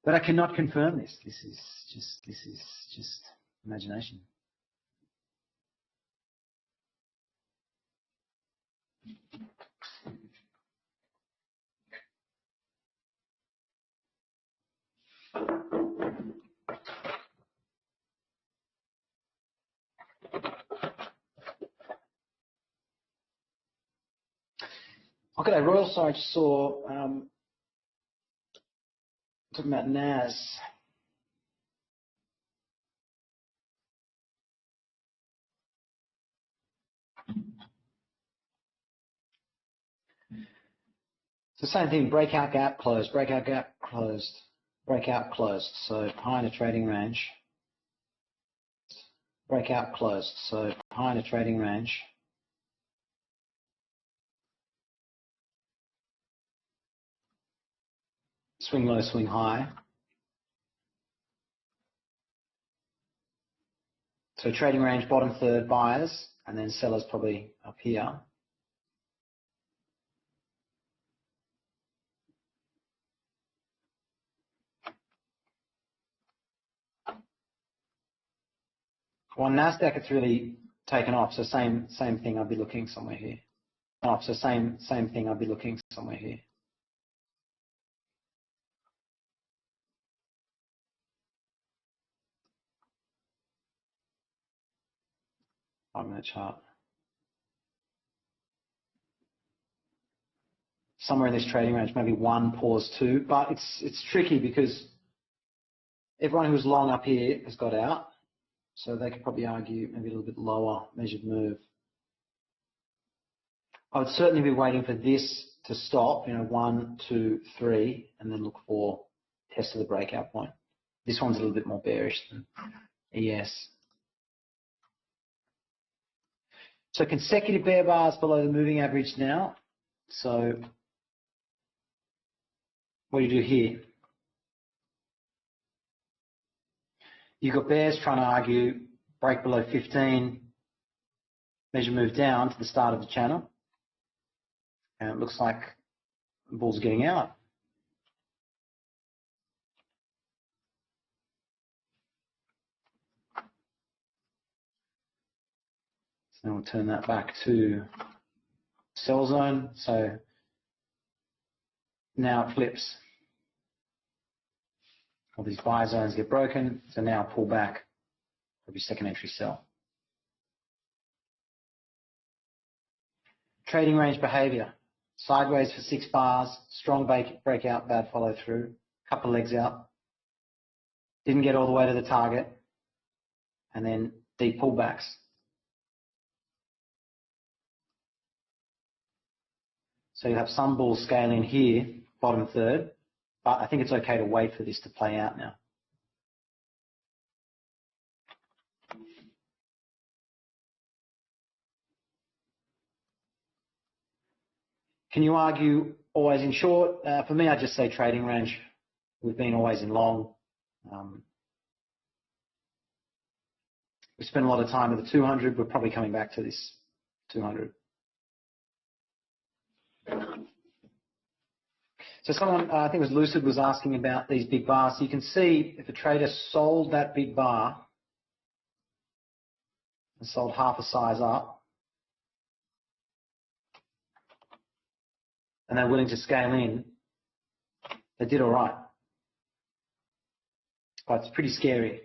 but I cannot confirm this. This is just imagination. Okay, Royal, so I just saw talking about NAS. It's the same thing, breakout gap closed, breakout gap closed, breakout closed. So high in a trading range, breakout closed. So high in a trading range. Swing low, swing high. So trading range, bottom third buyers, and then sellers probably up here. Well, NASDAQ, it's really taken off. So same thing. I'd be looking somewhere here. Off. So same thing. I'd be looking somewhere here. 5-minute chart. Somewhere in this trading range, maybe 1, pause 2, but it's tricky because everyone who's long up here has got out, so they could probably argue maybe a little bit lower measured move. I would certainly be waiting for this to stop, 1, 2, 3, and then look for test of the breakout point. This one's a little bit more bearish than ES. So consecutive bear bars below the moving average now. So what do you do here? You've got bears trying to argue break below 15, measure move down to the start of the channel. And it looks like the bull's getting out. So now we'll turn that back to sell zone. So now it flips. All these buy zones get broken. So now pull back, probably second entry sell. Trading range behavior. Sideways for 6 bars, strong breakout, bad follow through, couple legs out. Didn't get all the way to the target, and then deep pullbacks. So you have some bulls scaling here, bottom third, but I think it's okay to wait for this to play out now. Can you argue always in short? For me, I just say trading range. We've been always in long. We spent a lot of time with the 200. We're probably coming back to this 200. So someone, I think it was Lucid, was asking about these big bars. So you can see if a trader sold that big bar and sold half a size up, and they're willing to scale in, they did all right. But it's pretty scary.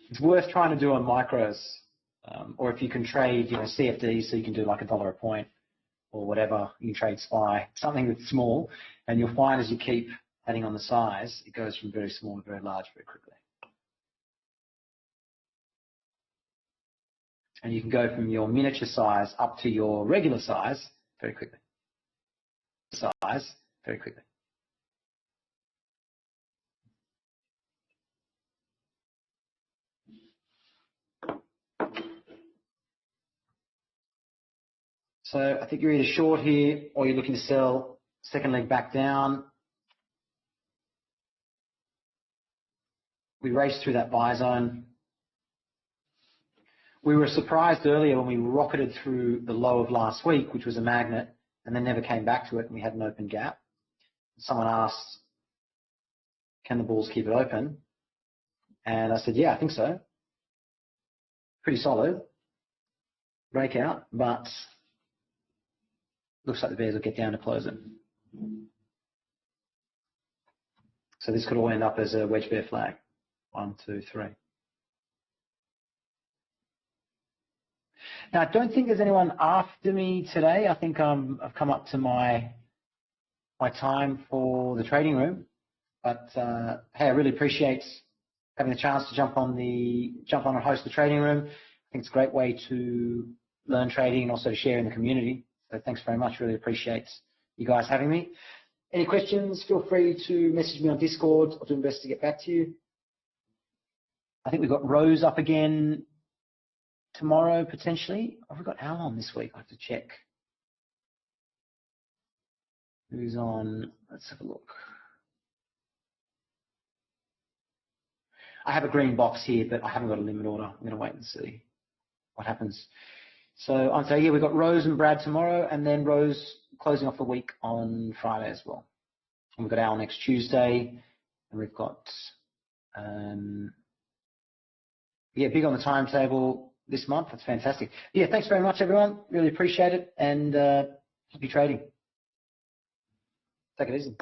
It's worth trying to do on micros, or if you can trade, CFDs, so you can do like $1 a point or whatever. You can trade SPY, something that's small, and you'll find as you keep adding on the size, it goes from very small to very large very quickly. And you can go from your miniature size up to your regular size very quickly. buys very quickly. So I think you're either short here or you're looking to sell. Second leg back down. We raced through that buy zone. We were surprised earlier when we rocketed through the low of last week, which was a magnet, and then never came back to it, and we had an open gap. Someone asked, can the bulls keep it open? And I said, yeah, I think so. Pretty solid. Breakout, but looks like the bears will get down to close it. So this could all end up as a wedge bear flag. 1, 2, 3. Now, I don't think there's anyone after me today. I think I've come up to my time for the trading room. But hey, I really appreciate having the chance to jump on and host the trading room. I think it's a great way to learn trading and also to share in the community. So thanks very much. Really appreciate you guys having me. Any questions, feel free to message me on Discord. I'll do my best to get back to you. I think we've got Rose up again tomorrow, potentially. Have we got Al on this week? I have to check. Who's on? Let's have a look. I have a green box here, but I haven't got a limit order. I'm going to wait and see what happens. So on today, yeah, we've got Rose and Brad tomorrow, and then Rose closing off the week on Friday as well. And we've got Al next Tuesday, and we've got, yeah, big on the timetable this month. That's fantastic. Yeah, thanks very much, everyone. Really appreciate it, and happy trading. Take it easy.